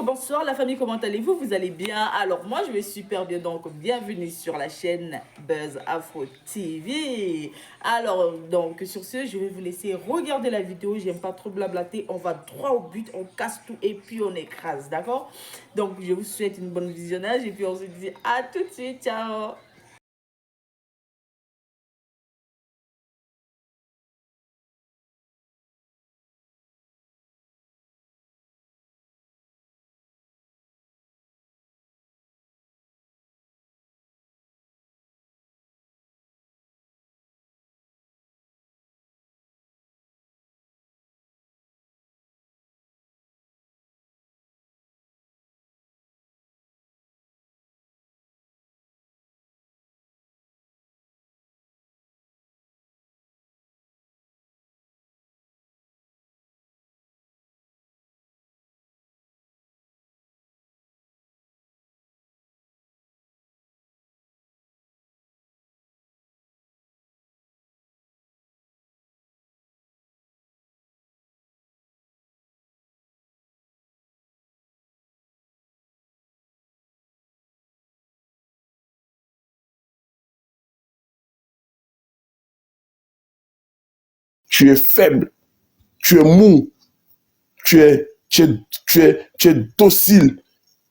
Bonsoir la famille, comment allez-vous? Vous allez bien? Alors moi je vais super bien, donc bienvenue sur la chaîne Buzz Afro TV. Alors donc sur ce, je vais vous laisser regarder la vidéo, j'aime pas trop blablater, on va droit au but, on casse tout et puis on écrase, d'accord? Donc je vous souhaite une bonne visionnage et puis on se dit à tout de suite, ciao! Tu es faible, tu es mou, tu es docile.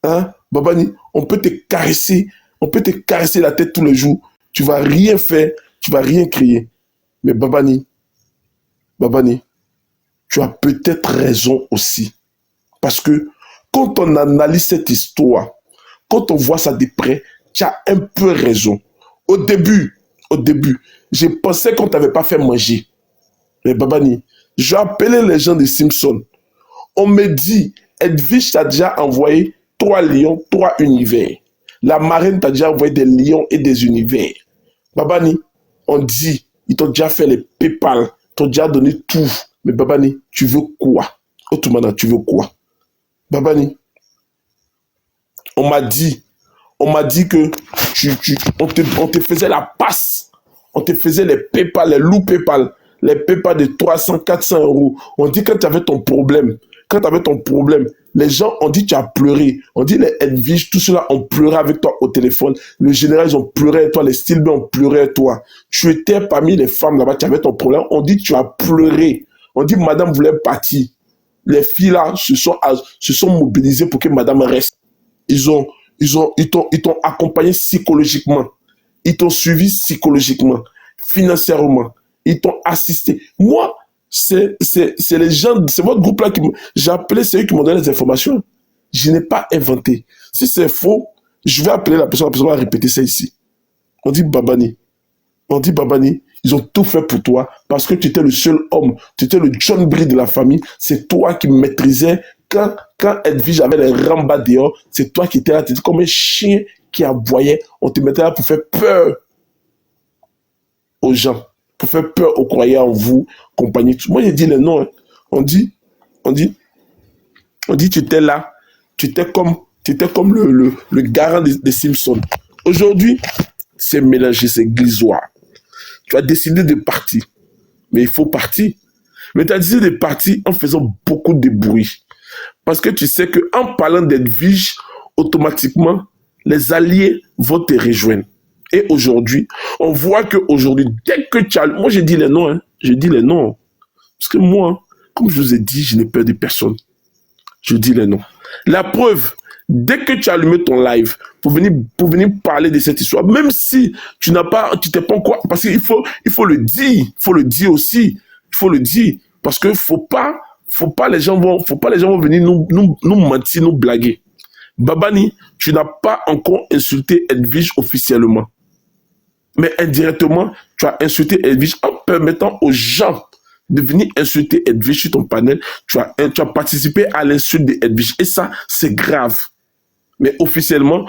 Hein? Babani, on peut te caresser la tête tous les jours. Tu vas rien faire, tu vas rien crier. Mais Babani, tu as peut-être raison aussi. Parce que quand on analyse cette histoire, quand on voit ça de près, tu as un peu raison. Au début, j'ai pensé qu'on ne t'avait pas fait manger. Mais Babani, j'ai appelé les gens de Simpson. On me dit, Edwige t'a déjà envoyé 3 lions, 3 univers. La marraine t'a déjà envoyé des lions et des univers. Babani, on dit, ils t'ont déjà fait les PayPal, t'ont déjà donné tout. Mais Babani, tu veux quoi? Autrement, tu veux quoi? Babani, on m'a dit que on te faisait la passe. On te faisait les PayPal, les loups PayPal, les PayPal de 300, 400 euros. On dit quand tu avais ton problème, les gens ont dit tu as pleuré. On dit les Edwige, tout cela ont pleuré avec toi au téléphone. Le général, ils ont pleuré avec toi. Les Stilbe ont pleuré avec toi. Tu étais parmi les femmes là-bas, tu avais ton problème. On dit tu as pleuré. On dit madame voulait partir. Les filles là se sont mobilisées pour que madame reste. Ils t'ont accompagné psychologiquement. Ils t'ont suivi psychologiquement, financièrement. Ils t'ont assisté. Moi, c'est les gens, c'est votre groupe-là j'ai appelé, c'est eux qui m'ont donné les informations. Je n'ai pas inventé. Si c'est faux, je vais appeler la personne va répéter ça ici. On dit Babani, ils ont tout fait pour toi parce que tu étais le seul homme, tu étais le John Brie de la famille, c'est toi qui maîtrisais. Quand Edwige avait les rambas dehors, c'est toi qui étais là, tu étais comme un chien qui aboyait. On te mettait là pour faire peur aux gens, pour faire peur aux croyants en vous, compagnie. Moi, j'ai dit les noms. Hein. On dit, tu étais là, tu étais comme le garant des Simpsons. Aujourd'hui, c'est mélangé, c'est glisoire. Tu as décidé de partir, mais il faut partir. Mais tu as décidé de partir en faisant beaucoup de bruit. Parce que tu sais qu'en parlant d'Edwige, automatiquement, les alliés vont te rejoindre. Et aujourd'hui, on voit qu'aujourd'hui, dès que tu as... Moi, j'ai dit les noms. Hein. J'ai dit les noms. Parce que moi, comme je vous ai dit, je n'ai peur de personne. Je dis les noms. La preuve, dès que tu as allumé ton live pour venir parler de cette histoire, même si tu t'es pas encore... Parce qu'il faut le dire. Il faut le dire aussi. Il faut le dire. Parce que faut pas les gens vont venir nous mentir, nous blaguer. Babani, tu n'as pas encore insulté Edwige officiellement. Mais indirectement, tu as insulté Edwige en permettant aux gens de venir insulter Edwige sur ton panel. Tu as participé à l'insulte d'Edwige. Et ça, c'est grave. Mais officiellement,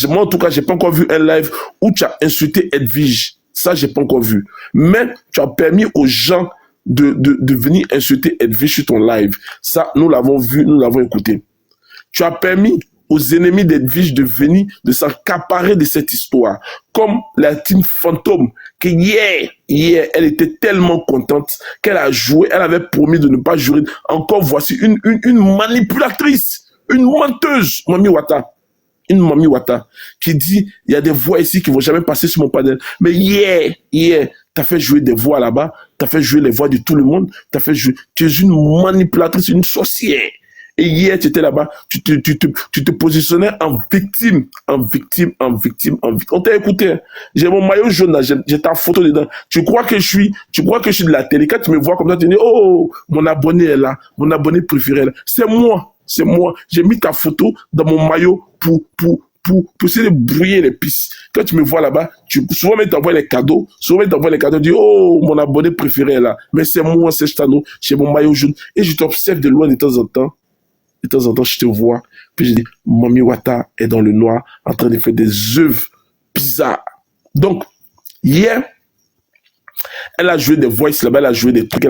moi en tout cas, j'ai pas encore vu un live où tu as insulté Edwige. Ça, j'ai pas encore vu. Mais tu as permis aux gens de venir insulter Edwige sur ton live. Ça, nous l'avons vu, nous l'avons écouté. Tu as permis aux ennemis d'Edwige de venir, de s'accaparer de cette histoire. Comme la team Fantôme, que hier, elle était tellement contente qu'elle a joué, elle avait promis de ne pas jouer. Encore voici une manipulatrice, une menteuse, Mami Wata. Une Mami Wata qui dit, il y a des voix ici qui vont jamais passer sur mon panel. Mais t'as fait jouer des voix là-bas, t'as fait jouer les voix de tout le monde, tu es une manipulatrice, une sorcière. Et hier, tu étais là-bas, tu te positionnais en victime. On t'a écouté. J'ai mon maillot jaune là, j'ai ta photo dedans. Tu crois que je suis de la télé. Quand tu me vois comme ça, tu dis, oh, mon abonné est là, mon abonné préféré est là. C'est moi. J'ai mis ta photo dans mon maillot pour essayer de brouiller les pistes. Quand tu me vois là-bas, souvent même t'envoies les cadeaux, tu dis, oh, mon abonné préféré est là. Mais c'est moi, c'est Stano, j'ai mon maillot jaune. Et je t'observe de loin de temps en temps. De temps en temps, je te vois. Puis je dis, Mami Wata est dans le noir, en train de faire des œuvres bizarres. Donc, hier, elle a joué des voices là-bas, elle a joué des trucs.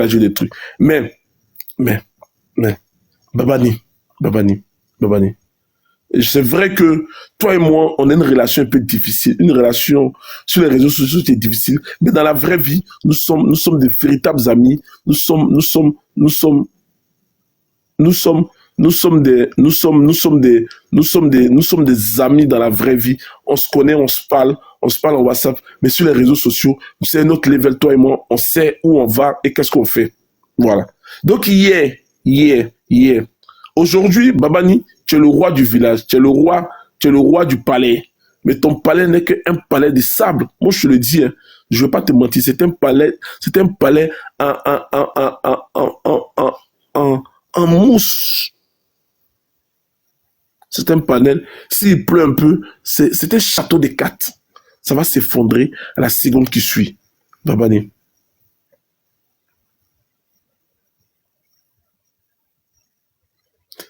Mais, Babani. C'est vrai que toi et moi, on a une relation un peu difficile. Une relation sur les réseaux sociaux, c'est difficile. Mais dans la vraie vie, nous sommes de véritables amis. Nous sommes des amis dans la vraie vie. On se connaît, on se parle en WhatsApp, mais sur les réseaux sociaux, c'est notre level, toi et moi, on sait où on va et qu'est-ce qu'on fait. Voilà. Donc hier. Aujourd'hui, Babani, tu es le roi du village, tu es le roi du palais. Mais ton palais n'est qu'un palais de sable. Moi, je te le dis, hein, je ne vais pas te mentir, c'est un palais en mousse. C'est un panel, s'il pleut un peu, c'est un château de cartes. Ça va s'effondrer à la seconde qui suit. Babani.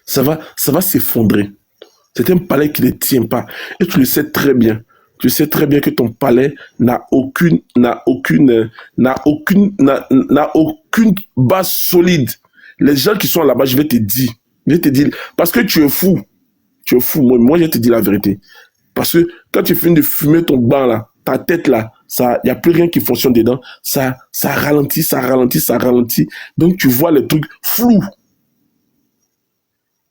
Ça va s'effondrer. C'est un palais qui ne tient pas. Et tu le sais très bien. Tu sais très bien que ton palais n'a aucune base solide. Les gens qui sont là-bas, je vais te dire, parce que tu es fou. Moi, je te dis la vérité. Parce que quand tu finis de fumer ton banc là, ta tête là, il n'y a plus rien qui fonctionne dedans. Ça ralentit. Donc, tu vois les trucs flous.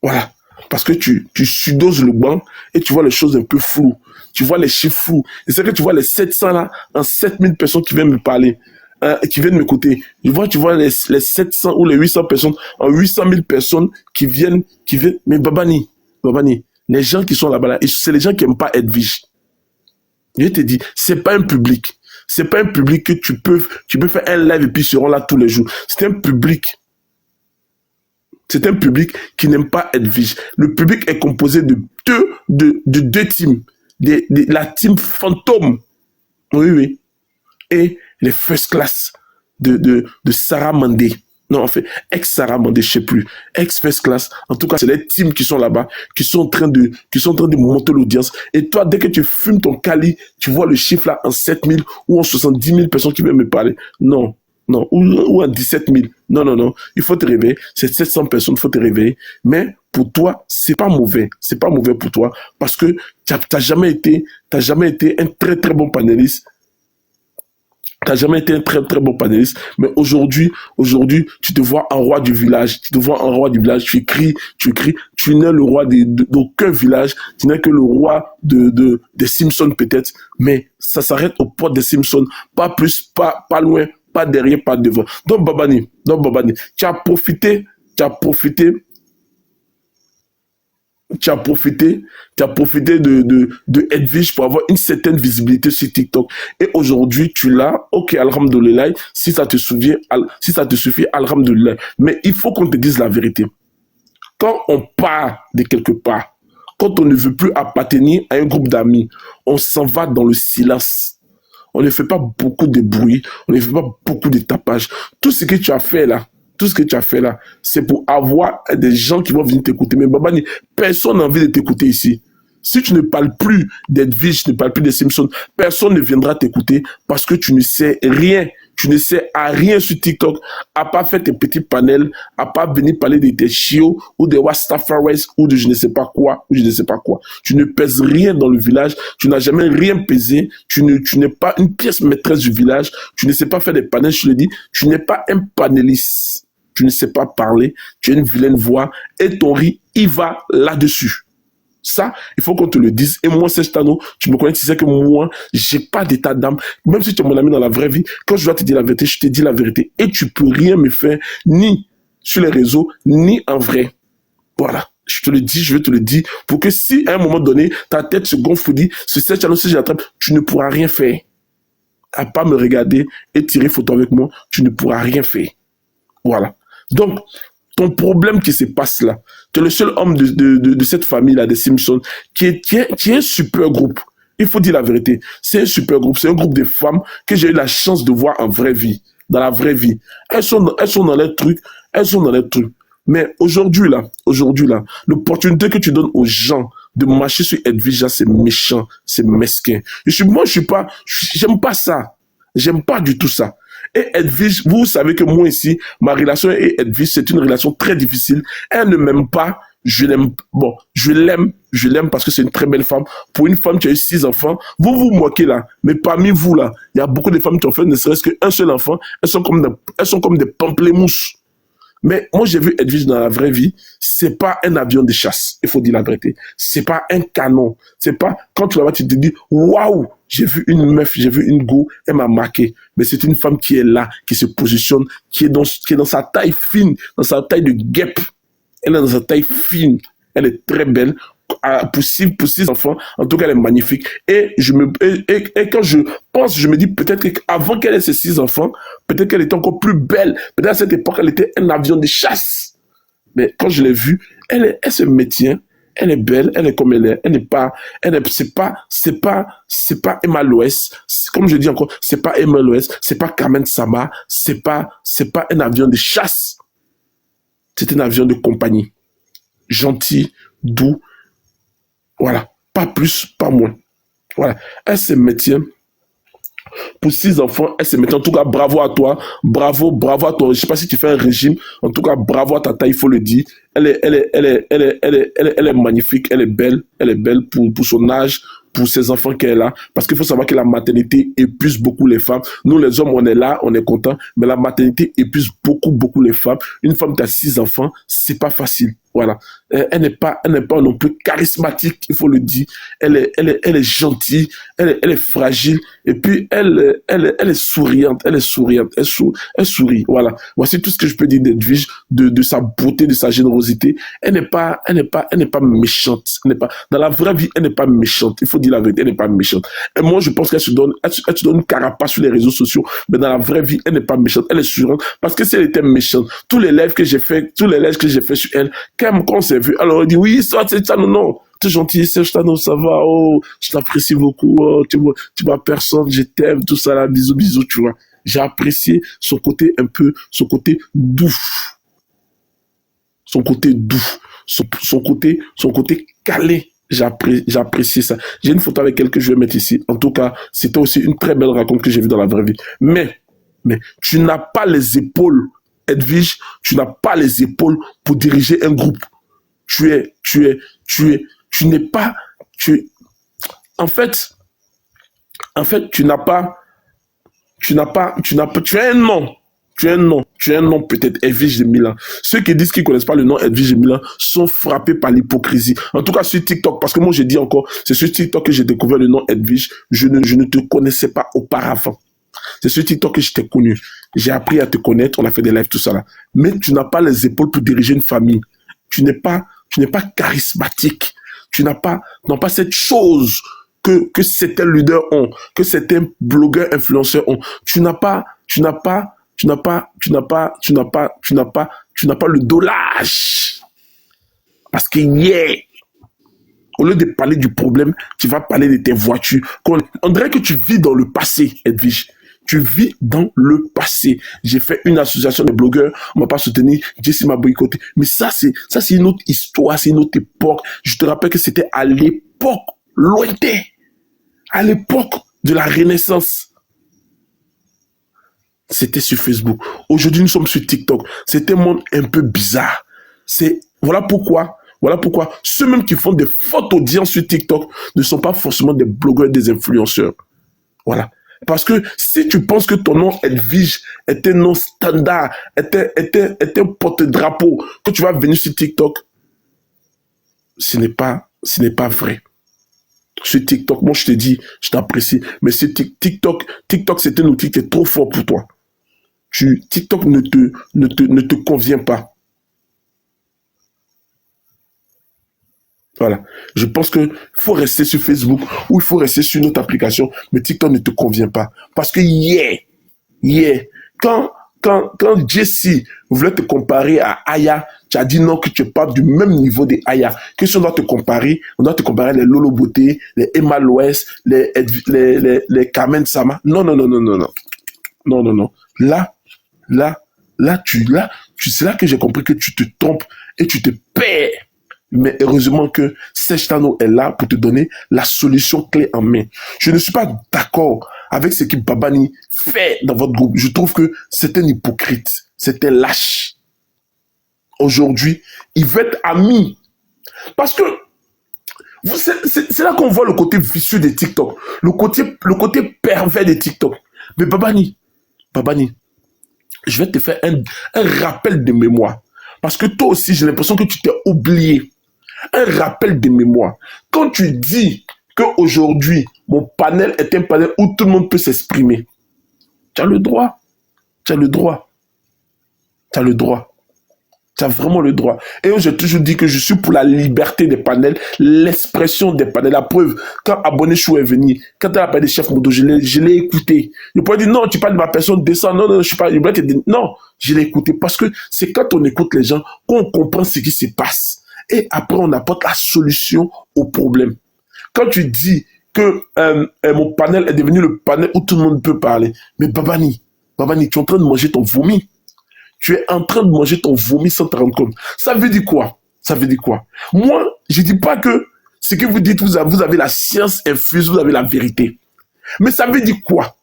Voilà. Parce que tu sudoses le banc et tu vois les choses un peu floues. Tu vois les chiffres flous. Et c'est que tu vois les 700 là, en 7000 personnes qui viennent me parler, qui viennent m'écouter. Tu vois les 700 ou les 800 personnes, en 800 000 personnes qui viennent. Mais Babani, les gens qui sont là-bas, c'est les gens qui n'aiment pas être vige. Je te dis, c'est pas un public. C'est pas un public que tu peux faire un live et puis ils seront là tous les jours. C'est un public qui n'aime pas être vige. Le public est composé de deux teams. La team fantôme. Oui. Et les first class de Sarah Mandé. Non, en fait, ex-Sarah Mandé, je ne sais plus. Ex-first class. En tout cas, c'est les teams qui sont là-bas, qui sont en train de monter l'audience. Et toi, dès que tu fumes ton cali, tu vois le chiffre là en 7000 ou en 70 000 personnes qui viennent me parler. Non. Ou en 17 000. Non. Il faut te réveiller. C'est 700 personnes, il faut te réveiller. Mais pour toi, c'est pas mauvais. C'est pas mauvais pour toi parce que t'as jamais été un très très bon panéliste. T'as jamais été un très très bon panéliste, mais aujourd'hui, tu te vois un roi du village. Tu cries. Tu n'es le roi d'aucun village. Tu n'es que le roi des Simpsons peut-être, mais ça s'arrête aux portes des Simpsons. Pas plus, pas loin, pas derrière, pas devant. Donc Babani, tu as profité de Edwige pour avoir une certaine visibilité sur TikTok. Et aujourd'hui, tu l'as, ok, alhamdoulilah, si ça te suffit, alhamdoulilah. Mais il faut qu'on te dise la vérité. Quand on part de quelque part, quand on ne veut plus appartenir à un groupe d'amis, on s'en va dans le silence. On ne fait pas beaucoup de bruit, on ne fait pas beaucoup de tapage. Tout ce que tu as fait là, c'est pour avoir des gens qui vont venir t'écouter. Mais Babani, personne n'a envie de t'écouter ici. Si tu ne parles plus d'Edwige, tu ne parles plus des Simpsons, personne ne viendra t'écouter parce que tu ne sais rien. Tu ne sais à rien sur TikTok, à pas faire tes petits panels, à pas venir parler de tes chiots ou des Wastafaris ou de je ne sais pas quoi. Tu ne pèses rien dans le village, tu n'as jamais rien pesé, tu n'es pas une pièce maîtresse du village, tu ne sais pas faire des panels, je te le dis, tu n'es pas un panéliste. tu ne sais pas parler, tu as une vilaine voix et ton riz, il va là-dessus. Ça, il faut qu'on te le dise. Et moi, c'est Tano, tu me connais, tu sais que moi, j'ai pas d'état d'âme. Même si tu es mon ami dans la vraie vie, quand je dois te dire la vérité, je te dis la vérité. Et tu peux rien me faire, ni sur les réseaux, ni en vrai. Voilà. Je te le dis, je vais te le dire, pour que si à un moment donné, ta tête se gonfle, dit, sur cette channel, si je l'attrape, tu ne pourras rien faire. À pas me regarder et tirer photo avec moi, tu ne pourras rien faire. Voilà. Donc, ton problème qui se passe là, tu es le seul homme de cette famille-là, des Simpsons, qui est un super groupe. Il faut dire la vérité. C'est un super groupe. C'est un groupe de femmes que j'ai eu la chance de voir en vraie vie, dans la vraie vie. Elles sont dans les trucs. Elles sont dans les trucs. Mais aujourd'hui là, l'opportunité que tu donnes aux gens de marcher sur Edwige, c'est méchant, c'est mesquin. J'aime pas ça. J'aime pas du tout ça. Et Edwige, vous savez que moi ici, ma relation avec Edwige, c'est une relation très difficile. Elle ne m'aime pas, je l'aime. Bon, je l'aime parce que c'est une très belle femme. Pour une femme qui a eu 6 enfants, vous vous moquez là. Mais parmi vous là, il y a beaucoup de femmes qui ont fait ne serait-ce qu'un seul enfant. Elles sont comme des pamplemousses. Mais moi, j'ai vu Edwige dans la vraie vie. C'est pas un avion de chasse. Il faut dire la vérité. C'est pas un canon. C'est pas, quand tu la vois, tu te dis, waouh, j'ai vu une meuf, j'ai vu une go, elle m'a marqué. Mais c'est une femme qui est là, qui se positionne, qui est dans sa taille fine, dans sa taille de guêpe. Elle est dans sa taille fine. Elle est très belle. Pour 6 enfants, en tout cas, elle est magnifique. Et quand je pense, je me dis peut-être qu'avant qu'elle ait ces 6 enfants, peut-être qu'elle était encore plus belle. Peut-être à cette époque, elle était un avion de chasse. Mais quand je l'ai vue, elle se maintient. Elle est belle, elle est comme elle est. C'est pas Emma Loès. Comme je dis encore, c'est pas Emma Loès. C'est pas Carmen Sama. C'est pas un avion de chasse. C'est un avion de compagnie. Gentil, doux. Voilà, pas plus, pas moins. Voilà, elle se maintient. Pour 6 enfants, elle se maintient. En tout cas, bravo à toi. Bravo à toi. Je ne sais pas si tu fais un régime. En tout cas, bravo à ta taille, il faut le dire. Elle est magnifique, elle est belle pour son âge, pour ses enfants qu'elle a. Parce qu'il faut savoir que la maternité épuise beaucoup les femmes. Nous, les hommes, on est là, on est contents. Mais la maternité épuise beaucoup les femmes. Une femme qui a 6 enfants, c'est pas facile. Voilà. Elle n'est pas non plus charismatique, il faut le dire. Elle est gentille, elle est fragile. Et puis, elle est souriante. Elle sourit. Voilà. Voici tout ce que je peux dire d'Edwige, de sa beauté, de sa générosité. Elle n'est pas méchante. Dans la vraie vie, elle n'est pas méchante. Il faut dire la vérité, elle n'est pas méchante. Et moi, je pense qu'elle se donne une carapace sur les réseaux sociaux. Mais dans la vraie vie, elle n'est pas méchante. Elle est souriante. Parce que si elle était méchante, tous les lives que j'ai fait sur elle, quand on s'est vu, alors on dit oui, ça, c'est ça, non. T'es gentil, Serge Tano, ça va, oh, je t'apprécie beaucoup, oh, tu vois personne, je t'aime, tout ça là, bisous, tu vois. J'ai apprécié son côté son côté doux. Son côté calé. J'ai apprécié ça. J'ai une photo avec elle que je vais mettre ici. En tout cas, c'était aussi une très belle raconte que j'ai vue dans la vraie vie. Mais, tu n'as pas les épaules, Edwige, tu n'as pas les épaules pour diriger un groupe. En fait, tu as un nom. Tu as un nom peut-être, Edwige de Milan. Ceux qui disent qu'ils ne connaissent pas le nom Edwige de Milan sont frappés par l'hypocrisie. En tout cas, sur TikTok, parce que moi je dis encore, c'est sur TikTok que j'ai découvert le nom Edwige. Je ne te connaissais pas auparavant. C'est sur TikTok que je t'ai connu. J'ai appris à te connaître, on a fait des lives, tout ça là. Mais tu n'as pas les épaules pour diriger une famille. Tu n'es pas charismatique. Tu n'as pas cette chose que certains leaders ont, que certains blogueurs influenceurs ont. Tu n'as pas le dolage. Parce que au lieu de parler du problème, tu vas parler de tes voitures. On dirait que tu vis dans le passé, Edwige. Tu vis dans le passé. J'ai fait une association de blogueurs, on m'a pas soutenu, Jessie m'a boycotté. Mais ça, c'est une autre histoire, c'est une autre époque. Je te rappelle que c'était à l'époque lointaine, à l'époque de la Renaissance. C'était sur Facebook. Aujourd'hui, nous sommes sur TikTok. C'est un monde un peu bizarre. Voilà pourquoi ceux même qui font des fortes audiences sur TikTok ne sont pas forcément des blogueurs, des influenceurs. Voilà. Parce que si tu penses que ton nom Edwige est un nom standard, est un porte-drapeau, que tu vas venir sur TikTok, ce n'est pas vrai. Sur TikTok, moi je te dis, je t'apprécie, mais sur TikTok, c'est un outil qui est trop fort pour toi. TikTok ne te convient pas. Voilà. Je pense qu'il faut rester sur Facebook ou il faut rester sur une autre application, mais TikTok ne te convient pas. Parce que quand Jessie voulait te comparer à Aya, tu as dit non, que tu n'es pas du même niveau de Aya. Que si on doit te comparer les Lolo Beauté, les Emma Loès, les Carmen Sama. Non. Là, c'est là que j'ai compris que tu te trompes et tu te perds. Mais heureusement que Serge Tano est là pour te donner la solution clé en main. Je ne suis pas d'accord avec ce que Babani fait dans votre groupe. Je trouve que c'est un hypocrite, c'est un lâche. Aujourd'hui, il veut être ami. Parce que c'est là qu'on voit le côté vicieux de TikTok, le côté pervers de TikTok. Mais Babani, je vais te faire un rappel de mémoire. Parce que toi aussi, j'ai l'impression que tu t'es oublié. Un rappel de mémoire. Quand tu dis qu'aujourd'hui, mon panel est un panel où tout le monde peut s'exprimer, tu as le droit. Tu as vraiment le droit. Et j'ai toujours dit que je suis pour la liberté des panels, l'expression des panels. La preuve, quand Abonné Chou est venu, quand elle a parlé de Chef Modo, je l'ai écouté. Je pourrais dire non, tu parles de ma personne, descends. Non, je suis pas. Non, je l'ai écouté parce que c'est quand on écoute les gens qu'on comprend ce qui se passe. Et après, on apporte la solution au problème. Quand tu dis que mon panel est devenu le panel où tout le monde peut parler, mais Babani, tu es en train de manger ton vomi. Tu es en train de manger ton vomi sans te rendre compte. Ça veut dire quoi? Moi, je ne dis pas que ce que vous dites, vous avez la science infuse, vous avez la vérité. Mais ça veut dire quoi?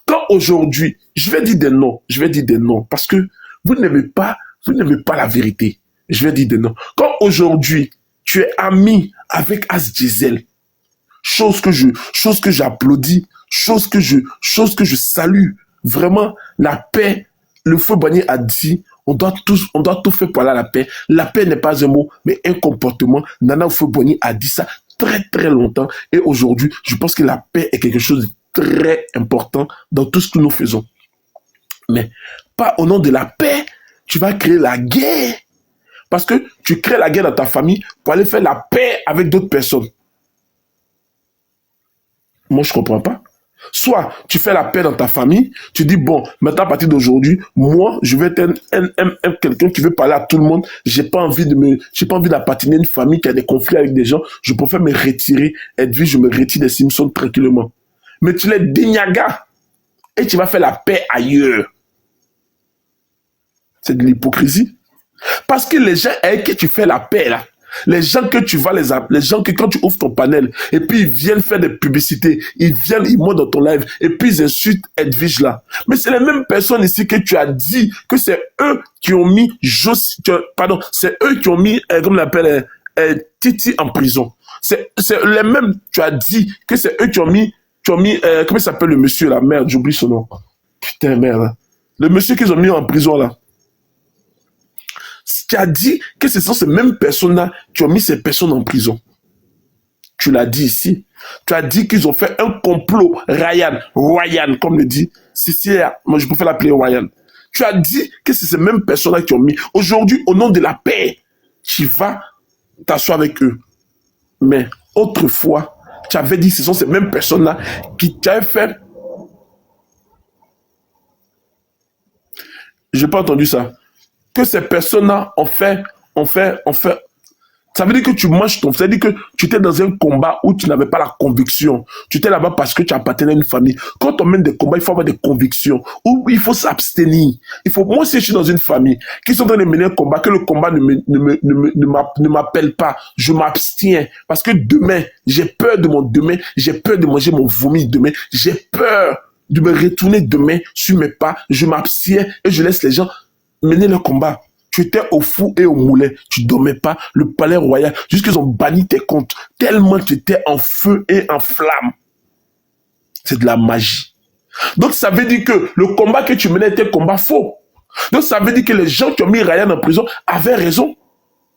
Quand aujourd'hui, je vais dire des noms, parce que vous n'avez pas la vérité. Je vais dire des noms. Quand aujourd'hui, tu es ami avec As Gisèle, chose que j'applaudis, chose que je salue, vraiment, la paix. Le feu Bagné a dit, on doit tout faire pour aller à la paix. La paix n'est pas un mot, mais un comportement. Nana Feu Bagné a dit ça très très longtemps. Et aujourd'hui, je pense que la paix est quelque chose de très important dans tout ce que nous faisons. Mais pas au nom de la paix, tu vas créer la guerre. Parce que tu crées la guerre dans ta famille pour aller faire la paix avec d'autres personnes. Moi, je ne comprends pas. Soit tu fais la paix dans ta famille, tu dis bon, maintenant à partir d'aujourd'hui, moi, je vais être quelqu'un qui veut parler à tout le monde. J'ai pas envie d'appartenir à une famille qui a des conflits avec des gens. Je préfère me retirer. Edwige, je me retire des Simpsons tranquillement. Mais tu les déniagas et tu vas faire la paix ailleurs. C'est de l'hypocrisie. Parce que les gens avec qui tu fais la paix là, les gens que tu vas les gens que quand tu ouvres ton panel et puis ils viennent faire des publicités, ils montent dans ton live et puis ils insultent Edwige là. Mais c'est les mêmes personnes ici que tu as dit que c'est eux qui ont mis c'est eux qui ont mis comme on l'appelle Titi en prison. C'est les mêmes, tu as dit que c'est eux qui ont mis comment il s'appelle le monsieur là, merde, j'oublie son nom. Putain merde. Le monsieur qu'ils ont mis en prison là. Tu as dit que ce sont ces mêmes personnes-là qui ont mis ces personnes en prison. Tu l'as dit ici. Tu as dit qu'ils ont fait un complot. Ryan, comme le dit Cécilia. Moi, je préfère l'appeler Ryan. Tu as dit que c'est ces mêmes personnes-là qui ont mis. Aujourd'hui, au nom de la paix, tu vas t'asseoir avec eux. Mais autrefois, tu avais dit que ce sont ces mêmes personnes-là qui t'avaient fait. Je n'ai pas entendu ça. Que ces personnes-là ont fait. Ça veut dire que tu manges ça veut dire que tu étais dans un combat où tu n'avais pas la conviction. Tu étais là-bas parce que tu appartenais à une famille. Quand on mène des combats, il faut avoir des convictions. Ou il faut s'abstenir. Moi aussi, je suis dans une famille qui sont en train de mener un combat, que le combat ne m'appelle pas. Je m'abstiens. Parce que demain, j'ai peur de mon demain. J'ai peur de manger mon vomi demain. J'ai peur de me retourner demain sur mes pas. Je m'abstiens et je laisse les gens mener le combat. Tu étais au fou et au moulet. Tu dormais pas. Le palais royal. Jusqu'ils ont banni tes comptes. Tellement tu étais en feu et en flamme. C'est de la magie. Donc ça veut dire que le combat que tu menais était un combat faux. Donc ça veut dire que les gens qui ont mis Ryan en prison avaient raison,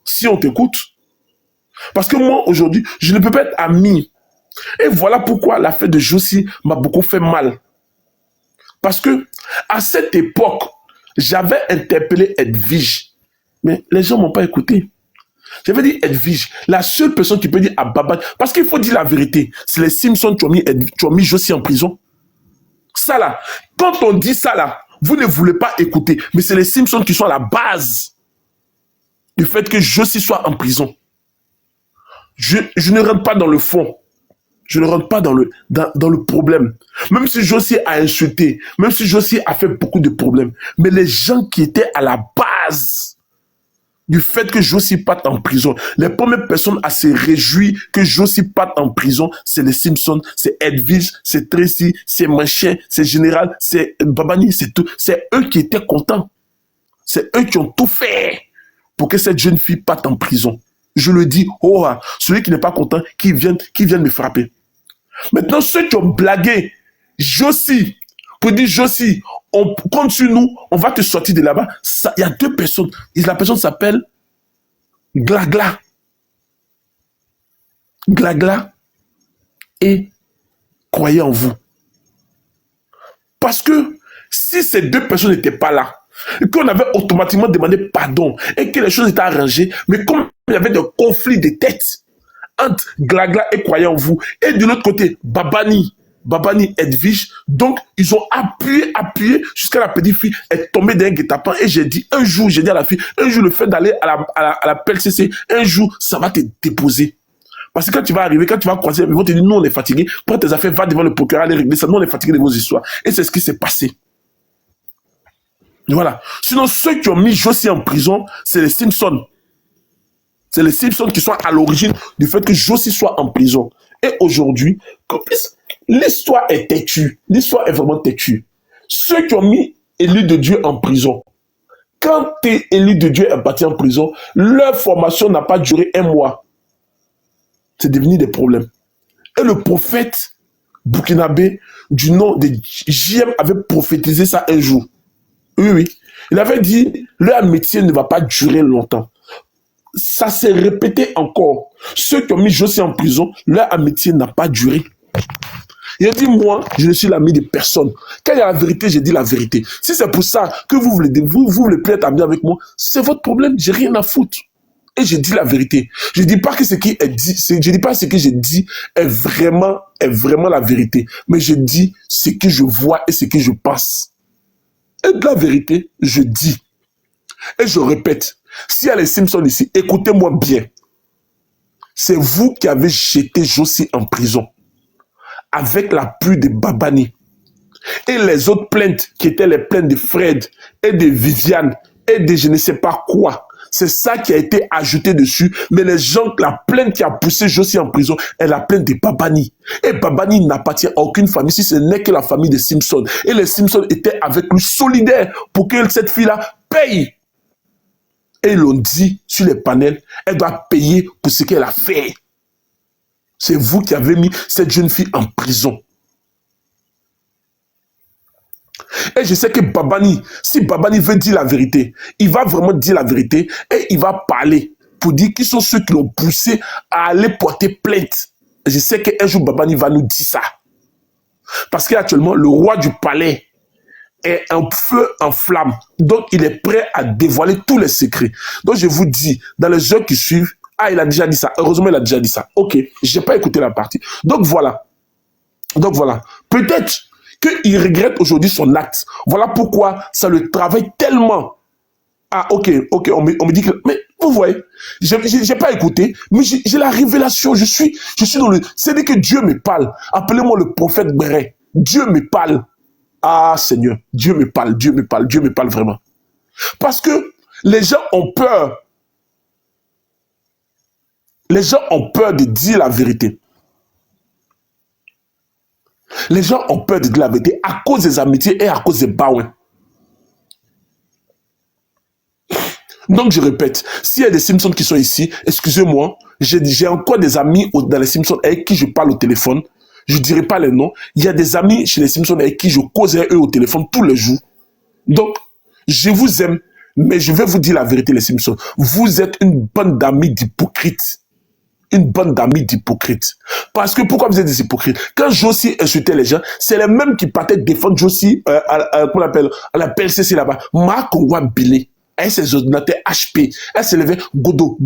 si on t'écoute. Parce que moi, aujourd'hui, je ne peux pas être ami. Et voilà pourquoi l'affaire de Josie m'a beaucoup fait mal. Parce que à cette époque, j'avais interpellé Edwige. Mais les gens ne m'ont pas écouté. J'avais dit Edwige, la seule personne qui peut dire à Baba, parce qu'il faut dire la vérité, c'est les Simpsons qui ont mis Josie en prison. Ça là, quand on dit ça là, vous ne voulez pas écouter, mais c'est les Simpsons qui sont à la base du fait que Josie soit en prison. Je ne rentre pas dans le fond. Je ne rentre pas dans le problème. Même si Josie a insulté, même si Josie a fait beaucoup de problèmes, mais les gens qui étaient à la base du fait que Josie parte en prison, les premières personnes à se réjouir que Josie parte en prison, c'est les Simpsons, c'est Edwige, c'est Tracy, c'est Machin, c'est Général, c'est Babani, c'est tout. C'est eux qui étaient contents. C'est eux qui ont tout fait pour que cette jeune fille parte en prison. Je le dis, oh, celui qui n'est pas content, qui vient me frapper. Maintenant, ceux qui ont blagué, Josie, pour dire Josie, on compte sur nous, on va te sortir de là-bas. Il y a deux personnes. Et la personne s'appelle Glagla. Glagla et croyez en vous. Parce que si ces deux personnes n'étaient pas là, et qu'on avait automatiquement demandé pardon et que les choses étaient arrangées, mais comme il y avait des conflits de tête entre Glagla et croyez en vous, et de l'autre côté, Babani Edwige, donc ils ont appuyé jusqu'à la petite fille est tombée d'un guet-apens et j'ai dit à la fille, un jour le fait d'aller à la PLCC, un jour ça va te déposer. Parce que quand tu vas arriver, quand tu vas croiser, ils vont te dire, nous on est fatigués, prends tes affaires, va devant le procureur, aller régler ça, nous on est fatigués de vos histoires. Et c'est ce qui s'est passé. Voilà. Sinon, ceux qui ont mis Josie en prison, c'est les Simpsons. C'est les Simpsons qui sont à l'origine du fait que Josie soit en prison. Et aujourd'hui, l'histoire est têtue. L'histoire est vraiment têtue. Ceux qui ont mis Élu de Dieu en prison, quand Élu de Dieu est parti en prison, leur formation n'a pas duré 1 mois. C'est devenu des problèmes. Et le prophète burkinabé du nom de JM avait prophétisé ça un jour. Oui. Il avait dit, leur métier ne va pas durer longtemps. Ça s'est répété encore. Ceux qui ont mis Josie en prison, leur amitié n'a pas duré. Il a dit, moi, je ne suis l'ami de personne. Quand il y a la vérité, je dis la vérité. Si c'est pour ça que vous voulez plus être ami avec moi, c'est votre problème, j'ai rien à foutre. Et je dis la vérité. Je ne dis pas que ce qui est dit, je dis pas ce que je dis est vraiment la vérité. Mais je dis ce que je vois et ce que je pense. Et de la vérité, je dis. Et je répète, s'il y a les Simpsons ici, écoutez-moi bien. C'est vous qui avez jeté Josie en prison avec l'appui de Babani. Et les autres plaintes qui étaient les plaintes de Fred et de Viviane et de je ne sais pas quoi. C'est ça qui a été ajouté dessus. Mais les gens, la plainte qui a poussé Josie en prison est la plainte de Babani. Et Babani n'appartient à aucune famille si ce n'est que la famille des Simpsons. Et les Simpsons étaient avec lui solidaires pour que cette fille-là paye. Et ils l'ont dit sur les panels, elle doit payer pour ce qu'elle a fait. C'est vous qui avez mis cette jeune fille en prison. Et je sais que Babani, si Babani veut dire la vérité, il va vraiment dire la vérité et il va parler pour dire qui sont ceux qui l'ont poussé à aller porter plainte. Et je sais qu'un jour Babani va nous dire ça. Parce qu'actuellement, le roi du palais est en feu, en flamme. Donc, il est prêt à dévoiler tous les secrets. Donc, je vous dis, dans les heures qui suivent, il a déjà dit ça. Heureusement, il a déjà dit ça. Ok, je n'ai pas écouté la partie. Donc, voilà. Peut-être qu'il regrette aujourd'hui son acte. Voilà pourquoi ça le travaille tellement. Ah, ok, on me dit que... Mais vous voyez, je n'ai pas écouté, mais j'ai la révélation. Je suis dans le... C'est-à-dire que Dieu me parle. Appelez-moi le prophète Béret. Dieu me parle. Ah, Seigneur, Dieu me parle vraiment. Parce que les gens ont peur. Les gens ont peur de dire la vérité. Les gens ont peur de dire la vérité à cause des amitiés et à cause des baouins. Donc, je répète, s'il y a des Simpsons qui sont ici, excusez-moi, j'ai encore des amis dans les Simpsons avec qui je parle au téléphone. je ne dirai pas les noms, il y a des amis chez les Simpsons avec qui je causais eux au téléphone tous les jours. Donc, je vous aime, mais je vais vous dire la vérité, les Simpsons. Vous êtes une bande d'amis d'hypocrites. Une bande d'amis d'hypocrites. Parce que pourquoi vous êtes des hypocrites? Quand Josie insultait les gens, c'est les mêmes qui partaient défendre Josie comment on appelle, à la PLCC là-bas. Marc Billy. Elle ses ordinateurs HP. Elle se levait, godo,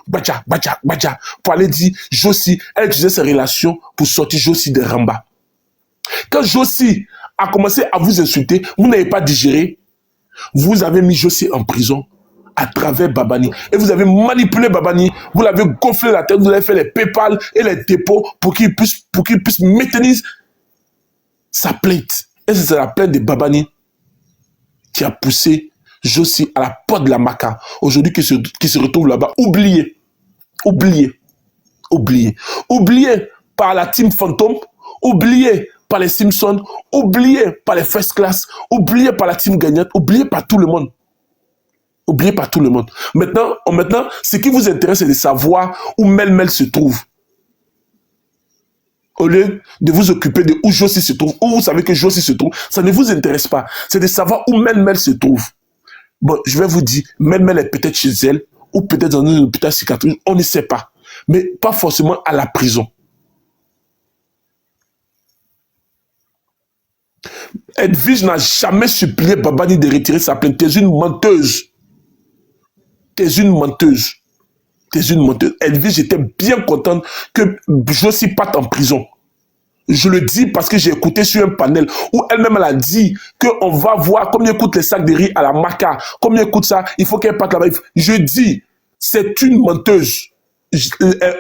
bacha, pour aller dire Josie. Elle utilisait ses relations pour sortir Josie de Ramba. Quand Josie a commencé à vous insulter, vous n'avez pas digéré. Vous avez mis Josie en prison à travers Babani. Et vous avez manipulé Babani, vous l'avez gonflé la tête, vous avez fait les PayPal et les dépôts pour qu'il puisse maintenir sa plainte. Et c'est la plainte de Babani qui a poussé Josie à la porte de la Maca. Aujourd'hui, qui se retrouve là-bas, oublié par la team Fantôme, oublié par les Simpsons, oublié par les First Class, oublié par la team gagnante, oublié par tout le monde. Oublié par tout le monde. Maintenant, ce qui vous intéresse, c'est de savoir où Mel se trouve. Au lieu de vous occuper de où Josie se trouve, où vous savez que Josie se trouve, ça ne vous intéresse pas. C'est de savoir où Mel se trouve. Bon, je vais vous dire, Mel est peut-être chez elle, ou peut-être dans un hôpital psychiatrique, on ne sait pas. Mais pas forcément à la prison. Edwige n'a jamais supplié Babani de retirer sa plainte. Tu es une menteuse. Tu es une menteuse. Tu es une menteuse. Edwige était bien contente que Josie parte en prison. Je le dis parce que j'ai écouté sur un panel où elle-même elle a dit qu'on va voir combien coûtent les sacs de riz à la Maca, combien coûte ça, il faut qu'elle parte là-bas. Je dis, c'est une menteuse.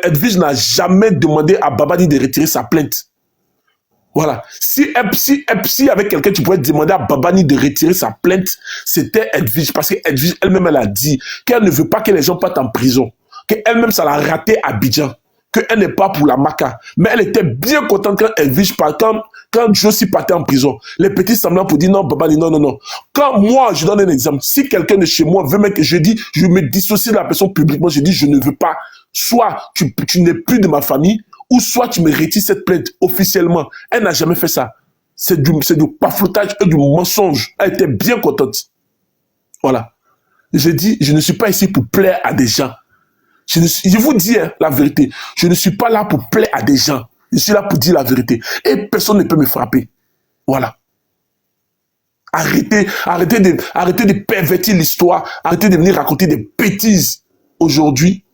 Edwige n'a jamais demandé à Babani de retirer sa plainte. Voilà. Si avec quelqu'un, tu pouvais demander à Babani de retirer sa plainte, c'était Edwige. Parce que Edwige elle-même, elle a dit qu'elle ne veut pas que les gens partent en prison. Qu'elle-même, ça l'a raté à Abidjan. Qu'elle n'est pas pour la Maca. Mais elle était bien contente quand Edwige partait, quand Josie partait en prison. Les petits semblants pour dire non, Babani, non. Quand moi, je donne un exemple, si quelqu'un de chez moi veut que je dis, je me dissocie de la personne publiquement, je dis, je ne veux pas. Soit tu n'es plus de ma famille, ou soit tu me retires cette plainte officiellement. Elle n'a jamais fait ça. C'est du pafoutage et du mensonge. Elle était bien contente. Voilà. Je dis, je ne suis pas ici pour plaire à des gens. Je vous dis la vérité. Je ne suis pas là pour plaire à des gens. Je suis là pour dire la vérité. Et personne ne peut me frapper. Voilà. Arrêtez de pervertir l'histoire. Arrêtez de venir raconter des bêtises. Aujourd'hui,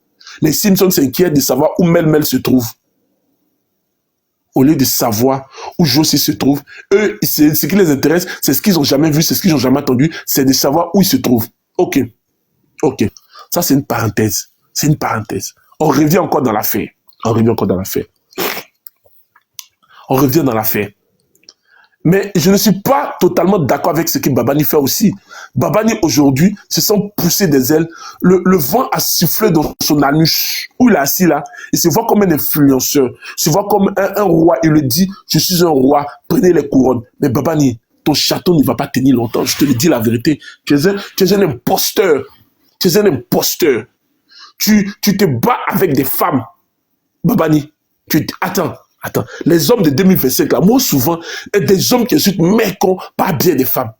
les Simpsons s'inquiètent de savoir où Mel se trouve. Au lieu de savoir où Josie se trouve, eux, ce qui les intéresse, c'est ce qu'ils n'ont jamais vu, c'est ce qu'ils n'ont jamais entendu, c'est de savoir où ils se trouvent. Ok. Ça, c'est une parenthèse. C'est une parenthèse. On revient encore dans l'affaire. On revient dans l'affaire. Mais je ne suis pas totalement d'accord avec ce que Babani fait aussi. Babani, aujourd'hui, se sent pousser des ailes. Le vent a sifflé dans son anus. Où il est assis là, il se voit comme un influenceur. Il se voit comme un roi. Il le dit, je suis un roi, prenez les couronnes. Mais Babani, ton château ne va pas tenir longtemps. Je te le dis la vérité. Tu es un imposteur. Tu es un imposteur. Tu te bats avec des femmes. Babani, attends. Les hommes de 2025, là, moi souvent, des hommes qui insultent, mais qu'on pas bien des femmes.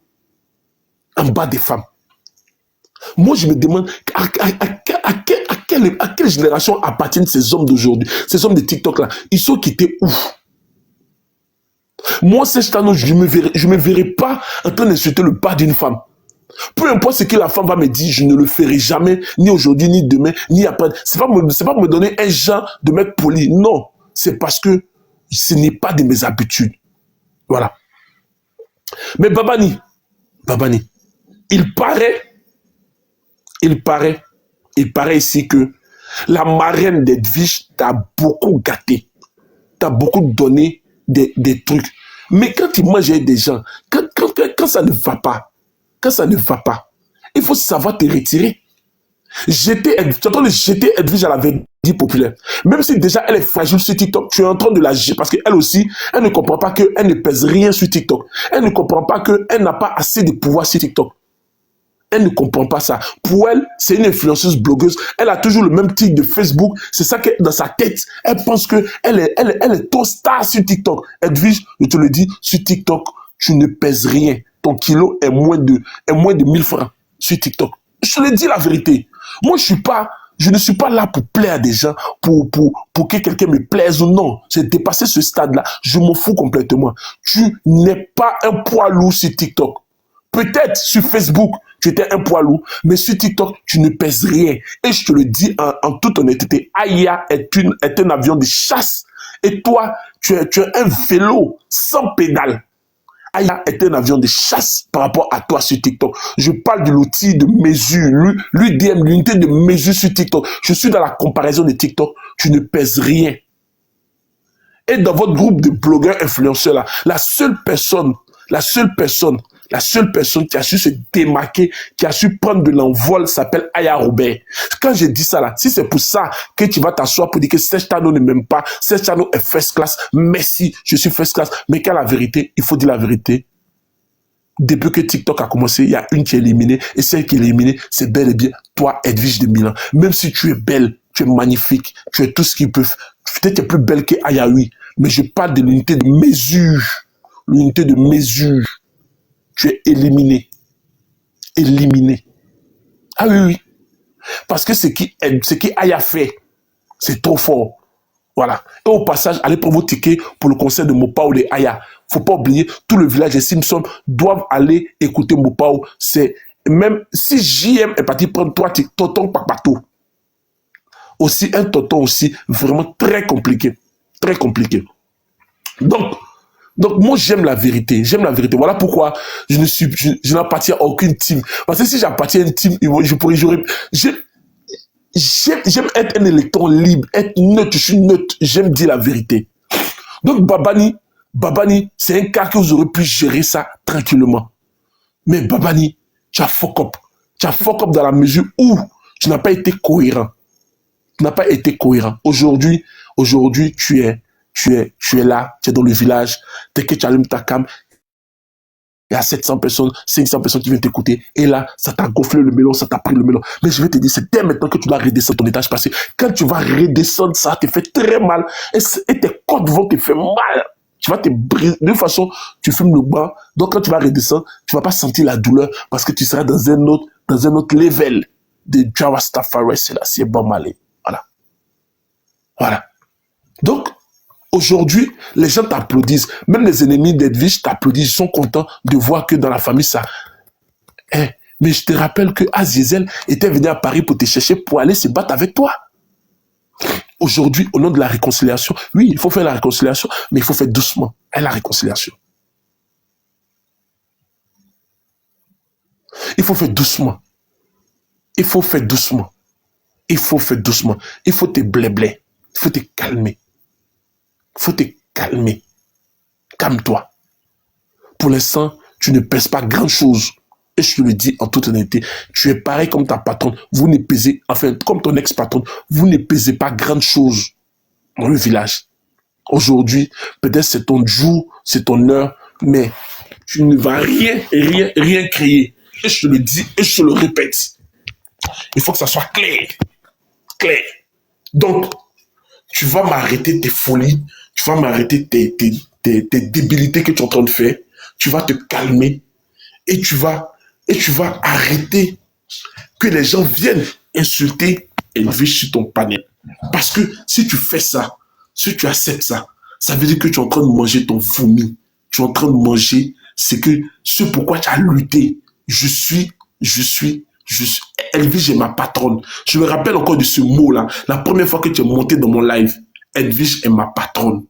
En bas des femmes. Moi, je me demande à quelle génération appartiennent ces hommes d'aujourd'hui, ces hommes de TikTok là. Ils sont quittés où? Moi, c'est je me verrai pas en train d'insulter le bas d'une femme. Peu importe ce que la femme va me dire, je ne le ferai jamais, ni aujourd'hui, ni demain, ni après. C'est pas pour me donner un genre de mec poli. Non, c'est parce que ce n'est pas de mes habitudes. Voilà. Mais Babani, il paraît ici que la marraine d'Edwige t'a beaucoup gâté. T'a beaucoup donné des trucs. Mais quand tu manges avec des gens, quand ça ne va pas, il faut savoir te retirer. Tu es en train de jeter Edwige à la verdure populaire. Même si déjà elle est fragile sur TikTok, tu es en train de la jeter parce qu'elle aussi, elle ne comprend pas qu'elle ne pèse rien sur TikTok. Elle ne comprend pas qu'elle n'a pas assez de pouvoir sur TikTok. Elle ne comprend pas ça. Pour elle, c'est une influenceuse blogueuse. Elle a toujours le même tic de Facebook. C'est ça que dans sa tête, elle pense que elle est trop star sur TikTok. Edwige, je te le dis, sur TikTok, tu ne pèses rien. Ton kilo est moins de 1000 francs sur TikTok. Je te le dis la vérité. Moi, je ne suis pas là pour plaire à des gens, pour que quelqu'un me plaise ou non. J'ai dépassé ce stade-là. Je m'en fous complètement. Tu n'es pas un poids lourd sur TikTok. Peut-être sur Facebook, tu étais un poids lourd, mais sur TikTok, tu ne pèses rien. Et je te le dis en toute honnêteté, Aya est un avion de chasse. Et toi, tu es un vélo sans pédale. Aya est un avion de chasse par rapport à toi sur TikTok. Je parle de l'outil de mesure, l'UDM, l'unité de mesure sur TikTok. Je suis dans la comparaison de TikTok. Tu ne pèses rien. Et dans votre groupe de blogueurs influenceurs là, la seule personne qui a su se démarquer, qui a su prendre de l'envol s'appelle Aya Robert. Quand j'ai dit ça là, si c'est pour ça que tu vas t'asseoir pour dire que Serge Tano ne m'aime pas, Serge Tano est first class, merci, je suis first class, mais qu'à la vérité, il faut dire la vérité. Depuis que TikTok a commencé, il y a une qui est éliminée, et celle qui est éliminée, c'est bel et bien toi, Edwige de Milan. Même si tu es belle, tu es magnifique, tu es tout ce qu'ils peuvent, peut-être tu es plus belle que Aya, oui, mais je parle de l'unité de mesure. L'unité de mesure. Tu es éliminé. Éliminé. Ah oui, oui. Parce que ce qui Aya fait, c'est trop fort. Voilà. Et au passage, allez prendre vos tickets pour le concert de Mopao de Aya. Faut pas oublier, tout le village des Simpsons doivent aller écouter Mopao. C'est, même si JM est parti prendre toi, tonton Papato. Aussi, un tonton aussi, vraiment très compliqué. Très compliqué. Donc, moi, j'aime la vérité. J'aime la vérité. Voilà pourquoi je n'appartiens à aucune team. Parce que si j'appartiens à une team, j'aime être un électron libre, être neutre. Je suis neutre. J'aime dire la vérité. Donc, Babani, c'est un cas que vous aurez pu gérer ça tranquillement. Mais Babani, tu as fuck up. Tu as fuck up dans la mesure où tu n'as pas été cohérent. Tu n'as pas été cohérent. Aujourd'hui, tu es là, tu es dans le village, dès que tu allumes ta cam, il y a 700 personnes, 500 personnes qui viennent t'écouter, et là, ça t'a gonflé le melon, ça t'a pris le melon. Mais je vais te dire, c'est dès maintenant que tu dois redescendre ton étage passé. Quand tu vas redescendre, ça te fait très mal, et tes côtes vont te faire mal. Tu vas te briser. De toute façon, tu fumes le banc, donc quand tu vas redescendre, tu vas pas sentir la douleur, parce que tu seras dans un autre level de Jawastafari, c'est bon malé. Voilà. Voilà. Donc, aujourd'hui, les gens t'applaudissent. Même les ennemis d'Edwige t'applaudissent. Ils sont contents de voir que dans la famille, ça... mais je te rappelle que Azizel était venu à Paris pour te chercher, pour aller se battre avec toi. Aujourd'hui, au nom de la réconciliation, oui, il faut faire la réconciliation, mais il faut faire doucement. Et la réconciliation. Il faut faire doucement. Il faut faire doucement. Il faut faire doucement. Il faut te blé-blé. Il faut te calmer. Il faut te calmer. Calme-toi. Pour l'instant, tu ne pèses pas grand-chose. Et je te le dis en toute honnêteté, tu es pareil comme ta patronne. Vous ne pesez, enfin, comme ton ex-patronne, vous ne pesez pas grand-chose dans le village. Aujourd'hui, peut-être c'est ton jour, c'est ton heure, mais tu ne vas rien créer. Et je te le dis, et je te le répète. Il faut que ça soit clair. Clair. Donc, tu vas m'arrêter tes folies, tu vas m'arrêter tes débilités que tu es en train de faire, tu vas te calmer et tu vas arrêter que les gens viennent insulter Edwige sur ton panel. Parce que si tu fais ça, si tu acceptes ça, ça veut dire que tu es en train de manger ton vomi. Tu es en train de manger ce pourquoi tu as lutté. Je suis Edwige est ma patronne. Je me rappelle encore de ce mot-là. La première fois que tu es monté dans mon live, Edwige est ma patronne.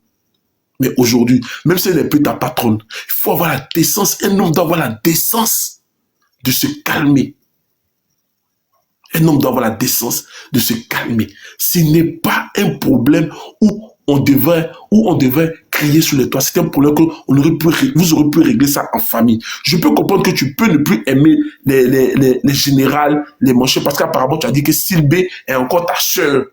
Mais aujourd'hui, même si elle n'est plus ta patronne, il faut avoir la décence. Un homme doit avoir la décence de se calmer. Un homme doit avoir la décence de se calmer. Ce n'est pas un problème où on devait crier sur les toits. C'est un problème que vous aurez pu régler ça en famille. Je peux comprendre que tu peux ne plus aimer les générales, les manchets, parce qu'apparemment tu as dit que Style B est encore ta sœur.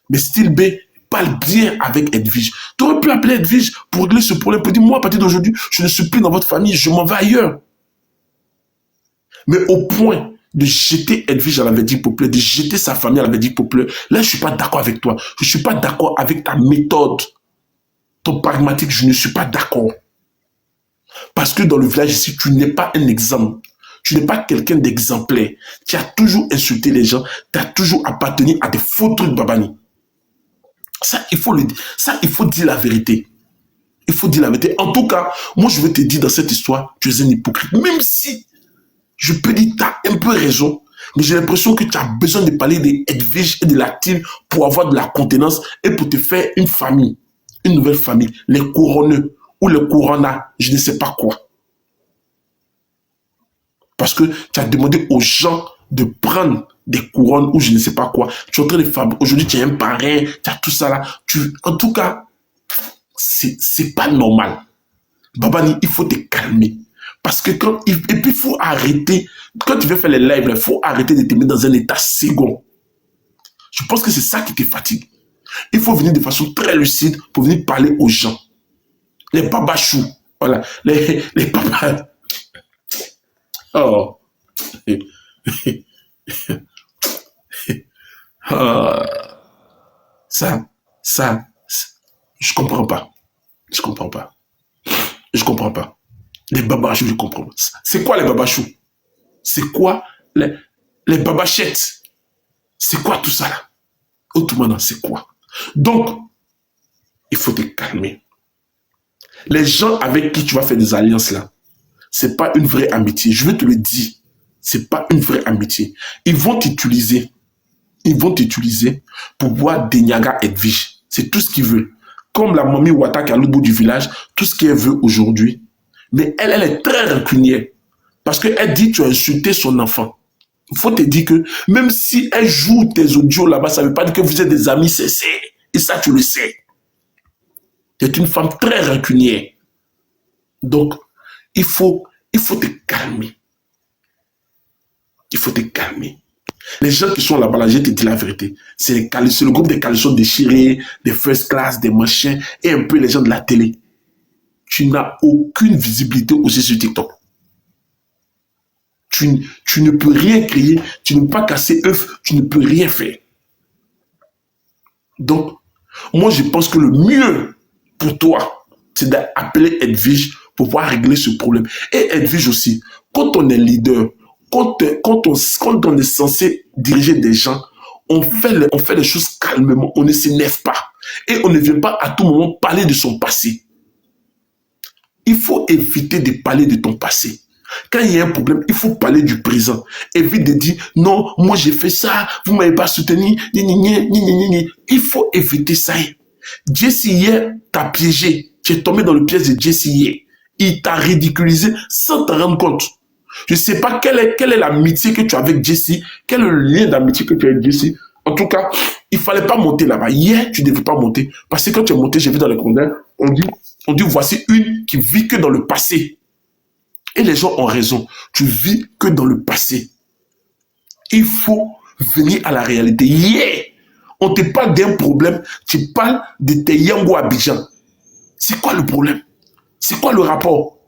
Mais Style B parle bien avec Edwige. Tu aurais pu appeler Edwige pour régler ce problème, pour dire, moi, à partir d'aujourd'hui, je ne suis plus dans votre famille, je m'en vais ailleurs. Mais au point, de jeter Edwige à la verdict populaire, de jeter sa famille à la verdict populaire. Là, je ne suis pas d'accord avec toi. Je ne suis pas d'accord avec ta méthode. Ton pragmatique, je ne suis pas d'accord. Parce que dans le village ici, tu n'es pas un exemple. Tu n'es pas quelqu'un d'exemplaire. Tu as toujours insulté les gens. Tu as toujours appartenu à des faux trucs Babani. Ça, il faut le dire. Ça, il faut dire la vérité. Il faut dire la vérité. En tout cas, moi, je veux te dire dans cette histoire, tu es un hypocrite. Même si je peux dire, tu as un peu raison, mais j'ai l'impression que tu as besoin de parler des Edwige et de l'active pour avoir de la contenance et pour te faire une famille, une nouvelle famille, les couronneux ou les couronnas, je ne sais pas quoi. Parce que tu as demandé aux gens de prendre des couronnes ou je ne sais pas quoi. Tu es en train de faire, aujourd'hui tu es un parrain, tu as tout ça là. En tout cas, c'est pas normal. Babani, il faut te calmer. Parce que et puis il faut arrêter, quand tu veux faire les lives, il faut arrêter de te mettre dans un état second. Je pense que c'est ça qui te fatigue. Il faut venir de façon très lucide pour venir parler aux gens. Les babachous, voilà, les babas. Oh. Ça, je comprends pas. Je comprends pas. Je comprends pas. Les babachous, je comprends pas. C'est quoi les babachous? C'est quoi les babachettes? C'est quoi tout ça là? Autrement, c'est quoi? Donc, il faut te calmer. Les gens avec qui tu vas faire des alliances là, c'est pas une vraie amitié. Je veux te le dire. C'est pas une vraie amitié. Ils vont t'utiliser. Ils vont t'utiliser pour voir Denyaga Edwige. C'est tout ce qu'ils veulent. Comme la mamie Ouattara qui est à l'autre bout du village, tout ce qu'elle veut aujourd'hui. Mais elle est très rancunière. Parce qu'elle dit que tu as insulté son enfant. Il faut te dire que même si elle joue tes audios là-bas, ça ne veut pas dire que vous êtes des amis sincères. Et ça, tu le sais. Tu es une femme très rancunière. Donc, il faut te calmer. Il faut te calmer. Les gens qui sont là-bas, là, je te dis la vérité. C'est le groupe des caleçons déchirés, des first class, des machins, et un peu les gens de la télé. Tu n'as aucune visibilité aussi sur TikTok. Tu ne peux rien créer, tu ne peux pas casser œuf, tu ne peux rien faire. Donc, moi, je pense que le mieux pour toi, c'est d'appeler Edwige pour pouvoir régler ce problème. Et Edwige aussi, quand on est leader, quand on est censé diriger des gens, on fait les choses calmement, on ne s'énerve pas. Et on ne vient pas à tout moment parler de son passé. Il faut éviter de parler de ton passé. Quand il y a un problème, il faut parler du présent. Évite de dire, non, moi j'ai fait ça, vous ne m'avez pas soutenu, il faut éviter ça. Jesse hier t'a piégé. Tu es tombé dans le piège de Jesse hier. Il t'a ridiculisé sans te rendre compte. Je ne sais pas quelle est l'amitié que tu as avec Jesse, quel est le lien d'amitié que tu as avec Jesse. En tout cas, il ne fallait pas monter là-bas. Hier, tu ne devais pas monter. Parce que quand tu es monté, j'ai vu dans les commentaires, on dit voici une qui vit que dans le passé. Et les gens ont raison. Tu vis que dans le passé. Il faut venir à la réalité. Hier, on te parle d'un problème, tu parles de tes Yango Abidjan. C'est quoi le problème? C'est quoi le rapport?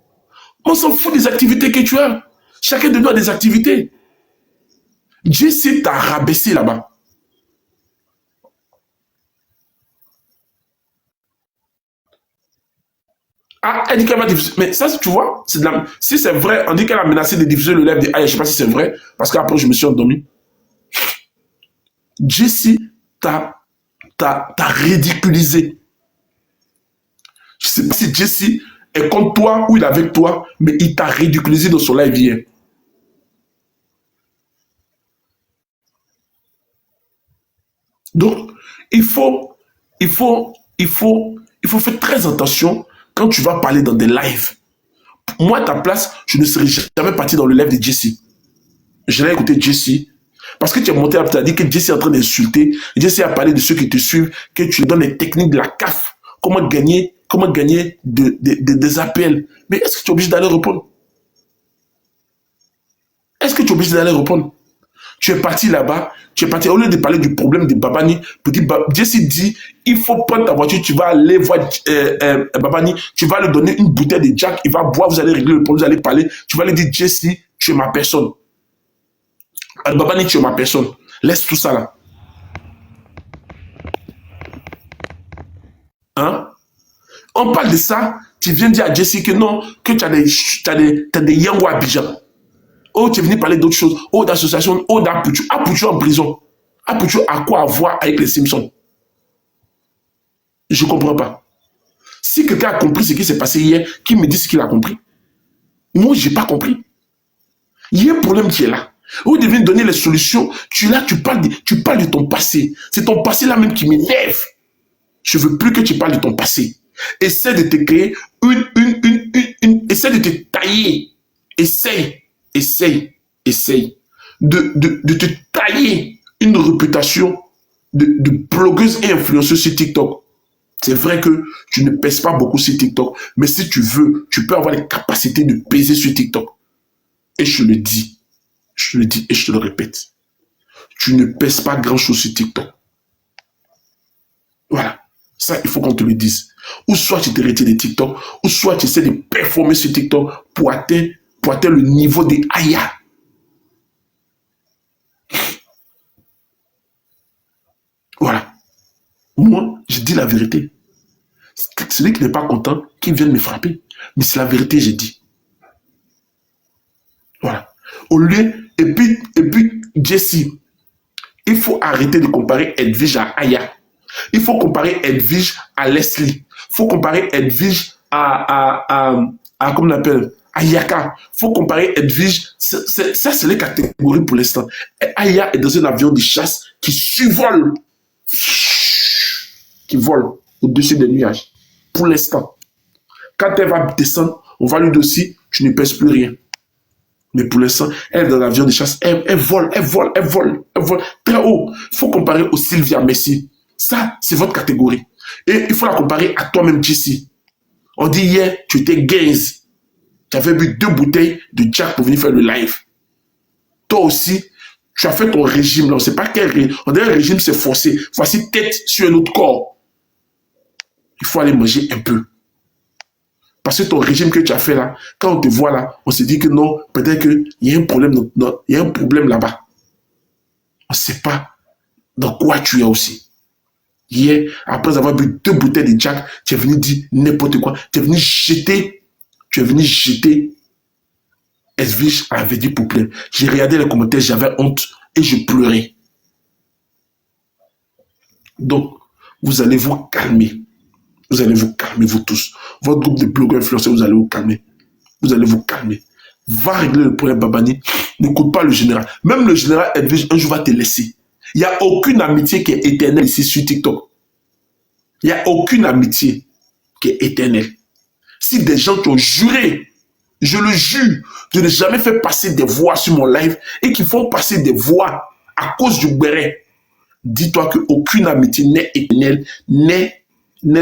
On s'en fout des activités que tu as. Chacun de nous a des activités. Jesse t'a rabaissé là-bas. Ah, elle dit qu'elle va diffuser. Mais ça, tu vois, si c'est vrai, on dit qu'elle a menacé de diffuser le live de Aïe. Je ne sais pas si c'est vrai, parce qu'après, je me suis endormi. Jesse t'a ridiculisé. Je ne sais pas si Jesse est contre toi ou il est avec toi, mais il t'a ridiculisé dans son live hier. Donc, il faut faire très attention quand tu vas parler dans des lives. Moi, à ta place, je ne serais jamais parti dans le live de Jesse. Je l'ai écouté Jesse. Parce que tu es monté, tu as dit que Jesse est en train d'insulter. Jesse a parlé de ceux qui te suivent, que tu donnes les techniques de la CAF. Comment gagner des appels. Mais est-ce que tu es obligé d'aller répondre? Est-ce que tu es obligé d'aller répondre? Tu es parti là-bas, au lieu de parler du problème de Babani, Jesse dit, il faut prendre ta voiture, tu vas aller voir Babani, tu vas lui donner une bouteille de Jack, il va boire, vous allez régler le problème, vous allez parler, tu vas lui dire, Jesse, tu es ma personne. Babani, tu es ma personne. Laisse tout ça là. Hein? On parle de ça, tu viens dire à Jessie que non, que tu as des Yango à Abidjan. Oh, tu es venu parler d'autres choses. Oh, d'association. Oh, d'Apuchu. Apuchu en prison. Apuchu a quoi à voir avec les Simpsons? Je ne comprends pas. Si quelqu'un a compris ce qui s'est passé hier, qui me dit ce qu'il a compris? Moi, je n'ai pas compris. Il y a un problème qui est là. Vous devez donner les solutions. Tu parles de ton passé. C'est ton passé là même qui m'énerve. Je ne veux plus que tu parles de ton passé. Essaie de te créer essaie de te tailler. Essaie de te tailler une réputation de blogueuse et influenceuse sur TikTok. C'est vrai que tu ne pèses pas beaucoup sur TikTok, mais si tu veux, tu peux avoir les capacités de peser sur TikTok. Et je le dis et je te le répète. Tu ne pèses pas grand-chose sur TikTok. Voilà. Ça, il faut qu'on te le dise. Ou soit tu te retires de TikTok, ou soit tu essaies de performer sur TikTok pour atteindre le niveau des Aya. Voilà. Moi, je dis la vérité. Celui qui n'est pas content, qui vient me frapper. Mais c'est la vérité, j'ai dit. Voilà. Au lieu, et puis, Jessie, il faut arrêter de comparer Edwige à Aya. Il faut comparer Edwige à Leslie. Il faut comparer Edwige à comment on appelle, à Yaka. Il faut comparer Edwige. Ça, c'est les catégories pour l'instant. Aya est dans un avion de chasse qui survole, qui vole au-dessus des nuages. Pour l'instant. Quand elle va descendre, on va lui dire aussi, tu ne pèses plus rien. Mais pour l'instant, elle est dans l'avion de chasse. Elle vole très haut. Il faut comparer au Sylvia Messi. Ça, c'est votre catégorie. Et il faut la comparer à toi-même, Jessie. On dit hier, tu étais gaze. Tu avais bu 2 bouteilles de Jack pour venir faire le live. Toi aussi, tu as fait ton régime. Là. On ne sait pas quel régime. On dirait un régime, c'est forcé. Voici tête sur un autre corps. Il faut aller manger un peu. Parce que ton régime que tu as fait là, quand on te voit là, on se dit que non, peut-être qu'il y a un problème, il y a un problème là-bas. On ne sait pas dans quoi tu es aussi. Hier, après avoir bu 2 bouteilles de Jack, tu es venu dire n'importe quoi. Tu es venu jeter Edwige à la Védi Pouplin. J'ai regardé les commentaires, j'avais honte et je pleurais. Donc, vous allez vous calmer. Vous allez vous calmer, vous tous. Votre groupe de blogueurs influenceurs, vous allez vous calmer. Vous allez vous calmer. Va régler le problème, Babani. N'écoute pas le général. Même le général Edwige, un jour, va te laisser. Il n'y a aucune amitié qui est éternelle ici sur TikTok. Il n'y a aucune amitié qui est éternelle. Si des gens qui ont juré, je le jure, de ne jamais faire passer des voix sur mon live et qui font passer des voix à cause du béret, dis-toi qu'aucune amitié n'est éternelle, n'est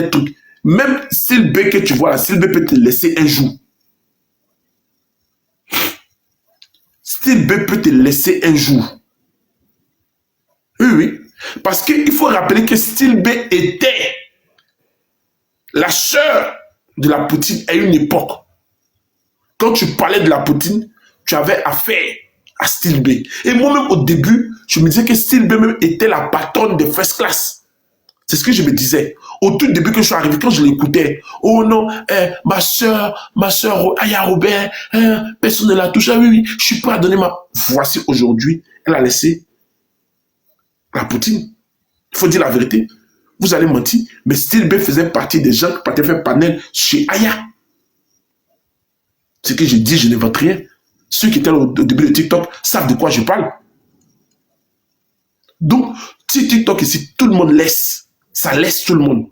truc. Même Sylbé que tu vois là, Sylbé peut te laisser un jour. Sylbé peut te laisser un jour. Oui. Parce qu'il faut rappeler que Sylbé était la sœur de la Poutine à une époque. Quand tu parlais de la Poutine, tu avais affaire à Sylbé. Et moi-même, au début, je me disais que Sylbé même était la patronne de First Class. C'est ce que je me disais. Au tout début que je suis arrivé, quand je l'écoutais, oh non, ma soeur, Aya Robert, personne ne l'a touché. Oui, je suis prêt à donner ma... Voici aujourd'hui, elle a laissé la Poutine. Il faut dire la vérité. Vous allez mentir, mais Sylbé faisait partie des gens qui partaient faire panel chez Aya. Ce que je dis, je n'invente rien. Ceux qui étaient au début de TikTok savent de quoi je parle. Donc, si TikTok ici, tout le monde laisse. Ça laisse tout le monde.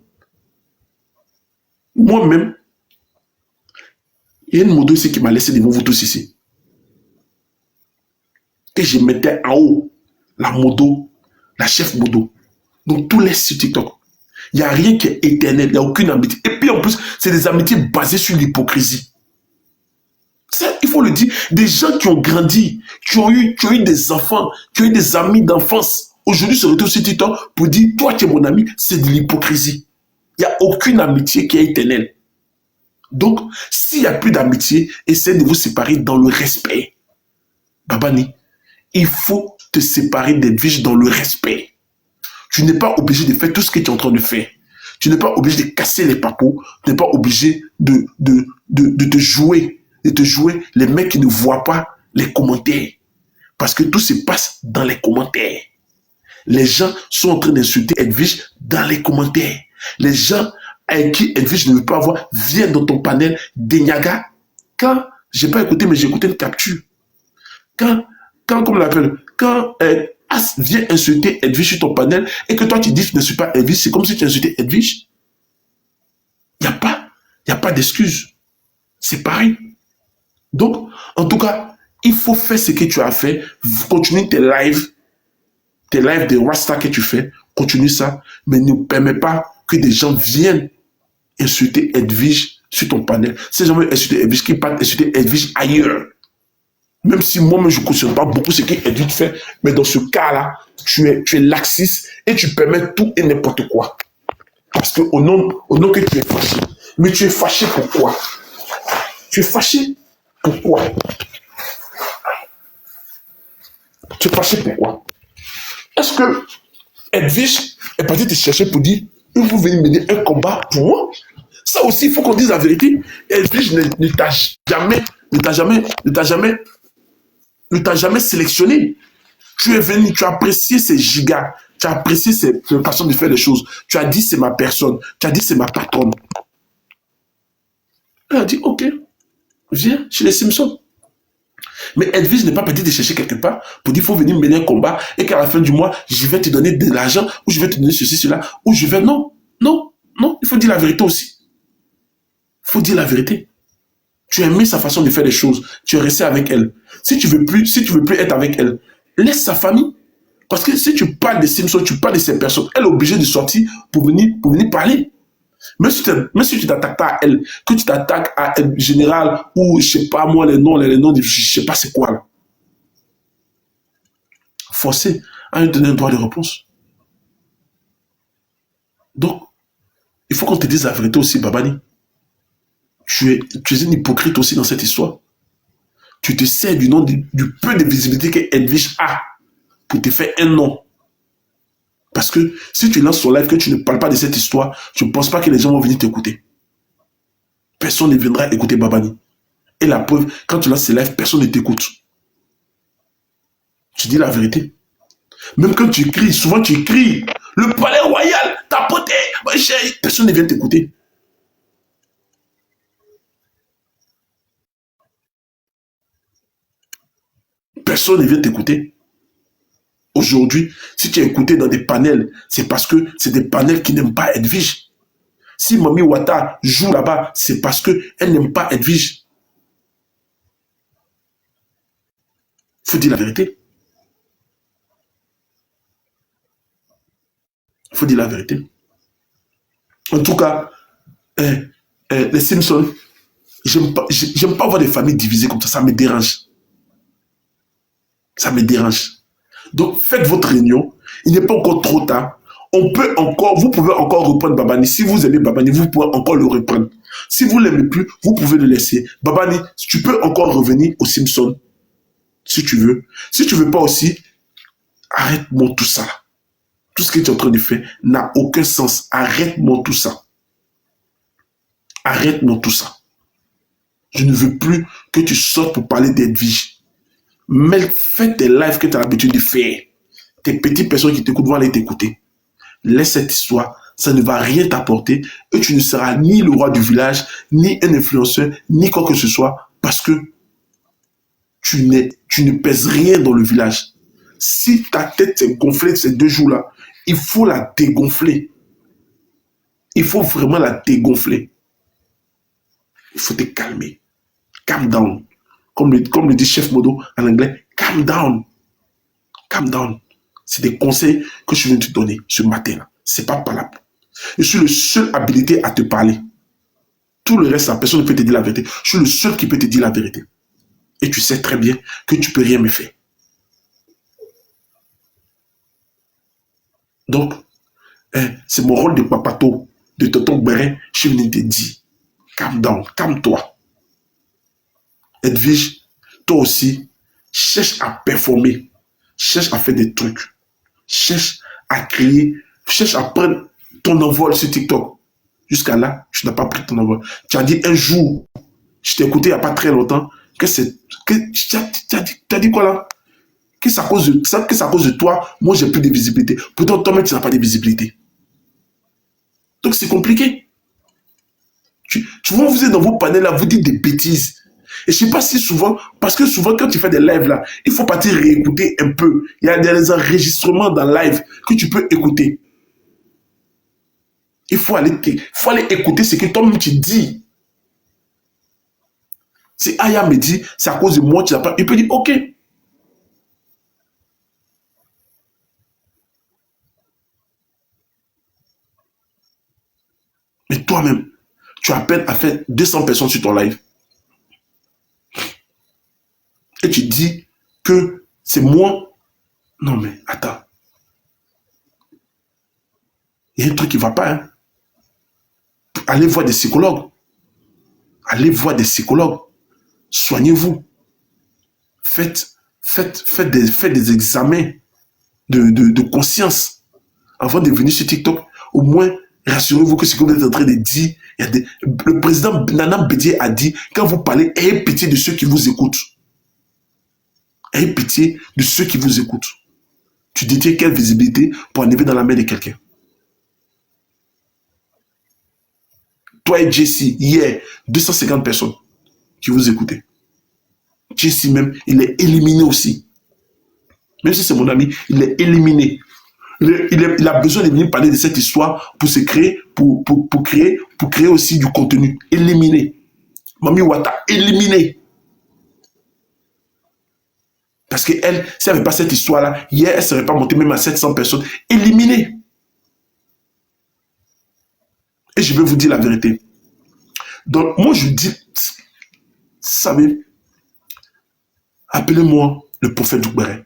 Moi-même, il y a une modo ici qui m'a laissé devant vous tous ici. Et je mettais en haut la modo, la chef modo. Donc tout laisse sur TikTok. Il n'y a rien qui est éternel, il n'y a aucune amitié. Et puis en plus, c'est des amitiés basées sur l'hypocrisie. Ça, il faut le dire. Des gens qui ont grandi, qui ont eu des enfants, qui ont eu des amis d'enfance. Aujourd'hui, se retrouve sur TikTok pour dire, toi, tu es mon ami, c'est de l'hypocrisie. Il n'y a aucune amitié qui est éternelle. Donc, s'il n'y a plus d'amitié, essayez de vous séparer dans le respect. Babani, Il faut te séparer d'Edwige dans le respect. Tu n'es pas obligé de faire tout ce que tu es en train de faire. Tu n'es pas obligé de casser les papos. Tu n'es pas obligé de te jouer. De te jouer les mecs qui ne voient pas les commentaires. Parce que tout se passe dans les commentaires. Les gens sont en train d'insulter Edwige dans les commentaires. Les gens avec qui Edwige ne veut pas avoir viennent dans ton panel d'Enyaga. Quand, j'ai pas écouté, mais j'ai écouté une capture. Quand comme on l'appelle, quand As vient insulter Edwige sur ton panel et que toi tu dis que tu n'insultes pas Edwige, c'est comme si tu insultais Edwige. Il n'y a pas d'excuse. C'est pareil. Donc, en tout cas, il faut faire ce que tu as fait. Continue tes lives de Rasta que tu fais. Continue ça. Mais ne permets pas que des gens viennent insulter Edwige sur ton panel. Ces gens veulent insulter Edwige, qui partent insulter Edwige ailleurs. Même si moi-même, je ne cautionne pas beaucoup ce qu'Edwige fait, mais dans ce cas-là, tu es laxiste et tu permets tout et n'importe quoi. Parce que au nom que tu es fâché. Mais tu es fâché pourquoi? Tu es fâché pourquoi? Tu es fâché pourquoi? Est-ce que Edwige est parti te chercher pour dire vous venez mener un combat pour moi? Ça aussi, il faut qu'on dise la vérité. Edwige ne t'a jamais sélectionné. Tu es venu, tu as apprécié ces gigas, tu as apprécié cette façon de faire les choses. Tu as dit c'est ma personne, tu as dit c'est ma patronne. Elle a dit ok, viens chez les Simpsons. Mais Edwige n'est pas parti te chercher quelque part pour dire il faut venir mener un combat et qu'à la fin du mois, je vais te donner de l'argent ou je vais te donner ceci, cela, ou je vais... Non, il faut dire la vérité aussi. Il faut dire la vérité. Tu as aimé sa façon de faire les choses. Tu es resté avec elle. Si tu veux plus être avec elle, laisse sa famille. Parce que si tu parles des Simpsons, tu parles de ces personnes, elle est obligée de sortir pour venir parler. Même si tu t'attaques pas à elle, que tu t'attaques à un général ou je sais pas moi les noms je sais pas c'est quoi là. Forcé à lui donner un droit de réponse. Donc, il faut qu'on te dise la vérité aussi, Babani. Tu es une hypocrite aussi dans cette histoire. Tu te sers du nom du peu de visibilité que Edwige a pour te faire un nom. Parce que si tu lances ton live, que tu ne parles pas de cette histoire, je ne pense pas que les gens vont venir t'écouter. Personne ne viendra écouter Babani. Et la preuve, quand tu lances tes lives, personne ne t'écoute. Tu dis la vérité. Même quand tu cries, souvent tu cries. Le palais royal, ta potée, personne ne vient t'écouter. Personne ne vient t'écouter. Aujourd'hui, si tu es écouté dans des panels, c'est parce que c'est des panels qui n'aiment pas Edwige. Si Mami Wata joue là-bas, c'est parce qu'elle n'aime pas Edwige. Il faut dire la vérité. Il faut dire la vérité. En tout cas, les Simpsons, j'aime pas voir des familles divisées comme ça me dérange. Ça me dérange. Donc, faites votre réunion. Il n'est pas encore trop tard. Vous pouvez encore reprendre Babani. Si vous aimez Babani, vous pouvez encore le reprendre. Si vous ne l'aimez plus, vous pouvez le laisser. Babani, tu peux encore revenir aux Simpsons, si tu veux. Si tu ne veux pas aussi, arrête-moi tout ça. Tout ce que tu es en train de faire n'a aucun sens. Arrête-moi tout ça. Arrête-moi tout ça. Je ne veux plus que tu sortes pour parler d'Edwige. Mais fais tes lives que tu as l'habitude de faire. Tes petites personnes qui t'écoutent vont aller t'écouter. Laisse cette histoire, ça ne va rien t'apporter et tu ne seras ni le roi du village, ni un influenceur, ni quoi que ce soit, parce que tu ne pèses rien dans le village. Si ta tête s'est gonflée ces 2 jours-là, il faut la dégonfler. Il faut vraiment la dégonfler. Il faut te calmer. Calm down. Comme le dit Chef Modo en anglais, calm down. Calm down. C'est des conseils que je viens de te donner ce matin-là. Ce n'est pas palable. Je suis le seul habilité à te parler. Tout le reste, la personne ne peut te dire la vérité. Je suis le seul qui peut te dire la vérité. Et tu sais très bien que tu ne peux rien me faire. Donc, c'est mon rôle de papato, de tonton Bérin. Je suis venu te dire, calm down, calme-toi. Edwige, toi aussi, cherche à performer. cherche à faire des trucs. Cherche à créer, cherche à prendre ton envol sur TikTok. Jusqu'à là, tu n'as pas pris ton envol. Tu as dit un jour, je t'ai écouté il n'y a pas très longtemps, que tu as dit quoi là? Que c'est à cause de toi, moi j'ai plus de visibilité. Pourtant, toi-même, tu n'as pas de visibilité. Donc c'est compliqué. Tu vois, vous êtes dans vos panels là, vous dites des bêtises. Et je sais pas si souvent, parce que souvent quand tu fais des lives là, il faut partir réécouter un peu. Il y a des enregistrements dans live que tu peux écouter. Il faut aller écouter ce que toi-même tu dis. Si Aya me dit, c'est à cause de moi, tu n'as pas. Il peut dire, ok. Mais toi-même, tu as à peine à faire 200 personnes sur ton live. Et tu dis que c'est moi. Non mais attends. Il y a un truc qui ne va pas. Hein. Allez voir des psychologues. Allez voir des psychologues. Soignez-vous. Faites des examens de conscience avant de venir sur TikTok. Au moins, rassurez-vous que ce que vous êtes en train de dire, le président Nana Bédié a dit, quand vous parlez, ayez pitié de ceux qui vous écoutent. Ayez pitié de ceux qui vous écoutent. Tu détiens quelle visibilité pour arriver dans la main de quelqu'un? Toi et Jessie, hier, 250 personnes qui vous écoutaient. Jessie même, il est éliminé aussi. Même si c'est mon ami, il est éliminé. Il a besoin de venir parler de cette histoire pour se créer, pour créer aussi du contenu. Éliminé. Mami Wata, éliminé. Parce qu'elle, si elle n'avait pas cette histoire-là, hier, elle ne serait pas montée même à 700 personnes. Éliminé. Et je vais vous dire la vérité. Donc, moi, je dis, vous savez, appelez-moi le prophète Dougbéré.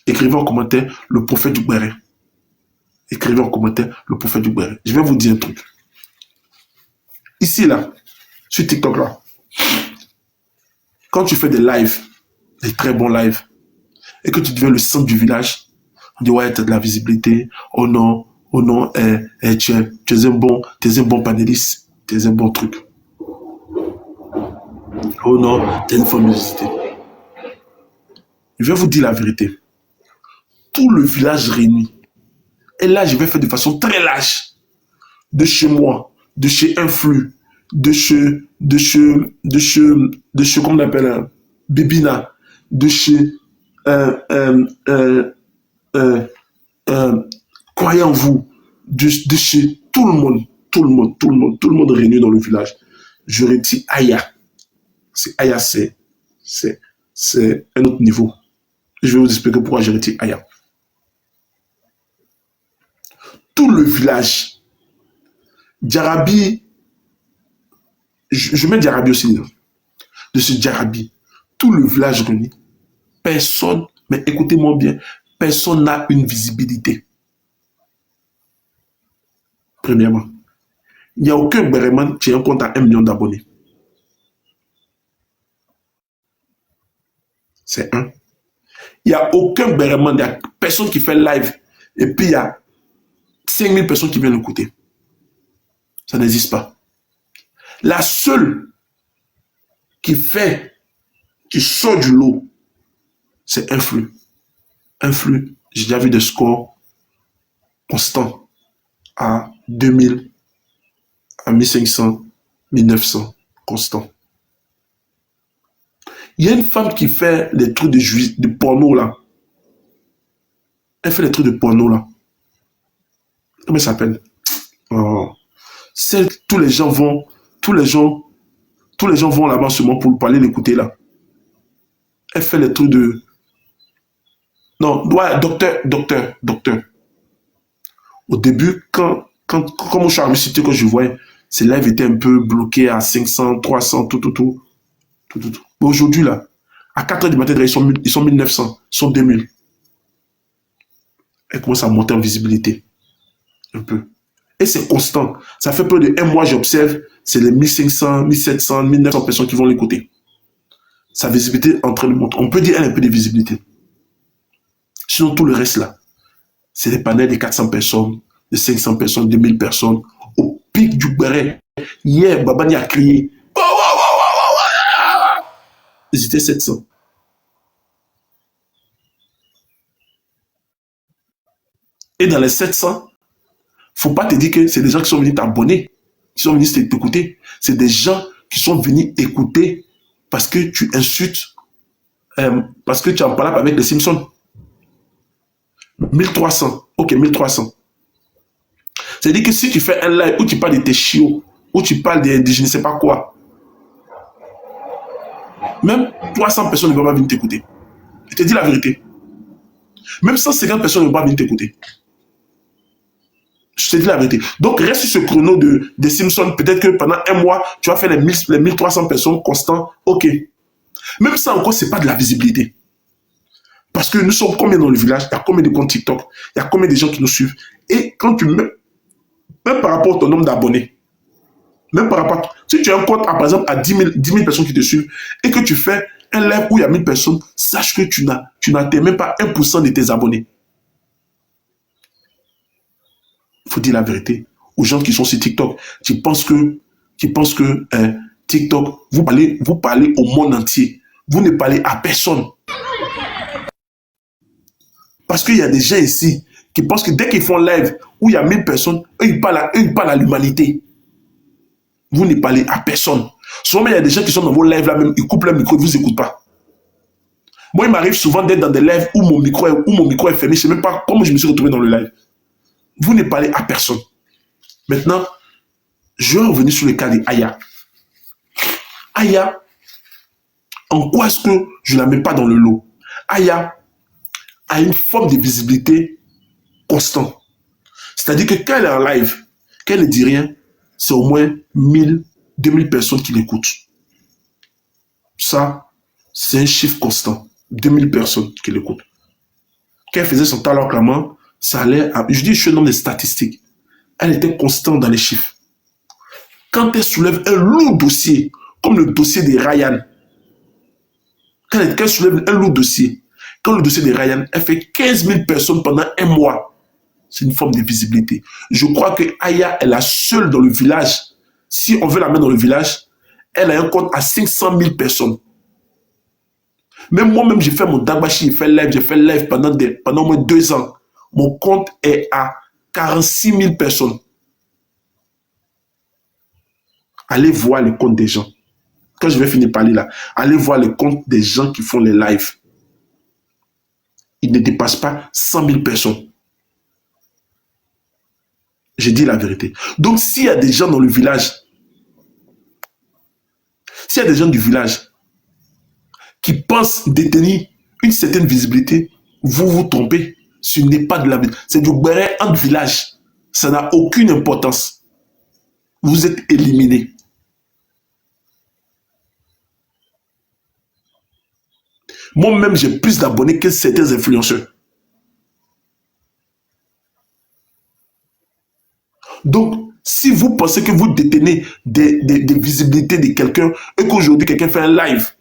Écrivez en commentaire le prophète Dougbéré. Écrivez en commentaire le prophète Dougbéré. Je vais vous dire un truc. Ici, là, sur TikTok, là, quand tu fais des lives, des très bons lives, et que tu deviens le centre du village, on dit, ouais, tu as de la visibilité. Oh non, tu es un bon panéliste, tu es un bon truc. Oh non, tu es une femme de visiter. Je vais vous dire la vérité. Tout le village réuni. Et là, je vais faire de façon très lâche. De chez moi, de chez Influx, de chez comment on appelle, Bébina, de chez, croyez en vous, de chez tout le monde réuni dans le village. Je retire Aya. Aya, c'est un autre niveau. Je vais vous expliquer pourquoi je retire Aya. Tout le village, Djarabi, je mets Djarabi aussi, de ce Djarabi, tout le village réuni, personne, mais écoutez-moi bien, personne n'a une visibilité. Premièrement, il n'y a aucun Béréman qui a un compte à 1 million d'abonnés. C'est un. Il n'y a aucun Béréman, il n'y a personne qui fait live, et puis il y a 5000 personnes qui viennent l'écouter. Ça n'existe pas. La seule qui sort du lot, c'est Influx. Influx, j'ai déjà vu des scores constants à 2000, à 1500, 1900, constants. Il y a une femme qui fait les trucs de porno là. Elle fait les trucs de porno là. Comment ça s'appelle? Tous les gens vont là-bas seulement pour parler, l'écouter là. Elle fait les trucs de... Non, ouais, docteur. Au début, quand je suis arrivé sur que je voyais, ces lives étaient un peu bloqués à 500, 300, tout. Mais aujourd'hui là, à 4h du matin, ils sont 1900, ils sont 2000. Elle commence à monter en visibilité. Un peu. Et c'est constant. Ça fait peu de 1 mois, j'observe, c'est les 1500, 1700, 1900 personnes qui vont l'écouter. Sa visibilité est en train de monter. On peut dire elle a un peu de visibilité. Sinon, tout le reste là, c'est des panels de 400 personnes, de 500 personnes, de 1000 personnes. Au pic du béret, hier, Babani a crié. Ils étaient 700. Et dans les 700, faut pas te dire que c'est des gens qui sont venus t'abonner, qui sont venus t'écouter. C'est des gens qui sont venus écouter parce que tu insultes, parce que tu en parles avec les Simpsons. 1300. Ok, 1300. C'est-à-dire que si tu fais un live où tu parles de tes chiots, où tu parles de je ne sais pas quoi, même 300 personnes ne vont pas venir t'écouter. Je te dis la vérité. Même 150 personnes ne vont pas venir t'écouter. Je te dis la vérité. Donc, reste sur ce chrono des Simpsons. Peut-être que pendant un mois, tu vas faire les 1300 personnes constants. Ok. Même ça encore, ce n'est pas de la visibilité. Parce que nous sommes combien dans le village? Il y a combien de comptes TikTok? Il y a combien de gens qui nous suivent? Et quand tu mets, même par rapport à ton nombre d'abonnés, même par rapport, si tu as un compte, par exemple, à 10 000 personnes qui te suivent, et que tu fais un live où il y a 1000 personnes, sache que tu n'atteins même pas 1% de tes abonnés. Il faut dire la vérité aux gens qui sont sur TikTok. Qui pensent que TikTok, vous parlez au monde entier. Vous ne parlez à personne. Parce qu'il y a des gens ici qui pensent que dès qu'ils font live où il y a 1000 personnes, eux, ils parlent à l'humanité. Vous ne parlez à personne. Souvent, il y a des gens qui sont dans vos lives là même, ils coupent leur micro, ils ne vous écoutent pas. Moi, il m'arrive souvent d'être dans des lives où mon micro est fermé. Je ne sais même pas comment je me suis retrouvé dans le live. Vous ne parlez à personne. Maintenant, je vais revenir sur le cas d'Aya. Aya, en quoi est-ce que je ne la mets pas dans le lot? Aya a une forme de visibilité constante. C'est-à-dire que quand elle est en live, qu'elle ne dit rien, c'est au moins 1000, 2000 personnes qui l'écoutent. Ça, c'est un chiffre constant. 2000 personnes qui l'écoutent. Quand elle faisait son talent clairement, ça allait à... Je dis, je suis un homme des statistiques. Elle était constante dans les chiffres. Quand elle soulève un lourd dossier, comme le dossier de Ryan, quand elle soulève un lourd dossier, comme le dossier de Ryan, elle fait 15 000 personnes pendant un mois. C'est une forme de visibilité. Je crois que Aya est la seule dans le village. Si on veut la mettre dans le village, elle a un compte à 500 000 personnes. Même moi-même, j'ai fait mon Dagbashi, j'ai fait live pendant au moins 2 ans. Mon compte est à 46 000 personnes. Allez voir les comptes des gens. Quand je vais finir par parler là, allez voir les comptes des gens qui font les lives. Ils ne dépassent pas 100 000 personnes. Je dis la vérité. Donc, s'il y a des gens dans le village, s'il y a des gens du village qui pensent détenir une certaine visibilité, vous vous trompez. Ce n'est pas de la visibilité. C'est du béret entre village. Ça n'a aucune importance. Vous êtes éliminés. Moi-même, j'ai plus d'abonnés que certains influenceurs. Donc, si vous pensez que vous détenez des visibilités de quelqu'un et qu'aujourd'hui, quelqu'un fait un live,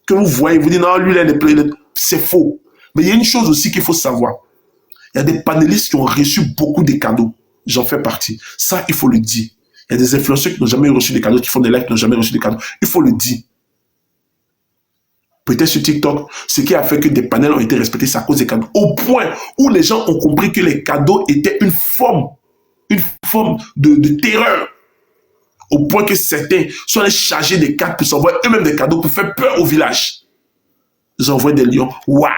que vous voyez, vous dites non, lui, c'est faux. Mais il y a une chose aussi qu'il faut savoir. Il y a des panélistes qui ont reçu beaucoup de cadeaux. J'en fais partie. Ça, il faut le dire. Il y a des influenceurs qui n'ont jamais reçu de cadeaux, qui font des lives qui n'ont jamais reçu de cadeaux. Il faut le dire. Peut-être sur TikTok, ce qui a fait que des panels ont été respectés, c'est à cause des cadeaux. Au point où les gens ont compris que les cadeaux étaient une forme de terreur. Au point que certains sont allés charger des cartes pour s'envoyer eux-mêmes des cadeaux pour faire peur au village. Ils envoient des lions. Waouh!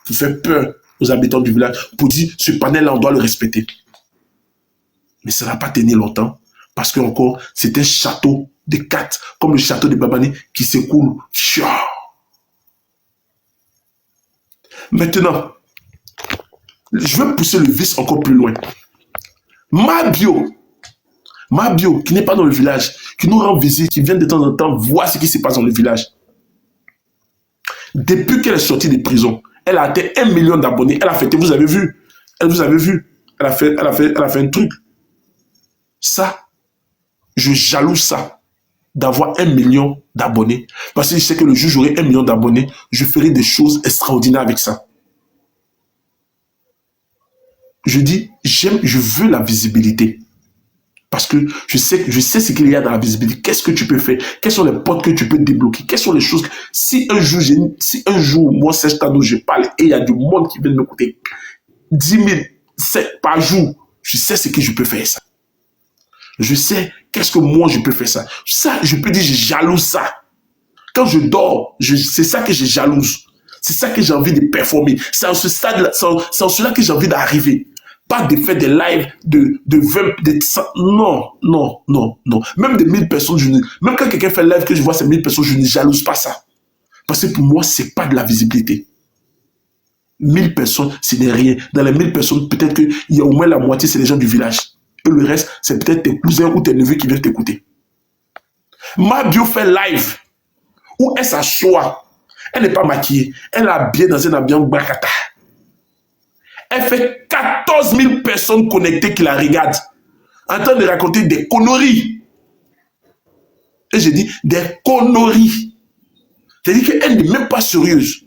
Pour faire peur aux habitants du village. Pour dire, ce panel-là, on doit le respecter. Mais ça n'a pas tenu longtemps. Parce que encore, c'est un château de cartes, comme le château de Babani, qui s'écoule. Maintenant, je vais pousser le vice encore plus loin. Ma bio, qui n'est pas dans le village, qui nous rend visite, qui vient de temps en temps voir ce qui se passe dans le village. Depuis qu'elle est sortie de prison, elle a atteint 1 million d'abonnés. Elle a fêté, vous avez vu. Elle a fait un truc. Ça, je jalouse ça, d'avoir 1 million d'abonnés. Parce que je sais que le jour où j'aurai 1 million d'abonnés, je ferai des choses extraordinaires avec ça. je dis, je veux la visibilité. Parce que je sais ce qu'il y a dans la visibilité. Qu'est-ce que tu peux faire? Quelles sont les portes que tu peux débloquer? Quelles sont les choses si un jour, moi, Serge Tano, je parle et il y a du monde qui vient m'écouter, 10 000 par jour, je sais ce que je peux faire ça. Je sais qu'est-ce que moi, je peux faire ça. Ça, je peux dire, je jalouse ça. Quand je dors, c'est ça que je jalouse. C'est ça que j'ai envie de performer. C'est en ce stade-là, c'est en cela que j'ai envie d'arriver. Pas de faire des lives de 20, de 100, non. Même de 1000 personnes, même quand quelqu'un fait live que je vois ces 1000 personnes, je ne jalouse pas ça. Parce que pour moi, c'est pas de la visibilité. 1000 personnes, ce n'est rien. Dans les 1000 personnes, peut-être qu'il y a au moins la moitié, c'est les gens du village. Et le reste, c'est peut-être tes cousins ou tes neveux qui viennent t'écouter. Ma bio fait live où elle s'assoit. Elle n'est pas maquillée. Elle est habillée dans un ambiance bakata. Elle fait 14 000 personnes connectées qui la regardent, en train de raconter des conneries. Et je dis des conneries. C'est-à-dire qu'elle n'est même pas sérieuse.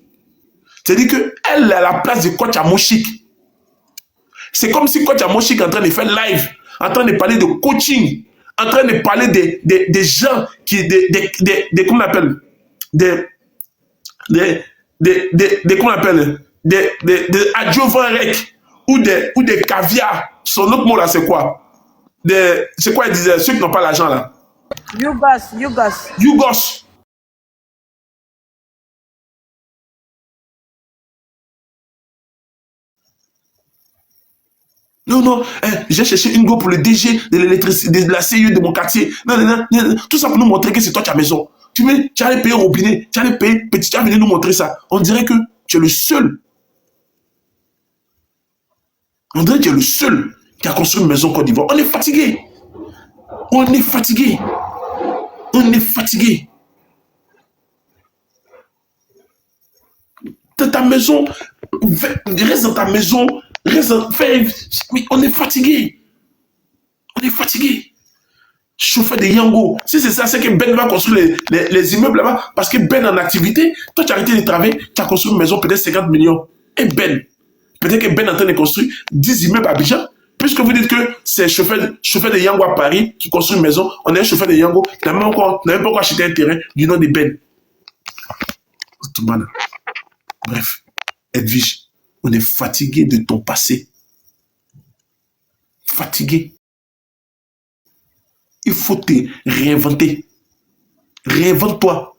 C'est-à-dire qu'elle est à la place de Coach Amoshik. C'est comme si Coach Amoshik est en train de faire live, en train de parler de coaching, en train de parler des gens qui, comment on appelle, comment on appelle, des adjuvants ou des caviar. Son autre mot là, c'est quoi? C'est quoi ils disaient? Ceux qui n'ont pas l'argent là. Yugos. Non, j'ai cherché une go pour le DG de l'électricité, de la CIE de mon quartier. Non. Tout ça pour nous montrer que c'est toi qui as maison. Tu allais payer au robinet, tu allais payer petit, tu as venu nous montrer ça. On dirait que tu es le seul. On dirait que tu es le seul qui a construit une maison en Côte d'Ivoire. On est fatigué. Ta maison, reste dans ta maison, mais on est fatigué. Chauffeur de Yango. Si c'est ça, c'est que Ben va construire les immeubles là-bas, parce que Ben en activité, toi tu as arrêté de travailler, tu as construit une maison peut-être 50 millions. Et Ben, peut-être que Ben est en train de construire 10 immeubles à Abidjan, puisque vous dites que c'est chauffeur de Yango à Paris qui construit une maison, on est un chauffeur de Yango qui n'a même pas encore acheté un terrain du nom de Ben. Bref, Edwige, on est fatigué de ton passé. Fatigué. Il faut te réinventer. Réinvente-toi.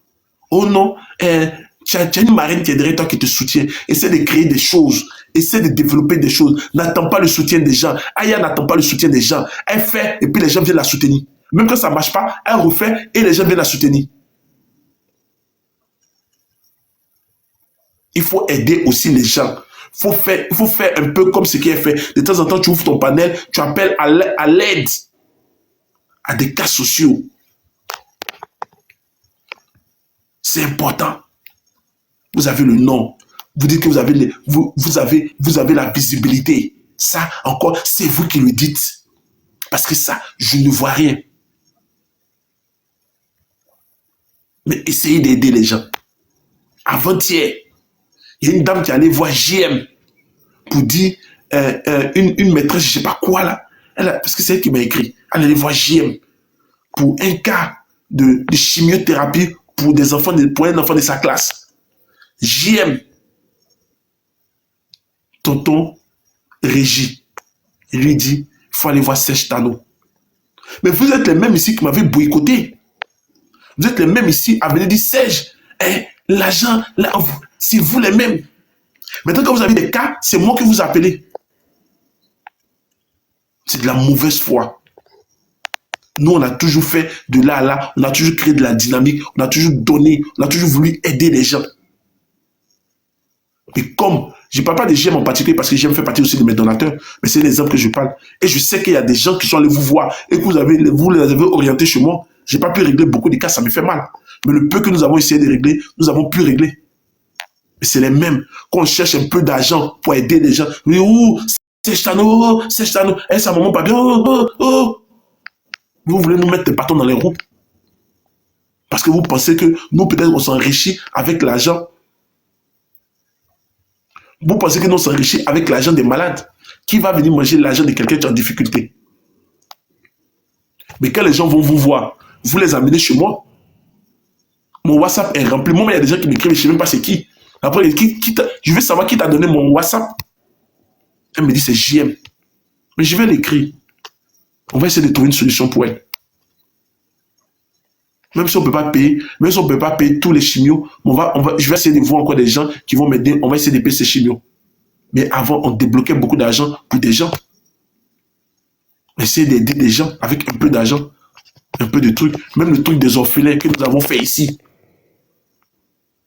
Oh non, tu as une marraine qui est derrière toi qui te soutient. Essaie de créer des choses. Essaie de développer des choses. N'attends pas le soutien des gens. Aya n'attend pas le soutien des gens. Elle fait et puis les gens viennent la soutenir. Même quand ça ne marche pas, elle refait et les gens viennent la soutenir. Il faut aider aussi les gens. Il faut faire un peu comme ce qui est fait. De temps en temps, tu ouvres ton panel, tu appelles à l'aide à des cas sociaux. C'est important. Vous avez le nom. Vous dites que vous avez la visibilité. Ça, encore, c'est vous qui le dites. Parce que ça, je ne vois rien. Mais essayez d'aider les gens. Avant-hier, il y a une dame qui allait voir JM pour dire une maîtresse, je ne sais pas quoi là. Parce que c'est elle qui m'a écrit. Elle allait voir JM pour un cas de chimiothérapie pour un enfant de sa classe. JM, tonton Régie, il lui dit, il faut aller voir Serge Tano. Mais vous êtes les mêmes ici qui m'avez boycotté. Vous êtes les mêmes ici à venir dire, Serge, l'argent, c'est vous les mêmes. Maintenant, quand vous avez des cas, c'est moi que vous appelez. C'est de la mauvaise foi. Nous, on a toujours fait de là à là, on a toujours créé de la dynamique, on a toujours donné, on a toujours voulu aider les gens. Mais comme, je ne parle pas de GM en particulier parce que GM fait partie aussi de mes donateurs, mais c'est l'exemple que je parle. Et je sais qu'il y a des gens qui sont allés vous voir et que vous les avez orientés chez moi. Je n'ai pas pu régler beaucoup de cas, ça me fait mal. Mais le peu que nous avons essayé de régler, nous avons pu régler. Mais c'est les mêmes. Quand on cherche un peu d'argent pour aider les gens, mais c'est Chano, sa maman pas bien, Vous voulez nous mettre des bâtons dans les roues. Parce que vous pensez que nous, peut-être, on s'enrichit avec l'argent. Vous pensez que nous, on s'enrichit avec l'argent des malades. Qui va venir manger l'argent de quelqu'un qui est en difficulté? Mais quand les gens vont vous voir, vous les amenez chez moi. Mon WhatsApp est rempli. Moi, il y a des gens qui m'écrivent, je ne sais même pas c'est qui. Après, je veux savoir qui t'a donné mon WhatsApp. Elle me dit, c'est JM. Mais je vais l'écrire. On va essayer de trouver une solution pour elle. Même si on ne peut pas payer, même si on ne peut pas payer tous les chimios, je vais essayer de voir encore des gens qui vont m'aider. On va essayer de payer ces chimios. Mais avant, on débloquait beaucoup d'argent pour des gens. Essayer d'aider des gens avec un peu d'argent, un peu de trucs. Même le truc des orphelins que nous avons fait ici.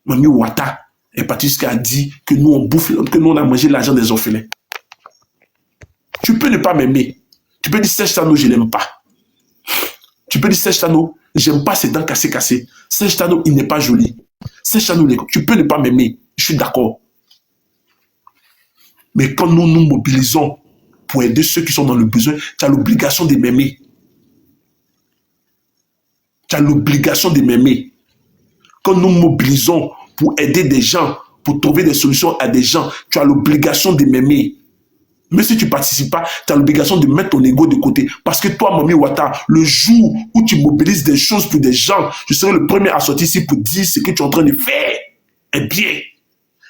Mamie Ouattara est partie jusqu'à dire que nous, on bouffe, que nous, on a mangé l'argent des orphelins. Tu peux ne pas m'aimer. Tu peux dire Serge Tano, je l'aime pas. Tu peux dire Serge Tano, j'aime pas ses dents cassées. Serge Tano, il n'est pas joli. Serge Tano, tu peux ne pas m'aimer. Je suis d'accord. Mais quand nous nous mobilisons pour aider ceux qui sont dans le besoin, tu as l'obligation de m'aimer. Tu as l'obligation de m'aimer. Quand nous mobilisons pour aider des gens, pour trouver des solutions à des gens, tu as l'obligation de m'aimer. Mais si tu ne participes pas, tu as l'obligation de mettre ton ego de côté. Parce que toi, Mamie Ouattara, le jour où tu mobilises des choses pour des gens, je serai le premier à sortir ici pour dire ce que tu es en train de faire est bien.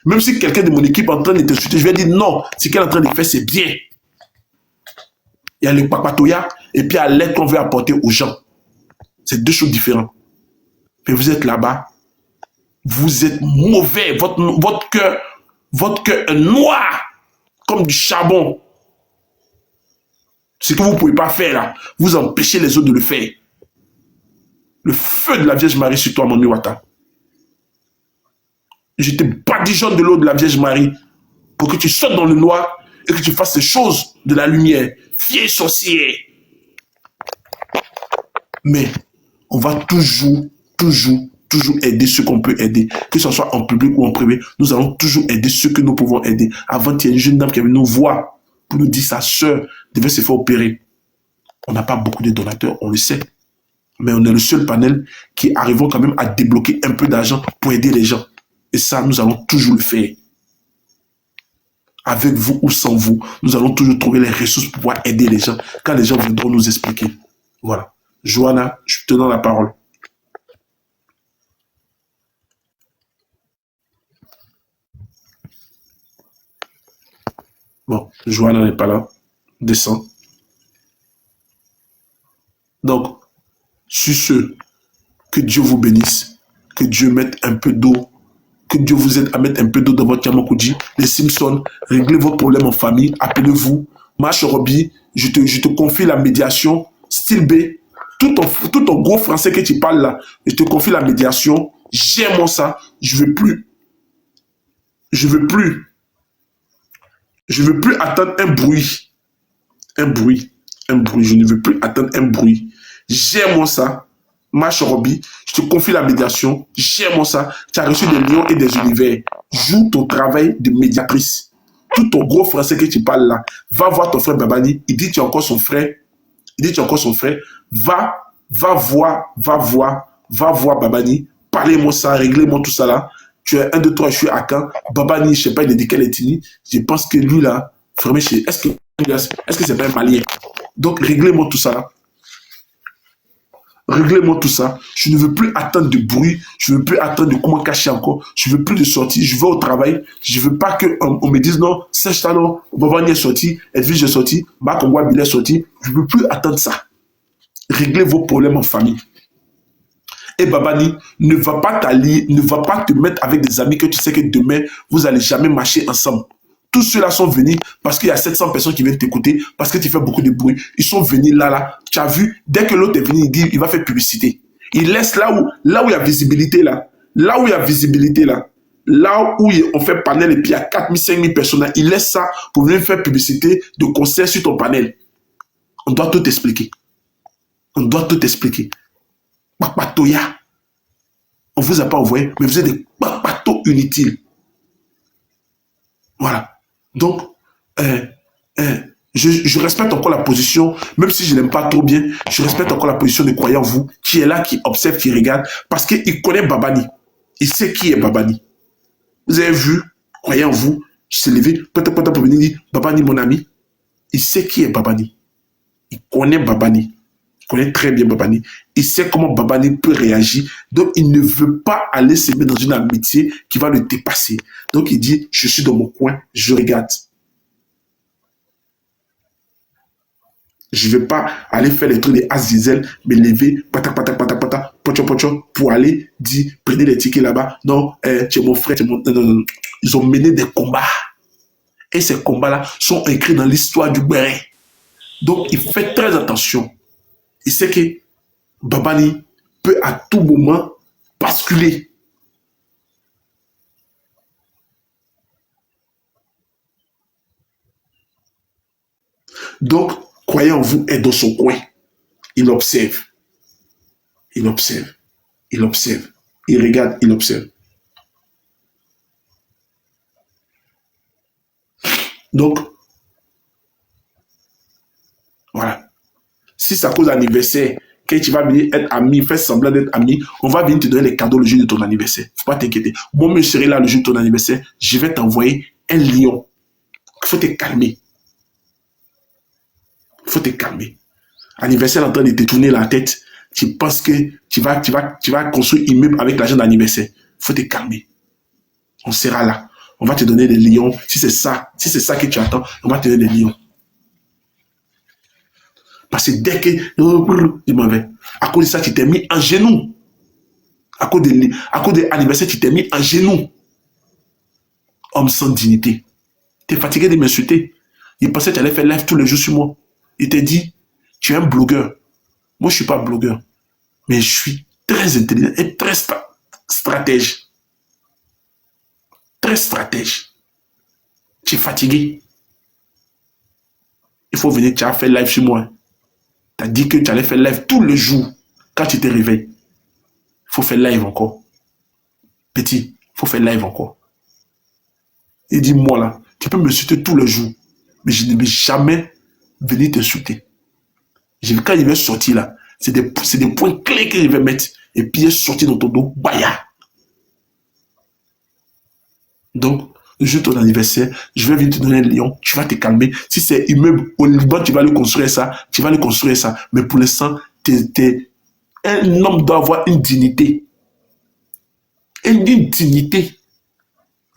Même si quelqu'un de mon équipe est en train de te soutenir, je vais dire non, ce qu'elle est en train de faire, c'est bien. Il y a le papatoya et puis il y a l'aide qu'on veut apporter aux gens. C'est deux choses différentes. Mais vous êtes là-bas, vous êtes mauvais, votre cœur est noir comme du charbon. Ce que vous ne pouvez pas faire là, vous empêchez les autres de le faire. Le feu de la Vierge Marie sur toi, Mamie Ouattara. Je te badigeonne de l'eau de la Vierge Marie pour que tu sautes dans le noir et que tu fasses ces choses de la lumière. Fier sorcier. Mais on va toujours aider ceux qu'on peut aider. Que ce soit en public ou en privé, nous allons toujours aider ceux que nous pouvons aider. Avant, il y a une jeune dame qui avait nous voir pour nous dire sa sœur devait se faire opérer. On n'a pas beaucoup de donateurs, on le sait. Mais on est le seul panel qui arrivons quand même à débloquer un peu d'argent pour aider les gens. Et ça, nous allons toujours le faire. Avec vous ou sans vous, nous allons toujours trouver les ressources pour pouvoir aider les gens quand les gens viendront nous expliquer. Voilà. Johanna, je te donne la parole. Bon, Johanna n'est pas là. Descends. Donc, sur ce, que Dieu vous bénisse, que Dieu mette un peu d'eau, que Dieu vous aide à mettre un peu d'eau dans votre Yamakoudji, les Simpsons, réglez vos problèmes en famille, appelez-vous, Marche Roby, je te confie la médiation, style B, tout ton gros français que tu parles là, je te confie la médiation, j'aime ça, je veux plus attendre un bruit, je ne veux plus attendre un bruit, j'aime ça, Marche Roby, je te confie la médiation, j'aime ça, tu as reçu des lions et des univers, joue ton travail de médiatrice, tout ton gros français que tu parles là, va voir ton frère Babani, il dit que tu es encore son frère, va voir Babani, parlez-moi ça, réglez-moi tout ça là, tu es 1, 2, 3, je suis à Caen, Babani, je ne sais pas, il est de quelle ethnie, je pense que lui là, est-ce que c'est pas un Malien? Donc réglez-moi tout ça là. Réglez-moi tout ça. Je ne veux plus attendre de bruit. Je ne veux plus attendre de comment cacher encore. Je ne veux plus de sortie. Je vais au travail. Je ne veux pas qu'on me dise non, Serge Tano, Bobani est sorti, Edwige est sorti, Marc Ongwabil est sorti. Je ne veux plus attendre ça. Réglez vos problèmes en famille. Et Babani, ne va pas t'allier, ne va pas te mettre avec des amis que tu sais que demain, vous n'allez jamais marcher ensemble. Tous ceux-là sont venus parce qu'il y a 700 personnes qui viennent t'écouter, parce que tu fais beaucoup de bruit. Ils sont venus là. Tu as vu, dès que l'autre est venu, il va faire publicité. Il laisse là où il y a visibilité là. Là où on fait panel et puis il y a 4000, 5000 personnes, il laisse ça pour venir faire publicité de concert sur ton panel. On doit tout expliquer. Papatoya. On ne vous a pas envoyé, mais vous êtes des papatos inutiles. Voilà. Donc, je respecte encore la position, même si je ne l'aime pas trop bien, je respecte encore la position de croyant vous, qui est là, qui observe, qui regarde, parce qu'il connaît Babani. Il sait qui est Babani. Vous avez vu, croyant vous, je suis levé, peut-être pour venir dire, Babani mon ami, il sait qui est Babani. Il connaît Babani. Il connaît très bien Babani. Il sait comment Babani peut réagir. Donc, il ne veut pas aller se mettre dans une amitié qui va le dépasser. Donc, il dit, je suis dans mon coin, je regarde. Je ne vais pas aller faire les trucs des As-Diesel, me lever, pocho, pour aller dire, prenez les tickets là-bas. Non, tu es mon frère, tu es mon... Non. Ils ont mené des combats. Et ces combats-là sont écrits dans l'histoire du Béret. Donc, il fait très attention. Il sait que Babani peut à tout moment basculer. Donc, croyez en vous, est dans son coin. Il observe. Il observe. Il observe. Il regarde, il observe. Donc, voilà. Si c'est à cause d'anniversaire, que tu vas venir être ami, faire semblant d'être ami, on va venir te donner les cadeaux le jour de ton anniversaire. Faut pas t'inquiéter. Moi, je serai là le jour de ton anniversaire. Je vais t'envoyer un lion. Il faut te calmer. Il faut te calmer. Anniversaire en train de te tourner la tête. Tu penses que tu vas construire un immeuble avec l'argent d'anniversaire. Il faut te calmer. On sera là. On va te donner des lions. Si c'est ça que tu attends, on va te donner des lions. Parce que dès que il m'en va. À cause de ça, tu t'es mis en genoux. À cause de l'anniversaire, tu t'es mis en genoux. Homme sans dignité. Tu es fatigué de m'insulter. Il pensait que tu allais faire live tous les jours sur moi. Il t'a dit, tu es un blogueur. Moi, je ne suis pas blogueur. Mais je suis très intelligent et très stratège. Très stratège. Tu es fatigué. Il faut venir, tu as fait live sur moi. Tu as dit que tu allais faire live tous les jours. Quand tu te réveilles, il faut faire live encore. Petit, il faut faire live encore. Il dit, moi là, tu peux me insulter tous les jours. Mais je ne vais jamais venir t'insulter. Quand il va sortir là, c'est des points clés que je vais mettre. Et puis il est sorti dans ton dos, baya. Donc, le jour de ton anniversaire, je vais venir te donner un lion, tu vas te calmer. Si c'est immeuble au Liban, tu vas le construire ça, tu vas le construire ça. Mais pour l'instant, un homme doit avoir une dignité. Une dignité.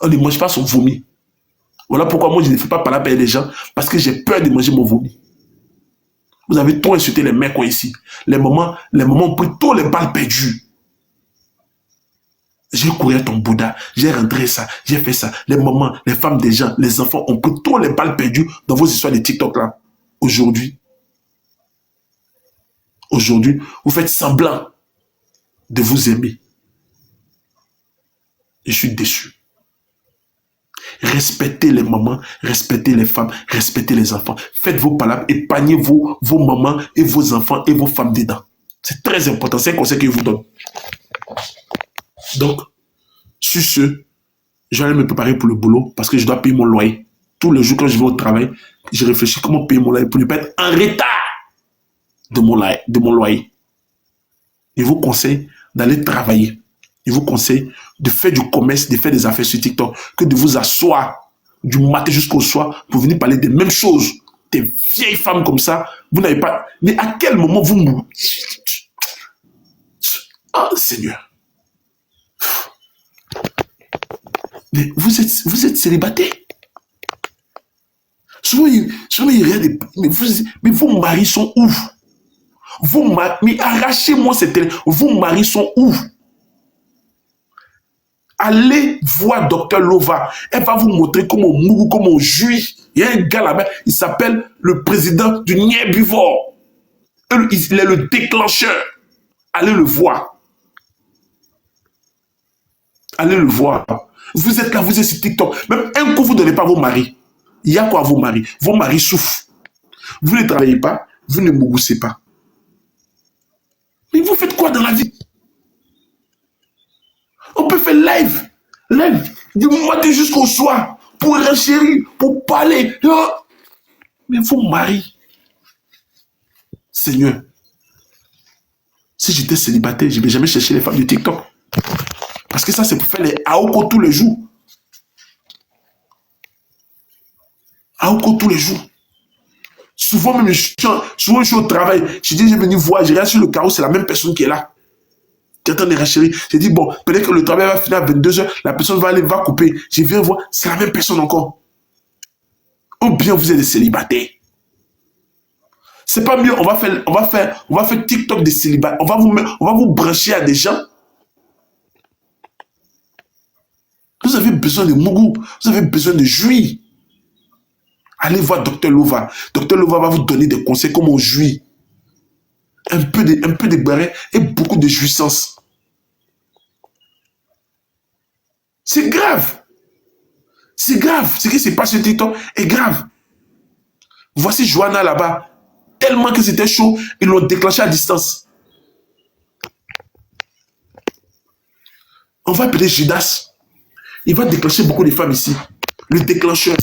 On ne mange pas son vomi. Voilà pourquoi moi, je ne fais pas parler avec les gens, parce que j'ai peur de manger mon vomi. Vous avez trop insulté les mecs ici. Les mamans ont pris tous les balles perdues. J'ai couru ton Bouddha, j'ai rentré ça, j'ai fait ça. Les mamans, les femmes des gens, les enfants ont pris tous les balles perdues dans vos histoires de TikTok là. Aujourd'hui, vous faites semblant de vous aimer. Je suis déçu. Respectez les mamans, respectez les femmes, respectez les enfants. Faites vos palabres, épargnez vos mamans et vos enfants et vos femmes dedans. C'est très important, c'est un conseil que je vous donne. Donc, sur ce, je vais me préparer pour le boulot parce que je dois payer mon loyer. Tous les jours quand je vais au travail, je réfléchis comment payer mon loyer pour ne pas être en retard de mon loyer. Je vous conseille d'aller travailler. Je vous conseille de faire du commerce, de faire des affaires sur TikTok, que de vous asseoir du matin jusqu'au soir pour venir parler des mêmes choses. Des vieilles femmes comme ça, vous n'avez pas... Mais à quel moment vous... Oh Seigneur. Mais vous êtes célibataire. Souvent, il y a des... Mais vos maris sont où? Mais arrachez-moi cette télé. Vos maris sont où? Allez voir Dr Lova. Elle va vous montrer comment on mourou, comment on jouit. Il y a un gars là-bas, il s'appelle le président du Nier-Buvor. Il est le déclencheur. Allez le voir. Allez le voir. Vous êtes là, vous êtes sur TikTok. Même un coup, vous ne donnez pas à vos maris. Il y a quoi à vos maris? Vos maris souffrent. Vous ne travaillez pas, vous ne mourroussez pas. Mais vous faites quoi dans la vie? On peut faire live du matin jusqu'au soir, pour renchérir, pour parler. Mais vos maris, Seigneur, si j'étais célibataire, je ne vais jamais chercher les femmes de TikTok. Parce que ça, c'est pour faire les aoko tous les jours. Aoko tous les jours. Souvent même, souvent je suis au travail, je dis, je vais venir voir, je regarde sur le carreau, c'est la même personne qui est là. Tu entends les rachéries. Je dis, bon, peut-être que le travail va finir à 22h, la personne va aller, va couper. Je viens voir, c'est la même personne encore. Ou bien vous êtes des célibataires. C'est pas mieux, on va faire TikTok des célibataires. On va vous brancher à des gens. Vous avez besoin de Mougou, vous avez besoin de jouir. Allez voir Dr Lova. Dr Lova va vous donner des conseils comment on jouit. Un peu de barret et beaucoup de jouissance. C'est grave. C'est grave. Ce qui se passe sur TikTok est grave. Voici Johanna là-bas. Tellement que c'était chaud, ils l'ont déclenché à distance. On va appeler Judas. Il va déclencher beaucoup de femmes ici. Le déclencheur.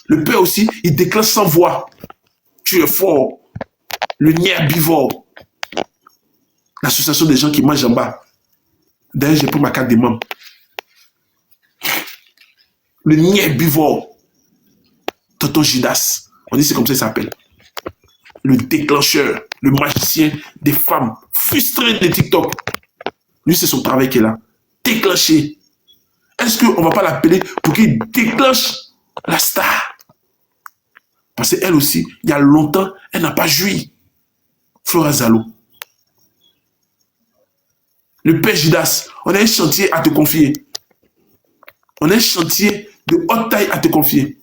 Le père aussi, il déclenche sans voix. Tu es fort. Le nid herbivore. L'association des gens qui mangent en bas. D'ailleurs, j'ai pris ma carte des membres. Le nid herbivore. Tonton Judas. On dit c'est comme ça qu'il s'appelle. Le déclencheur, le magicien des femmes frustrées de TikTok. Lui, c'est son travail qui est là. Déclencher. Est-ce qu'on ne va pas l'appeler pour qu'il déclenche la star? Parce qu'elle aussi, il y a longtemps, elle n'a pas joui. Flora Zalo. Le père Judas, on a un chantier à te confier. On a un chantier de haute taille à te confier.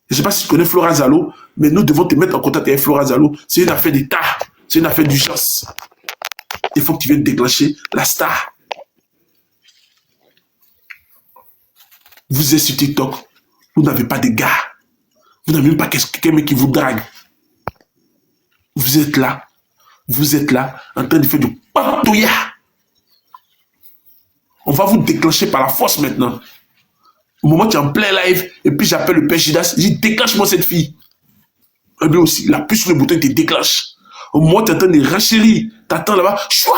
Je ne sais pas si tu connais Flora Zalo, mais nous devons te mettre en contact avec Flora Zalo. C'est une affaire d'État. C'est une affaire d'urgence. Il faut que tu viennes déclencher la star. Vous êtes sur TikTok. Vous n'avez pas de gars. Vous n'avez même pas quelqu'un qui vous drague. Vous êtes là. Vous êtes là en train de faire du patouilla. On va vous déclencher par la force maintenant. Au moment où tu es en plein live, et puis j'appelle le père Judas, je dis déclenche-moi cette fille. Et bien aussi, la puce sur le bouton te déclenche. Au moment où tu entends des rachéries, tu attends là-bas, chouah!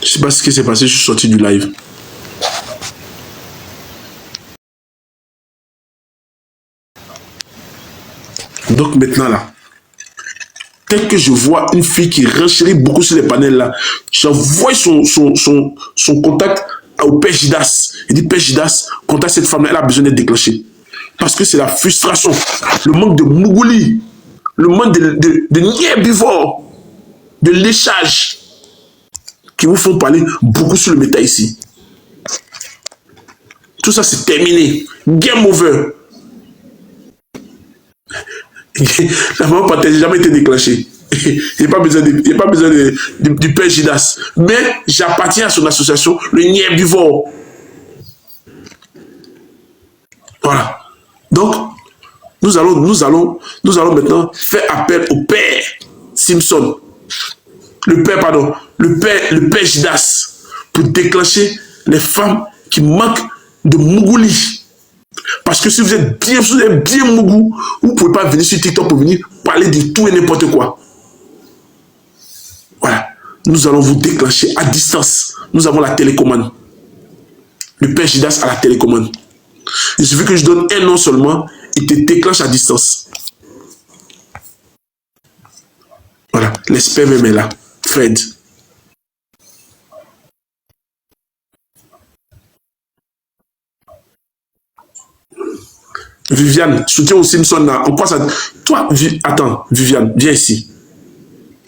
Je ne sais pas ce qui s'est passé, je suis sorti du live. Donc maintenant là, dès que je vois une fille qui renchérit beaucoup sur les panels là, j'envoie son contact au père Judas. Il dit, père Judas, contacte cette femme là, elle a besoin d'être déclenchée. Parce que c'est la frustration, le manque de mougouli, le manque de nid herbivore, de léchage, qui vous font parler beaucoup sur le méta ici. Tout ça, c'est terminé. Game over. La maman n'a jamais été déclenchée. Il n'y a pas besoin, du père Judas. Mais j'appartiens à son association, le nid herbivore. Voilà. Donc, nous allons maintenant faire appel au père Simpson. Le père Judas, pour déclencher les femmes qui manquent de mougouli. Parce que si vous êtes bien mougou, vous ne pouvez pas venir sur TikTok pour venir parler de tout et n'importe quoi. Voilà. Nous allons vous déclencher à distance. Nous avons la télécommande. Le père Judas a la télécommande. Il suffit que je donne un nom seulement, il te déclenche à distance. Voilà. L'espère même est là. Fred. Viviane, soutien aux Simpsons là. En quoi ça... Toi, attends, Viviane, viens ici.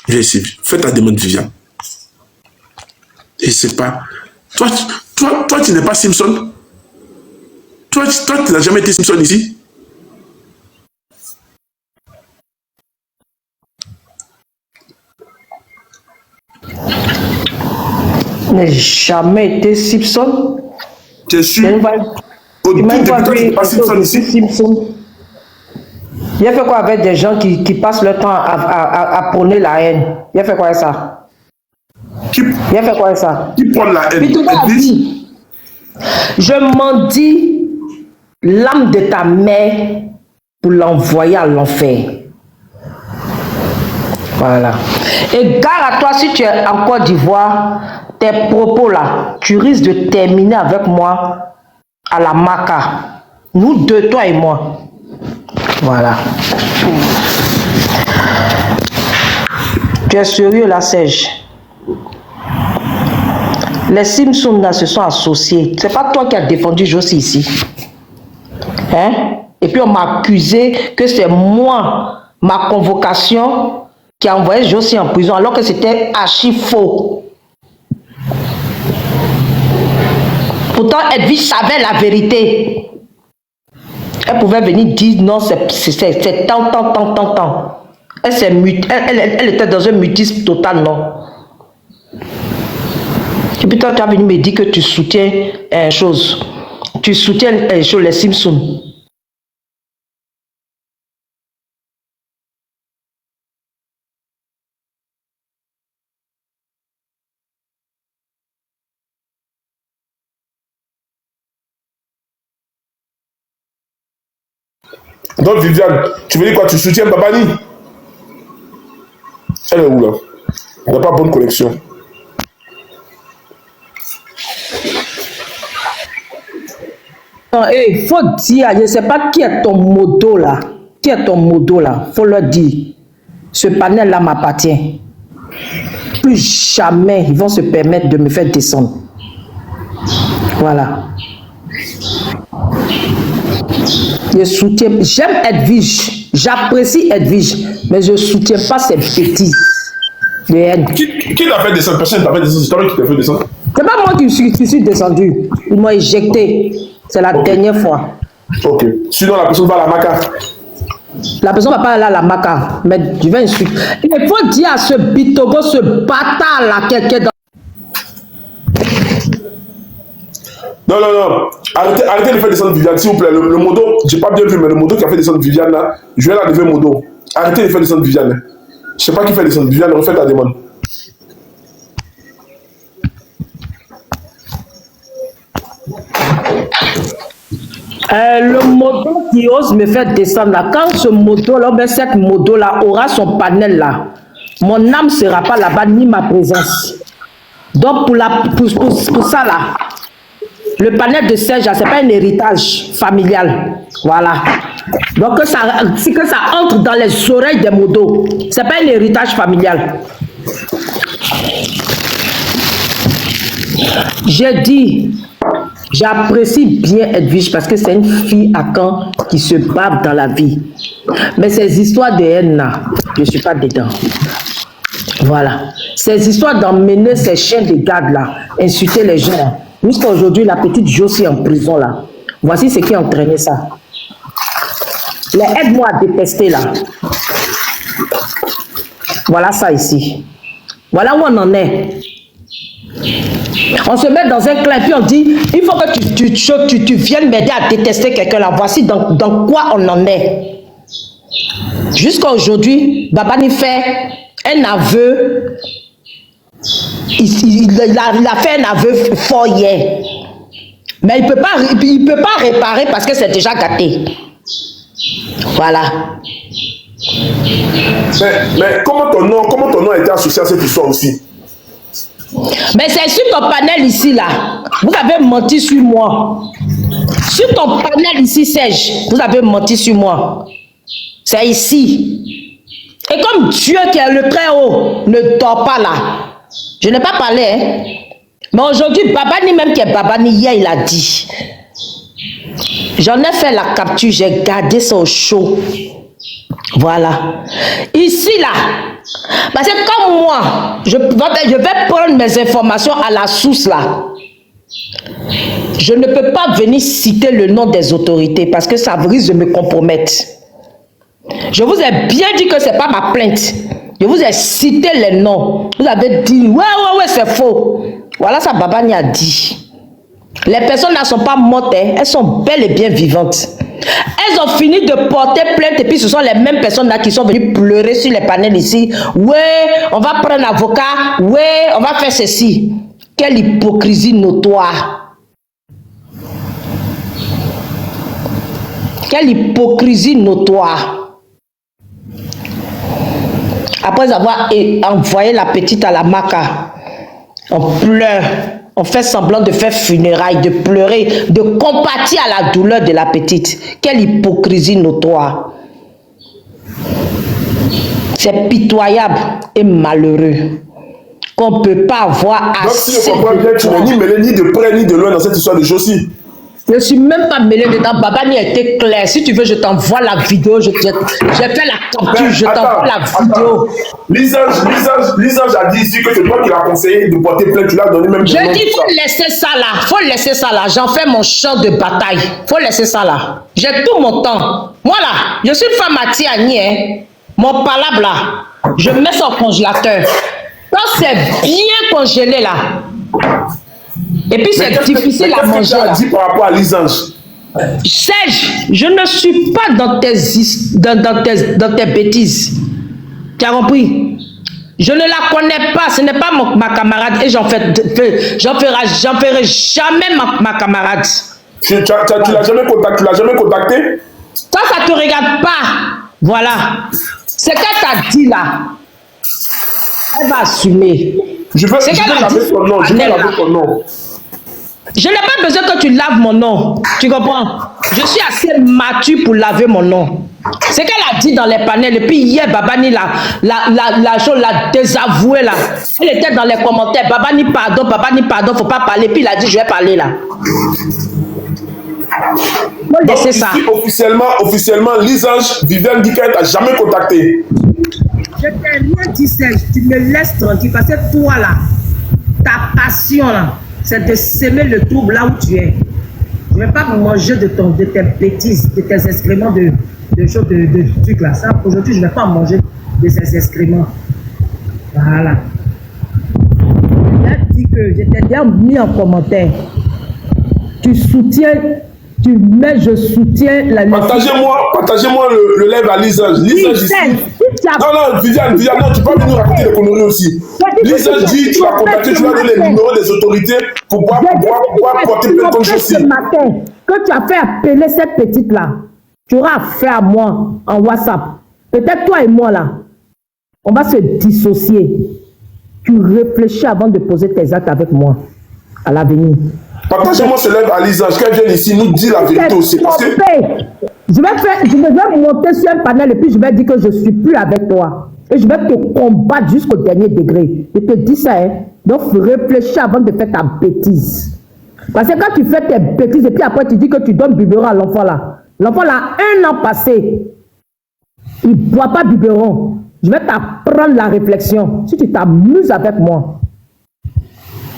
Viens ici, fais ta demande, Viviane. Et c'est pas... Toi, tu n'es pas Simpson. Toi, tu n'as jamais été Simpson ici. Je n'ai jamais été Simpson. Je suis... Au Tu m'as début, pas toi, tu n'es vu pas Simpson ici. Simpson. Il a fait quoi avec des gens qui passent leur temps à prôner la haine? Il a fait quoi avec ça? Il a fait quoi avec ça? Qui prend la haine? Puis tout va dit, je mendie l'âme de ta mère pour l'envoyer à l'enfer. Voilà. Et gare à toi, si tu es en Côte d'Ivoire, tes propos là, tu risques de terminer avec moi à la Maca. Nous deux, toi et moi. Voilà. Tu es sérieux là, Serge? Les Simpsons là se sont associés. C'est pas toi qui as défendu Josie ici. Hein? Et puis on m'a accusé que c'est moi, ma convocation, qui a envoyé Josie en prison alors que c'était archi faux. Pourtant, Edwige savait la vérité. Elle pouvait venir dire non, c'est tant. Elle était dans un mutisme total, non? Et puis toi, tu as venu me dire que tu soutiens chose. Tu soutiens les Simpsons. Donc, Viviane, tu veux dire quoi? Tu soutiens Babani? Elle est où là? Elle n'a pas bonne connexion. Il faut dire, je ne sais pas qui est ton modo là. Qui est ton modo là? Il faut leur dire. Ce panel là m'appartient. Plus jamais ils vont se permettre de me faire descendre. Voilà. Je soutiens, j'aime Edwige, j'apprécie Edwige, mais je ne soutiens pas ces bêtises de haine. Qui t'a fait descendre? Personne ne t'a fait descendre, c'est toi qui t'as fait descendre. C'est pas moi qui suis descendu, ils m'ont éjecté, c'est la dernière fois. Ok, sinon la personne va à la Maca. La personne ne va pas aller à la Maca, mais je vais insulter. Il faut dire à ce bitogo, ce bâtard là, quelqu'un dans... Non. Arrêtez de faire descendre Viviane, s'il vous plaît. Le modo, j'ai pas bien vu, mais le modo qui a fait descendre Viviane là, je vais la lever modo. Arrêtez de faire descendre Viviane. Je sais pas qui fait descendre Viviane, refais ta demande. Le modo qui ose me faire descendre là, quand ce modo là, ben cette modo là aura son panel là, mon âme ne sera pas là-bas ni ma présence. Donc pour ça là, le panel de Serge, c'est pas un héritage familial. Voilà. Donc que ça entre dans les oreilles des modos. C'est pas un héritage familial. J'ai dit, j'apprécie bien Edwige parce que c'est une fille à Caen qui se bat dans la vie. Mais ces histoires de haine là, je ne suis pas dedans. Voilà. Ces histoires d'emmener ces chiens de garde là, insulter les gens. Jusqu'à aujourd'hui, la petite Josie en prison là. Voici ce qui a entraîné ça. Les aide-moi à détester là. Voilà ça ici. Voilà où on en est. On se met dans un clin puis on dit, il faut que tu viennes m'aider à détester quelqu'un là. Voici dans quoi on en est. Jusqu'à aujourd'hui, Babani fait un aveu. Il a fait un aveu fort hier. Mais il ne peut pas réparer parce que c'est déjà gâté. Voilà. Mais comment ton nom a été associé à cette histoire aussi? Mais c'est sur ton panel ici là. Vous avez menti sur moi. Sur ton panel ici, Serge, vous avez menti sur moi. C'est ici. Et comme Dieu qui est le très haut ne dort pas là. Je n'ai pas parlé, hein. Mais aujourd'hui, Babani, même qui est Babani, hier, il a dit. J'en ai fait la capture, j'ai gardé ça au chaud. Voilà. Ici, là, Parce que comme moi, je vais prendre mes informations à la source là. Je ne peux pas venir citer le nom des autorités parce que ça risque de me compromettre. Je vous ai bien dit que ce n'est pas ma plainte. Je vous ai cité les noms. Vous avez dit, ouais, c'est faux. Voilà ça, Babani a dit. Les personnes ne sont pas mortes, hein. Elles sont bel et bien vivantes. Elles ont fini de porter plainte et puis ce sont les mêmes personnes là qui sont venues pleurer sur les panels ici. Ouais, on va prendre un avocat. Ouais, on va faire ceci. Quelle hypocrisie notoire. Quelle hypocrisie notoire. Après avoir envoyé la petite à la Maca, on pleure, on fait semblant de faire funérailles, de pleurer, de compatir à la douleur de la petite. Quelle hypocrisie notoire. C'est pitoyable et malheureux qu'on ne peut pas avoir assez. Donc si je de comprends bien, tu n'es ni mêlé ni de près ni de loin dans cette histoire de Josie. Je ne suis même pas mêlé dedans. Babani a été clair. Si tu veux, je t'envoie la vidéo. J'ai fait la capture. Je t'envoie la vidéo. Lisange a dit ici que c'est toi qui l'as conseillé de porter plainte. Tu l'as donné même. Je dis, il faut laisser ça là. Faut laisser ça là. J'en fais mon champ de bataille. Faut laisser ça là. J'ai tout mon temps. Moi là, je suis une femme à Tiani. Hein. Mon palabre là, je mets ça au congélateur. Quand c'est bien congelé là, et puis c'est difficile à manger. Qu'est-ce que tu as dit par rapport à Lisange? Serge, je ne suis pas dans tes bêtises. Tu as compris? Je ne la connais pas, ce n'est pas ma camarade et j'en ferai jamais ma camarade. Tu l'as jamais contacté? Ça ne te regarde pas. Voilà. Ce qu'elle t'a dit là, elle va assumer. Je veux laver ton nom. Je n'ai pas besoin que tu laves mon nom. Tu comprends? Je suis assez mature pour laver mon nom. C'est qu'elle a dit dans les panels. Et puis hier, Babani la chose l'a désavouée là. Elle était dans les commentaires. Babani pardon, faut pas parler. Puis il a dit je vais parler là. Donc ici, officiellement, Lisange, Viviane dit qu'elle t'a jamais contacté. Je t'ai rien dit, Serge. Tu me laisses tranquille parce que toi là, ta passion là, c'est de s'aimer le trouble là où tu es. Je ne vais pas manger de tes bêtises, de tes excréments, de trucs là. Ça, aujourd'hui, je ne vais pas manger de ces excréments. Voilà. Je dit que j'étais bien mis en commentaire. Tu soutiens, je soutiens la lutte. Partagez-moi le live à Lisange. Lisange ici. Non, Viviane, non, tu peux pas venir raconter des conneries aussi. Lisange dit, tu vas contacter, tu vas donner les numéros des autorités pour pouvoir porter plainte contre Josie. Ce matin, que tu as fait appeler cette petite-là, tu auras affaire à moi en WhatsApp. Peut-être toi et moi là, on va se dissocier. Tu réfléchis avant de poser tes actes avec moi à l'avenir. Partagez-moi ce live à Lisange, qu'elle vienne ici nous dire la vérité aussi. Parce que... Je vais monter sur un panel et puis je vais dire que je ne suis plus avec toi. Et je vais te combattre jusqu'au dernier degré. Je te dis ça, hein. Donc réfléchis avant de faire ta bêtise. Parce que quand tu fais tes bêtises et puis après tu dis que tu donnes biberon à l'enfant là. L'enfant là, 1 an passé, il ne boit pas biberon. Je vais t'apprendre la réflexion. Si tu t'amuses avec moi,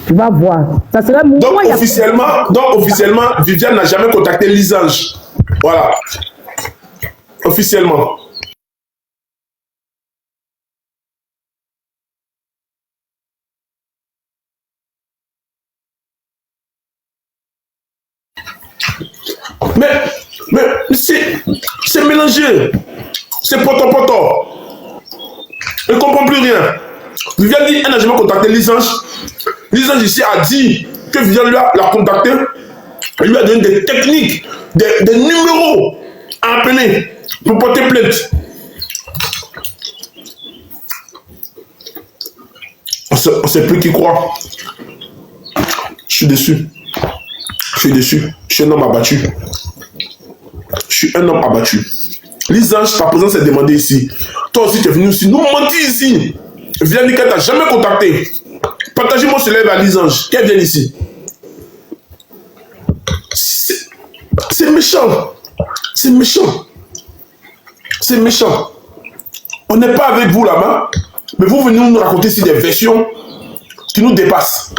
tu vas voir. Ça serait moi. Donc officiellement, Viviane n'a jamais contacté Lisange. Voilà. Officiellement. Mais c'est mélangé. C'est poto. Elle ne comprend plus rien. Viviane dit, elle n'a jamais contacté Lisange. Lisange ici a dit que Viviane l'a contacté. Elle lui a donné des techniques, des numéros à appeler pour porter plainte. On ne sait plus qui croire. Je suis déçu. Je suis un homme abattu. Lisange, ta présence est demandée ici. Toi aussi, tu es venu ici. Nous mentir ici. Viens dire qu'elle t'a jamais contacté. Partagez-moi ce live à Lisange. Qu'elle vienne ici. C'est méchant. C'est méchant. On n'est pas avec vous là-bas. Mais vous venez nous raconter ici des versions qui nous dépassent.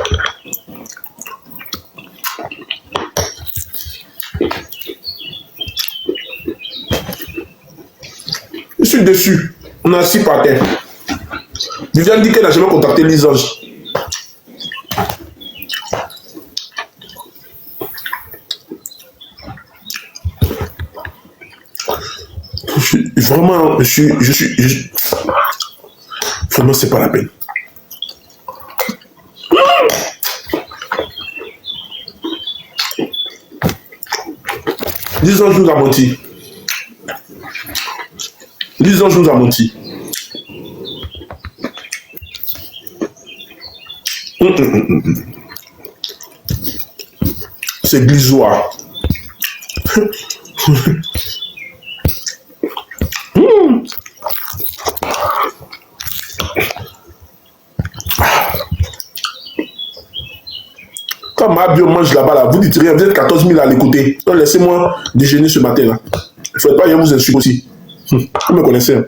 Je suis déçu. On est assis par terre. Viviane dit qu'elle n'a jamais contacté Lisange. Vraiment, vraiment, c'est pas la peine. Lisange nous a menti. Lisange nous a menti. C'est glisoire. Quand ma bio mange là-bas, là, vous dites rien, vous êtes 14 000 à l'écouter. Donc laissez-moi déjeuner ce matin là. Il ne faudrait pas que vous insulter aussi. Vous me connaissez. Hein?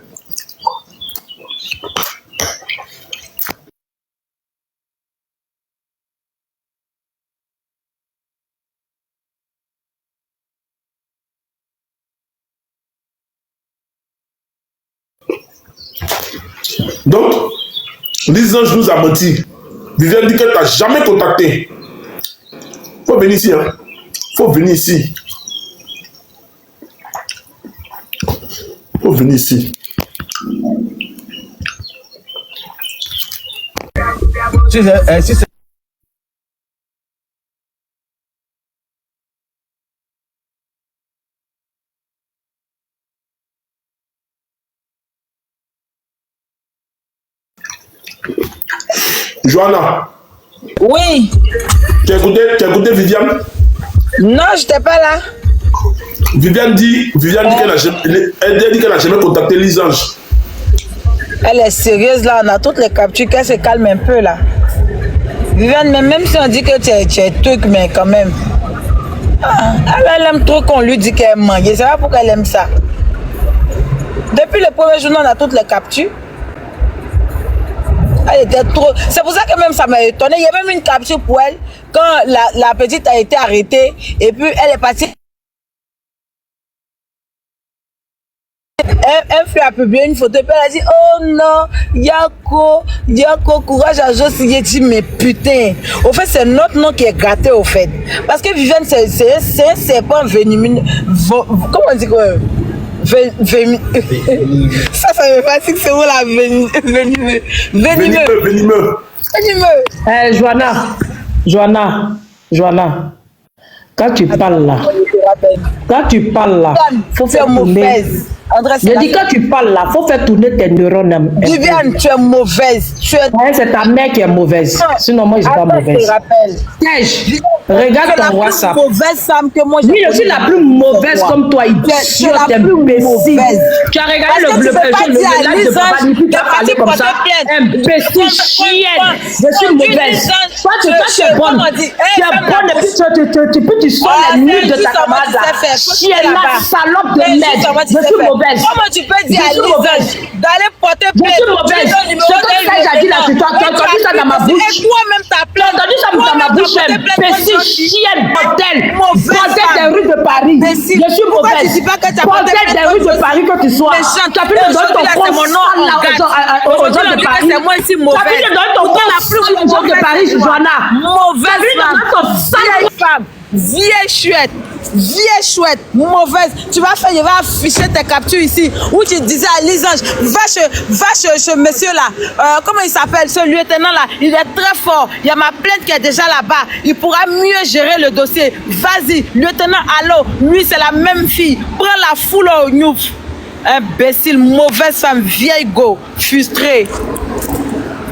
Donc, Lisange nous a menti. Viviane dit qu'elle t'a jamais contacté. Faut venir ici, hein. Faut venir ici. Faut venir ici. Si c'est Johanna. Oui. Tu as écouté Viviane? Non, je n'étais pas là. Viviane dit qu'elle n'a jamais contacté Lisange. Elle est sérieuse là, on a toutes les captures, qu'elle se calme un peu là. Viviane, même si on dit que tu es truc, mais quand même. Elle aime trop qu'on lui dit qu'elle mange. Je ne sais pas pourquoi elle aime ça. Depuis le premier jour, on a toutes les captures. Elle était trop. C'est pour ça que même ça m'a étonné. Il y a même une capture pour elle quand la petite a été arrêtée et puis elle est partie. Elle fait a publié une photo et puis elle a dit oh non, Yako, courage à Josie. J'ai dit mais putain. Au fait, c'est notre nom qui est gâté au fait. Parce que Viviane, c'est un serpent venimeux. Comment on dit quoi? Ça me fatigue, c'est où la venimeux. Johanna, quand tu parles là, faut faire tourner. Je dis quand tu parles là, faut faire tourner tes neurones. Viviane, tu es mauvaise. C'est ta mère qui est mauvaise. Sinon moi je suis pas mauvaise. Regarde ton WhatsApp. Mauvaise femme que moi. Oui, je suis la plus mauvaise comme toi, idiote, imbécile. Tu as regardé le live de Papa Nipi, tu as parlé comme ça. Imbécile, chienne. Je suis mauvaise. Toi, tu es bonne. Tu es bonne et puis tu sors les nuits de ta camarade là. Chienne là, salope de merde. Je suis mauvaise. Comment tu peux dire à Lisange d'aller porter plainte? Je suis mauvaise. Ce que j'ai dit là, tu as entendu ça dans ma bouche. Et toi-même ta plainte. Tu as entendu ça dans ma bouche, imbécile, chienne, bordel. Bordel des rues de Paris. Je suis mauvaise. Bordel des rues de Paris que tu sois. Tu as pu me donner ton compte aux gens de Paris. Tu as pu me donner ton compte aux gens de Paris, Johanna. Mauvaise femme. Vieille chouette, mauvaise. Tu vas faire, je vais afficher tes captures ici où tu disais à Lisange, va chez ce monsieur là, comment il s'appelle, ce lieutenant là, il est très fort. Il y a ma plainte qui est déjà là-bas. Il pourra mieux gérer le dossier. Vas-y, lieutenant, allô, lui c'est la même fille. Prends la foule au gnouf. Imbécile, mauvaise femme, vieille go, frustrée.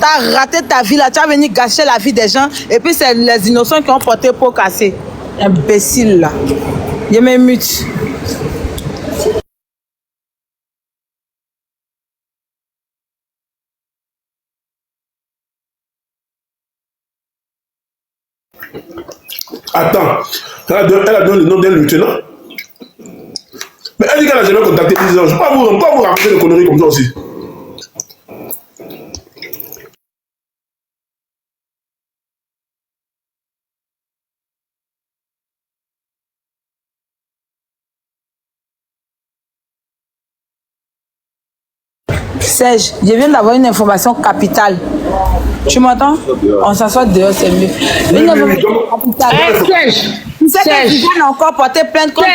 T'as raté ta vie là, tu vas venir gâcher la vie des gens et puis c'est les innocents qui ont porté peau cassée. Imbécile là. Il me mute. Attends, elle a donné le nom d'un lieutenant. Mais elle dit qu'elle n'a jamais contacté Lisange. Pourquoi vous racontez des conneries comme ça aussi? Serge, je viens d'avoir une information capitale. Tu m'entends? On s'assoit dehors, c'est mieux. Une information capitale. Serge, Tu sais que Viviane a encore porté plainte contre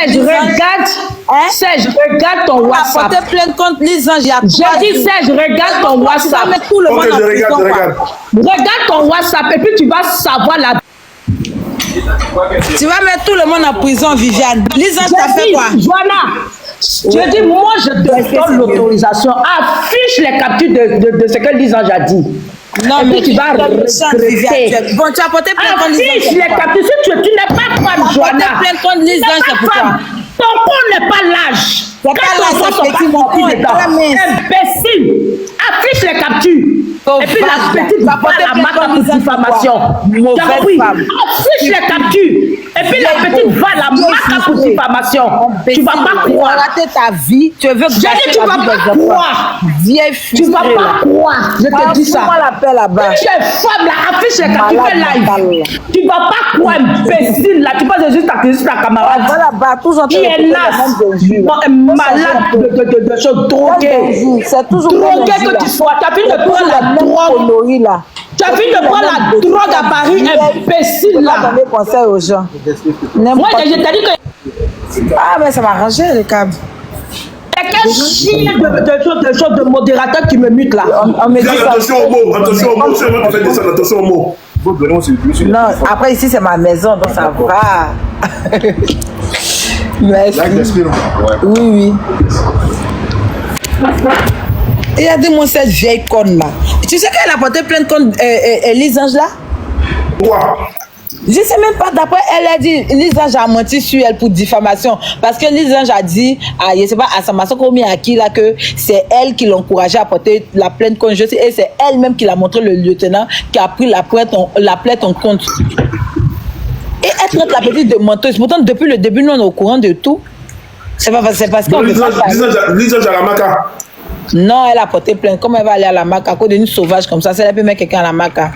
Serge, regarde ton WhatsApp. Elle a porté plainte contre Lisange. J'ai dit Serge, regarde ton WhatsApp. Tout le monde Ok, je regarde, je regarde. Regarde ton WhatsApp et puis tu vas savoir la... Tu vas mettre tout le monde en prison, Viviane. Lisange t'a fait quoi? Voilà. Je dis, moi, je te donne l'autorisation. Affiche les captures de ce que Lisange a dit. Non, et mais puis tu vas regretter. Bon, tu as porté plainte contre Affiche Lisange. les captures. Si tu n'es pas femme, Tu as porté Joanna. plainte contre Lisange, c'est pourquoi? Ton corps n'est pas l'âge. C'est pas l'âge, c'est petit, mon corps est pas mince. Imbécile. Affiche les captures. Et puis la petite va porter la plainte marque contre pour Lisange, diffamation. Mauvaise Tu as compris? femme. Affiche les captures. Et puis la petite va la marque pour diffamation. Tu vas pas Tu vas croire. rater ta vie. Tu veux que J'ai dit, tu vas pas croire. Vieille Tu vas pas croire. Je te dis ça. Comment l'appelle là-bas? Tu es femme là, affiche les captures, fais live. Tu vas pas croire, imbécile là. Tu passes juste ta camarade. Voilà, bah, tous en Qui est là, malade de choses droguées. C'est toujours Drogué que tu sois. Tu as fini de prendre la drogue. là. Tu as fini de prendre la drogue à Paris, imbécile Pas là. donner conseil aux gens. Moi, je t'ai dit que. Ah, mais ça m'a arrangé le câble. Quel chien de modérateur qui me mute là. On me dit ça. Attention aux mots, attention aux mots. C'est moi qui fais descendre, attention aux mots. Non, après ici c'est ma maison, donc ça va. Merci. Oui, oui. Et regardez-moi cette vieille conne là. Tu sais qu'elle a porté plainte contre Lisange là? Quoi? Je sais même pas, d'après elle a dit, Lisange a menti sur elle pour diffamation. Parce que Lisange a dit, je sais pas, à Samasso Komi à qui là, que c'est elle qui l'encourageait à porter la plainte contre je sais, et c'est elle-même qui l'a montré le lieutenant qui a pris la plainte en compte. Et elle traite la petite de menteuse. Pourtant, depuis le début, nous on est au courant de tout. C'est parce qu'on veut pas parler. Lisange à la maca. Non, elle a porté plainte. Comment elle va aller à la maca à cause d'une sauvage comme ça? Elle peut mettre quelqu'un à la maca.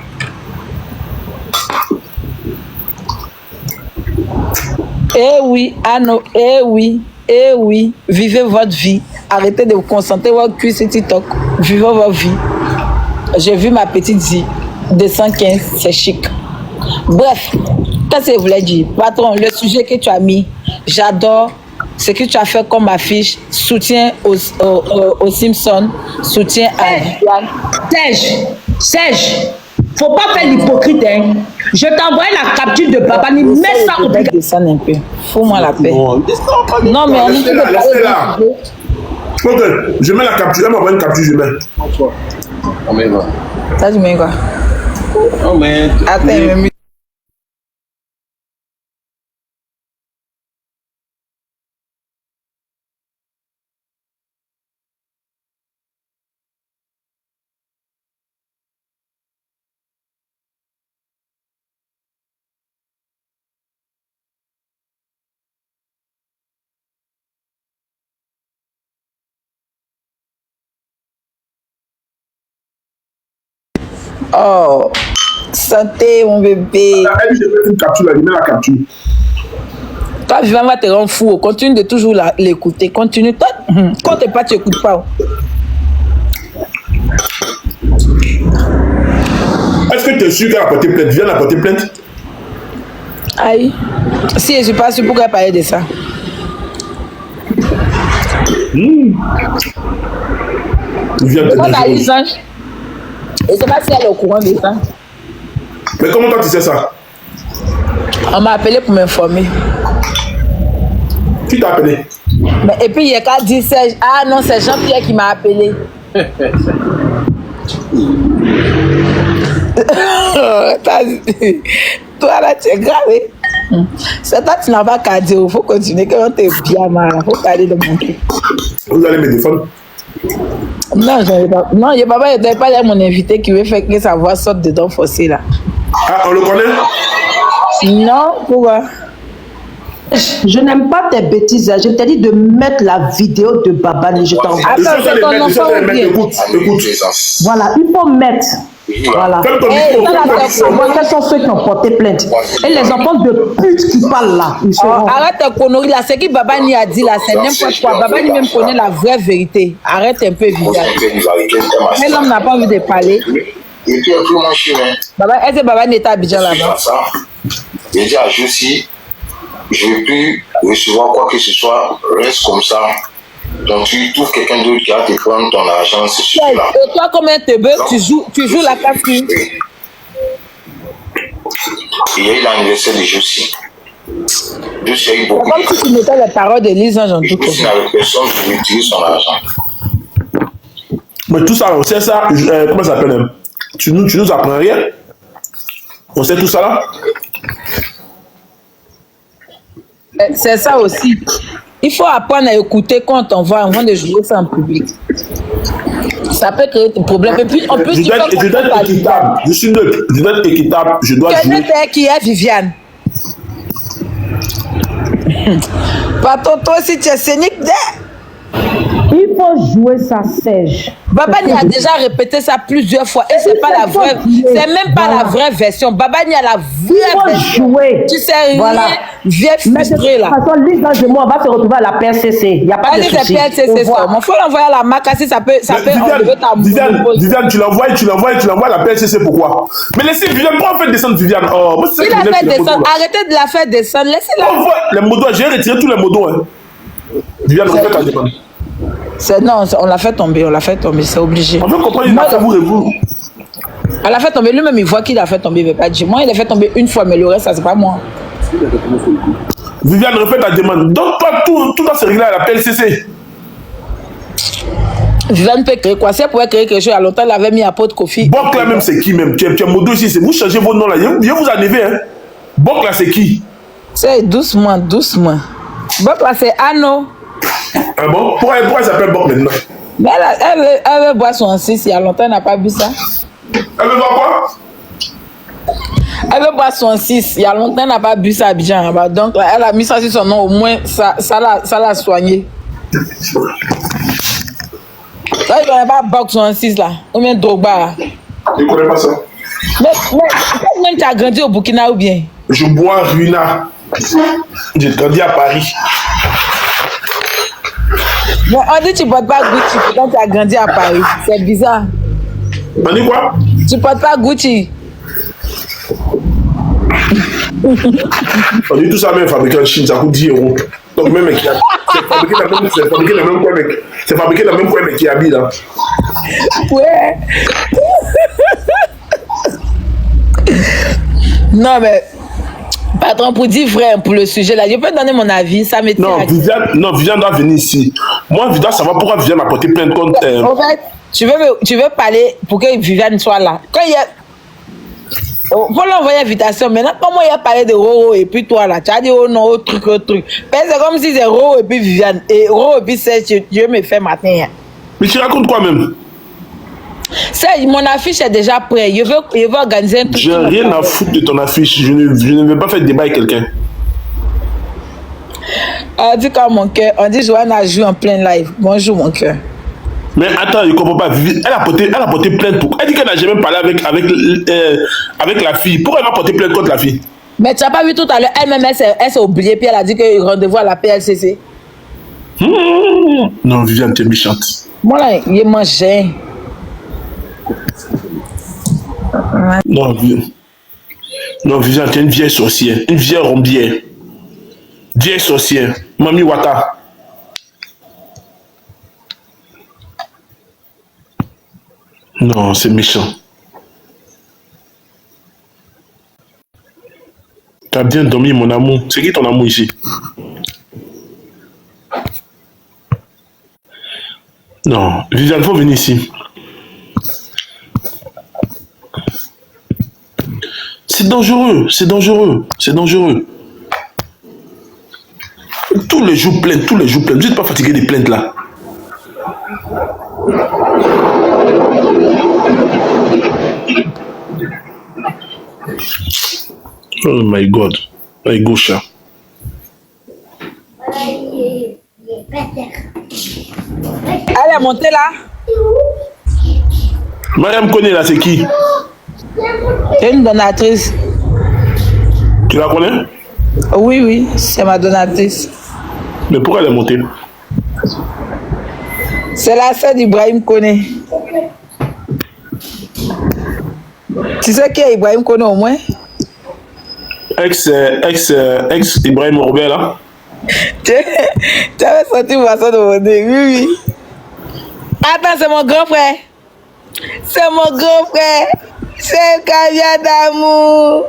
Eh oui, Anno, eh oui, vivez votre vie. Arrêtez de vous concentrer votre cul sur TikTok. Vivez votre vie. J'ai vu ma petite vie. 215, c'est chic. Bref, qu'est-ce que je voulais dire? Patron, le sujet que tu as mis, j'adore ce que tu as fait comme affiche. Soutien aux Simpsons, soutien à Viviane. Serge, faut pas faire l'hypocrite, hein. Je t'envoie la capture de Babani, mets ça au bac. Descendre un peu. Fous-moi la paix. Non, mais on est Laissez-la, laissez-la. Ok, je mets la capture. Elle m'envoie une capture, je mets. Ça, tu mets quoi? Attends, il me met. Oh, santé, mon bébé. Elle dit, je fais une capture, là, je mets la capture. Toi, Viviane va te rendre fou. Continue de toujours l'écouter. Continue. Toi, quand t'es pas, tu n'écoutes pas. Est-ce que tu es sûr qu'elle a porté plainte? Viens la porter plainte. Aïe. Si je suis pas sûr, pourquoi parler de ça? Viens te Quand dire. Lisange, je ne sais pas si elle est au courant de ça. Mais comment toi tu sais ça? On m'a appelé pour m'informer. Qui t'a appelé? Mais, et puis il y a qu'à dire Serge. Ah non, c'est Jean-Pierre qui m'a appelé. Toi là, tu es grave. C'est toi, tu n'as pas qu'à dire. Il faut continuer. Quand tu es bien mal, il faut parler de mon truc. Vous allez me défendre? Non, je n'avais pas. Non, il n'y a pas là mon invité qui veut faire que sa voix sorte dedans forcé là. Ah, on le connaît? Non, pourquoi? Je n'aime pas tes bêtises. Je t'ai dit de mettre la vidéo de Babani. Je t'envoie. Attends, c'est ton enfant ou bien? Écoute, écoute. Voilà, il faut mettre. Voilà. Ferme ton Hey, micro. ça, Ferme ton là, micro. Moi, quels sont ceux qui ont porté plainte? Et les enfants de pute qui parlent là, ils seront. Arrête tes conneries là. Ce que Babani a dit là, c'est n'importe quoi. Babani même connaît la vraie vérité. Arrête un peu, Viviane. Mais l'homme n'a pas envie de parler. Et puis, un peu moins cher. Est-ce que Babani est à Abidjan là-bas? J'ai dit à Jussi, je ne veux plus recevoir quoi que ce soit, reste comme ça. Donc tu trouves quelqu'un d'autre qui va te prendre ton argent, c'est celui-là. Et toi, comme un teubeux, tu joues la carte. Il y a eu l'anniversaire de Jussi. Jussi a eu C'est beaucoup comme si tu mettais les paroles de Lisa Jean tout. Jussi n'avait personne pour utiliser son argent. Mais tout ça, on sait ça. Comment ça s'appelle? Tu nous apprends rien. On sait tout ça là. C'est ça aussi. Il faut apprendre à écouter quand on va avant de jouer ça en public. Ça peut créer des problèmes. Et puis, en plus, Je dois être équitable. Je suis neutre. Je dois être équitable. Je dois quelqu'un jouer. qui est Viviane. Pardon, toi aussi, tu es scénique. Il faut jouer ça sage. Babani a déjà répété ça plusieurs fois et c'est pas la vraie, c'est même pas la vraie version. Babani a la Il vraie faut version. jouer. Tu sais rien, Voilà. viens Mais de frustré toute là. façon, l'Islange de moi va se retrouver à la PSCC. Il n'y a pas de Allez, c'est souci. PLCC, Au ça. revoir. Mon faut l'envoyer à la marque si ça peut enlever ta Viviane, tu l'envoies à la PSCC, pourquoi? Mais laissez Viviane, pourquoi on fait descendre Viviane? Oh, moi, c'est ça Il qui a m'énerve fait sur les motos, descendre. là. Arrêtez de la faire descendre. Laissez-la. On voit les motos, j'ai retiré tous les motos. Hein. Viviane, on fait ta demande. Non, on l'a fait tomber, c'est obligé. On veut comprendre, il a fait vous. On l'a fait tomber, lui-même il voit qu'il a fait tomber, il ne veut pas dire. Moi, il a fait tomber une fois, mais le reste, ça, c'est pas moi. Viviane, refais ta demande. Donc, toi, tout doit se régler à la PLCC. Viviane peut créer quoi? Si elle pouvait créer quelque chose, il y a longtemps, elle avait mis à Porte Kofi. Bok là même, c'est qui même? Tu es moto ici, vous changez vos noms là. Je vous enlever, hein. Bok là, c'est qui? C'est doucement. Bon, là, c'est Anno. Ah bon? Pourquoi elle s'appelle Bok maintenant? Mais elle veut boire son 6, il y a longtemps, elle n'a pas bu ça. Elle veut voir quoi? Elle veut boire son 6, il y a longtemps, elle n'a pas bu ça à Abidjan. Donc, là, elle a mis ça sur son nom, au moins, ça l'a soigné. Ça, il ne connaît pas Bok son 6 là, ou bien Drogba. Je ne connais pas ça. Mais même tu as grandi au Burkina ou bien? Je bois Ruina. J'ai grandi à Paris. Mais on dit que tu ne portes pas Gucci quand tu as grandi à Paris. C'est bizarre. On dit quoi? Tu ne portes pas Gucci. On dit tout ça même fabriqué en Chine, ça coûte 10 €. Donc même mec, c'est fabriqué la même quoi mec. C'est fabriqué la même quoi mec qui habille là. Ouais. Non mais, patron, pour dire vrai, pour le sujet là, je peux donner mon avis, ça m'est Non, Viviane doit venir ici. Moi, Viviane, ça va pourquoi Viviane a porté plainte contre. En fait, tu veux parler pour que Viviane soit là. Quand il y a. Faut l'envoyer invitation. Maintenant, comment il a parlé de Roro et puis toi là, tu as dit oh non, autre truc. Mais c'est comme si c'est Roro et puis Viviane. Et Roro et puis c'est Dieu me fait matin. Mais tu racontes quoi même? Mon affiche est déjà prête. Je veux organiser un truc. J'ai rien à foutre de ton affiche. Je ne vais pas faire débat avec quelqu'un. On dit comme mon cœur. On dit Joanna joue en plein live. Bonjour mon cœur. Mais attends, je ne comprends pas. Elle a porté plainte pour. Elle dit qu'elle n'a jamais parlé avec la fille. Pourquoi elle va porter plainte contre la fille? Mais tu n'as pas vu tout à l'heure, elle-même, elle s'est oubliée, puis elle a dit qu'il y a eu rendez-vous à la PLCC. Non, Viviane, tu es méchante. Moi là, il est mangé. Non, Viviane, tu es une vieille sorcière. Une vieille rombière. Vieille sorcière. Mami Wata. Non, c'est méchant. Tu as bien dormi, mon amour. C'est qui ton amour ici? Non, Viviane, il faut venir ici. C'est dangereux, c'est dangereux, c'est dangereux. Tous les jours plaintes, tous les jours plaintes. Vous n'êtes pas fatigué des plaintes là? Oh my God, my gaucha. Elle est montée là. Mariam connaît là, c'est qui? C'est une donatrice. Tu la connais? Oui, oui, c'est ma donatrice. Mais pourquoi elle est montée? C'est la sœur d'Ibrahim Koné. Tu sais qui est Ibrahim Koné au moins? Ex Ibrahim Robert là. Tu avais senti mon façon de demander. Oui, oui. Attends, c'est mon grand frère. C'est mon grand frère. C'est Caviar d'amour.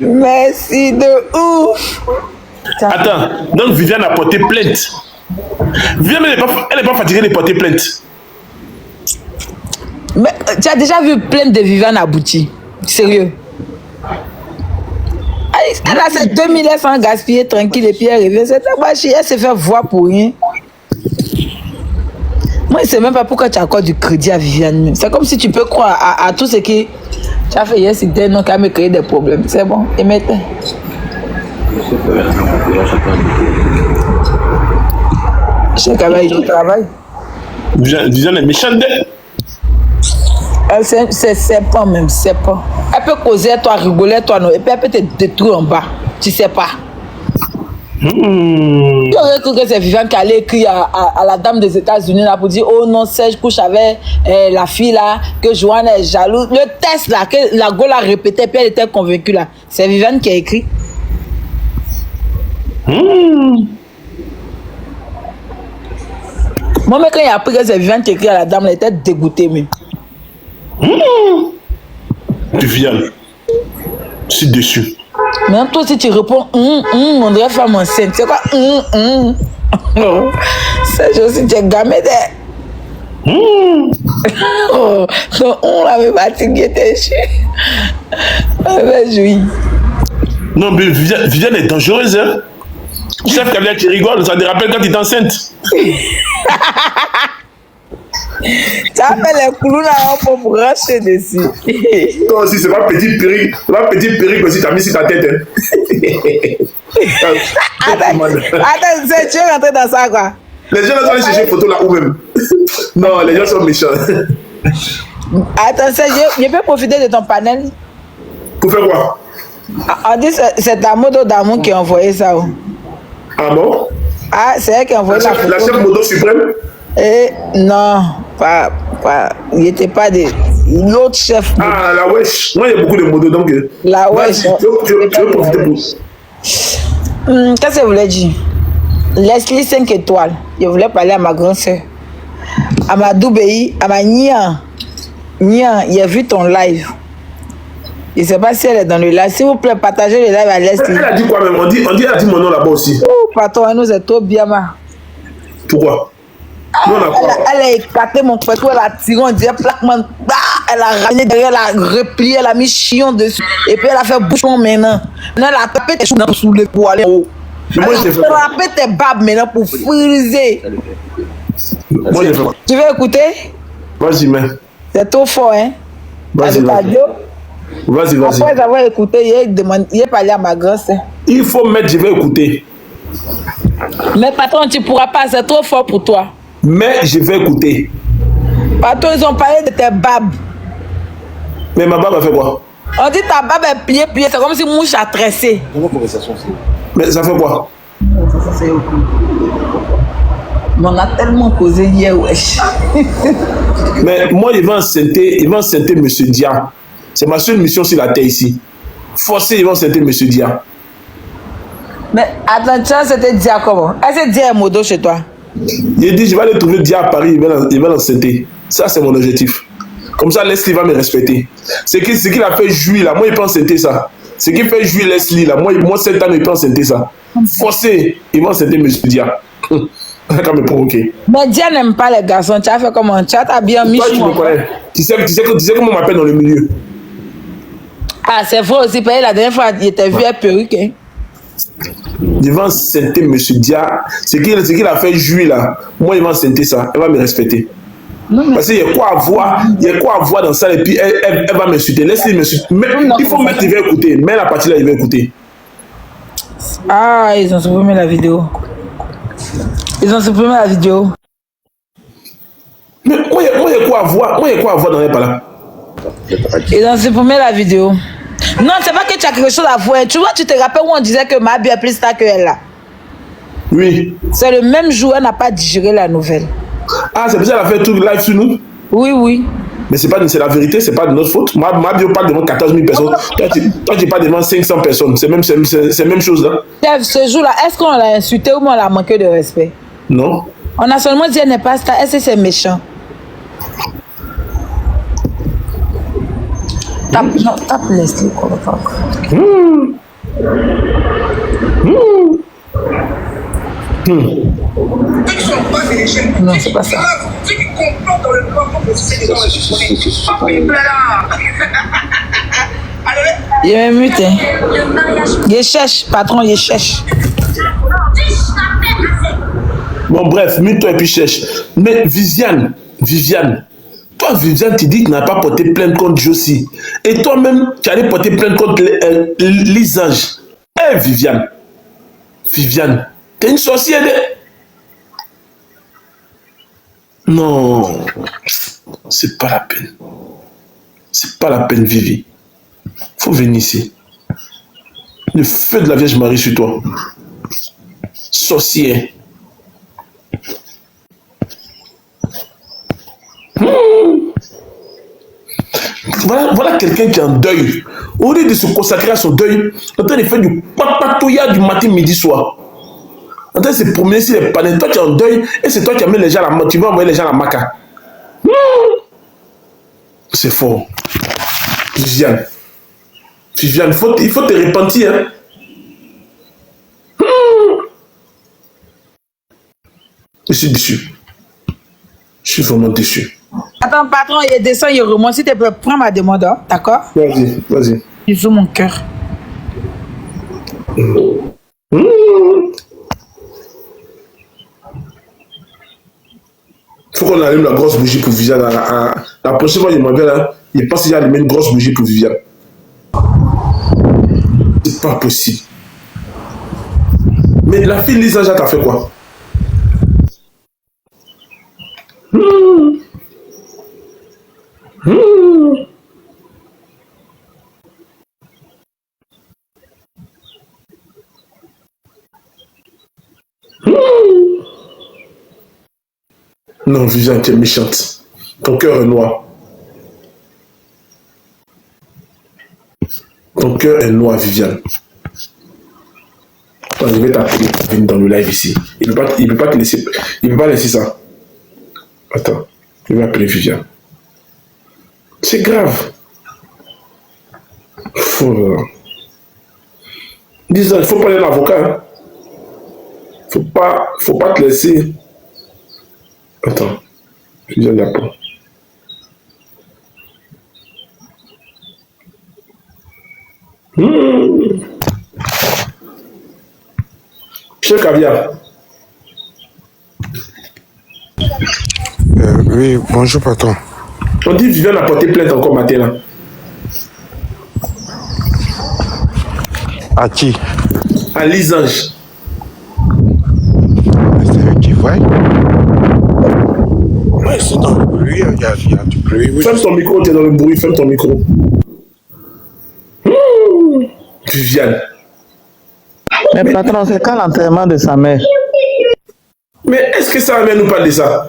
Merci de ouf. Attends, donc Viviane a porté plainte. Viviane, elle n'est pas fatiguée de porter plainte. Mais tu as déjà vu plainte de Viviane aboutie? Sérieux? Elle a ses 2000 sans gaspiller tranquille et puis elle revient. C'est pas chier, elle se fait voir pour rien. Moi, je ne sais même pas pourquoi tu accordes du crédit à Viviane. C'est comme si tu peux croire à tout ce qui tu as fait hier, c'était non qu'à me créer des problèmes. C'est bon, et maintenant. Chacun va du travail. Viviane est méchante. C'est pas même, c'est pas. Elle peut causer toi, rigoler toi, non. Et puis elle peut te détruire en bas. Tu sais pas. Tu aurais cru que c'est Viviane qui allait écrire à la dame des États-Unis là pour dire oh non, Serge couche avec la fille là, que Joanne est jalouse. Le test là, que la go l'a répété, puis elle était convaincue là. C'est Viviane qui a écrit. Moi, mais quand il a appris que c'est Viviane qui a écrit à la dame, elle était dégoûtée même. Viviane, je suis déçu. Même toi, si tu réponds, on dirait femme enceinte. C'est quoi, C'est aussi, tu es gamé de. Oh, on l'avait fatigué, t'es chier. On avait joui. Non, mais Viviane est dangereuse, hein. Chef Caviar, tu rigoles, ça te rappelle quand tu es enceinte. Tu as fait les coulous là pour brancher dessus. Toi aussi, c'est pas petit perruque. C'est pas petit perruque aussi, tu as mis sur ta tête. Attends, tu es rentré dans ça quoi? Les gens là, sont chercher une photo là où même. Non, les gens sont méchants. Attends, je peux profiter de ton panel? Pour faire quoi? On dit c'est ta moto d'amour qui a envoyé ça. Ah bon? Ah, c'est elle qui a envoyé la photo. La chef moto suprême? Non, pas. Il n'était pas de. L'autre chef. Ah, la wesh. Moi, il y a beaucoup de motos donc. La wesh. Tu veux profiter pour. Qu'est-ce que je voulais dire? Leslie 5 étoiles. Je voulais parler à ma grande soeur. À ma Doubéi, à ma Nia. Nia, il a vu ton live. Je ne sais pas si elle est dans le live. S'il vous plaît, partagez le live à Leslie. Elle a dit quoi même? Elle a dit mon nom là-bas aussi. Oh, patron, nous c'est trop bien, ma. Pourquoi? Elle a éclaté mon pète, elle a tiré, on dirait plaquement. Elle a ramené derrière, elle a replié, elle a mis chion dessus. Et puis elle a fait bouchon maintenant. Maintenant, elle a tapé tes choux sous le pour aller haut. Elle a tapé tes babes maintenant pour friser. Moi, j'ai fait quoi? Tu veux écouter? Vas-y, mais. C'est trop fort, hein? Vas-y. Après avoir écouté, il a parlé à ma grosse. Il faut mettre, je vais écouter. Mais patron, tu ne pourras pas, c'est trop fort pour toi. Mais je vais écouter. Patron, ils ont parlé de tes babes. Mais ma barbe a fait quoi? On dit ta barbe est pliée, c'est comme si mouche a tressé. Mais ça fait quoi? On a tellement causé hier, wesh. Mais moi, il va enceinter M. Dia. C'est ma seule mission sur la terre ici. Forcé, il va enceinter M. Dia. Mais attention, c'était Dia comment? Est-ce que Dia est modo chez toi? Il dit, je vais aller trouver Dia à Paris, il va l'enceinter. Ça, c'est mon objectif. Comme ça, Leslie va me respecter. Ce qu'il a fait jouir là, moi, il peut enceinter ça. Ce qui fait jouir Leslie là, moi 7 ans, il peut enceinter ça. Forcé, il va enceinter M. Dia. Quand me provoquer. Mais Dia n'aime pas les garçons. Tu as fait comment? Tu as bien mis. Toi, tu me connais. Tu sais comment on m'appelle dans le milieu. Ah, c'est vrai aussi. La dernière fois, il était vu à perruque. Hein? Il va enceinter M. Dia. Ce qu'il a fait jouir là, moi, il va enceinter ça. Elle va me respecter. Non, parce qu'il y a quoi à voir dans ça et puis elle va m'insulter. Laisse-lui m'insulter. Il faut mettre, il va écouter. Mets la partie là, il va écouter. Ah, ils ont supprimé la vidéo. Mais moi, il y a quoi à voir dans les pas là. Et donc, c'est pour mettre la vidéo. Non, c'est pas que tu as quelque chose à voir. Tu vois, tu te rappelles où on disait que Mabi a plus tard qu'elle là. Oui. C'est le même jour, elle n'a pas digéré la nouvelle. Ah, c'est pour ça qu'elle a fait tout live sur nous? Oui, oui. Mais c'est la vérité, c'est pas de notre faute. Moi, Mabi parle devant 14 000 personnes. Toi, tu parles devant 500 personnes. C'est même chose là. Chef, ce jour-là, est-ce qu'on l'a insulté ou on l'a manqué de respect? Non. On a seulement dit elle n'est pas star. Est-ce que c'est méchant? Tape Leslie. Non, c'est pas ça. Ceux qui complètent dans le plan pour que c'est des gens Il y a un mutin. Il cherche, patron, il cherche. Bon, bref, mets-toi et puis cherche. Mais Viviane, toi, Viviane, tu dis que tu n'as pas porté plainte contre Josie. Et toi-même, tu allais porter plainte contre Lisange. Eh, Viviane, t'es une sorcière. Non, c'est pas la peine. C'est pas la peine, Vivi. Faut venir ici. Le feu de la Vierge Marie sur toi. Sorcière. Voilà quelqu'un qui est en deuil. Au lieu de se consacrer à son deuil, en train de faire du patouillage du matin, midi, soir. En train de se promener sur les panneaux. Toi, tu es en deuil et c'est toi qui amènes les gens à la tu vas envoyer les gens à la maca. C'est fort. Viviane, il faut te repentir. Hein? Je suis déçu. Je suis vraiment déçu. Attends, patron, il descend, il remonte. Si tu peux prendre ma demande, hein, d'accord? Vas-y. Il veut mon cœur. Faut qu'on allume la grosse bougie pour Viviane. La prochaine fois, il m'avait là. Il pense qu'il y a allumé une grosse bougie pour Viviane. C'est pas possible. Mais la fille Lisa Jacques a fait quoi? Non, Viviane, tu es méchante. Ton cœur est noir. Ton cœur est noir, Viviane. Attends, je vais t'appeler dans le live ici. Il ne peut pas te laisser. Il ne peut pas laisser ça. Attends, je vais appeler Viviane. C'est grave. Dis-en, il ne faut pas aller à l'avocat. Hein. Faut pas te laisser. Attends, Viviane d'appeler. Chef Caviar. Oui, bonjour patron. On dit Viviane a porté plainte encore matin là. À qui? À Lisange. C'est eux qui voient. Oui, c'est dans le bruit, il y a du bruit. Oui. Ferme ton micro, tu es dans le bruit, ferme ton micro. Viviane. Mais patron, c'est quand l'enterrement de sa mère? Mais est-ce que ça ne nous parle de ça?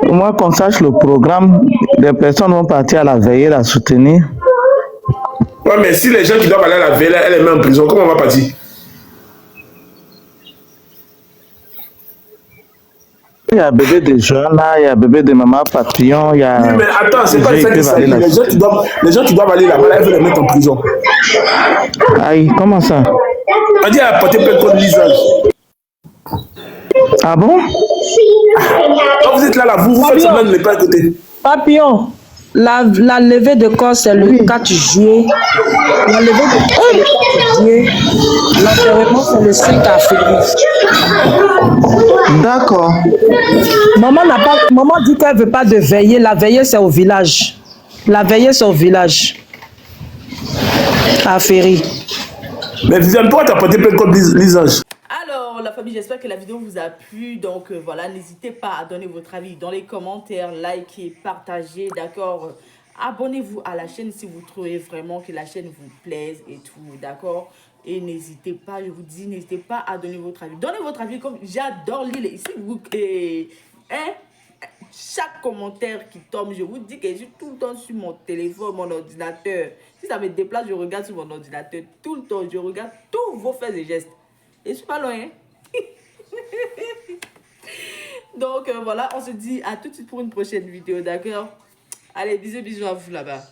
Moi, qu'on sache le programme, les personnes vont partir à la veillée, la soutenir. Ouais, mais si les gens qui doivent aller à la veille, elle est même en prison, comment on va partir? Il y a bébé de Joanna, il y a bébé de maman Papillon, il y a... Oui, mais attends, c'est pas ça que ça dit. Les gens qui doivent aller là-bas, elle veut les mettre en prison. Aïe, comment ça? On dit à porter plainte contre Lisange. Ah bon? Quand vous êtes là, vous faites semblant de ne pas écouter. Papillon, la levée de corps, c'est le 4 juillet. La levée de corps, c'est le 4 juillet. L'enterrement, c'est le 5 avril. D'accord. Maman dit qu'elle ne veut pas de veillée. La veillée, c'est au village. La veillée, c'est au village. À Ferry. Mais Viviane, pourquoi tu as porté plainte contre Lisange? Alors, la famille, j'espère que la vidéo vous a plu. Donc voilà, n'hésitez pas à donner votre avis dans les commentaires, likez, partagez, d'accord. Abonnez-vous à la chaîne si vous trouvez vraiment que la chaîne vous plaise et tout, d'accord. Et n'hésitez pas, je vous dis, n'hésitez pas à donner votre avis. Donnez votre avis, comme j'adore lire ici. Chaque commentaire qui tombe, je vous dis que je suis tout le temps sur mon téléphone, mon ordinateur. Si ça me déplace, je regarde sur mon ordinateur tout le temps. Je regarde tous vos faits et gestes. Et je suis pas loin. Donc voilà, on se dit à tout de suite pour une prochaine vidéo, d'accord? Allez, bisous, bisous à vous là-bas.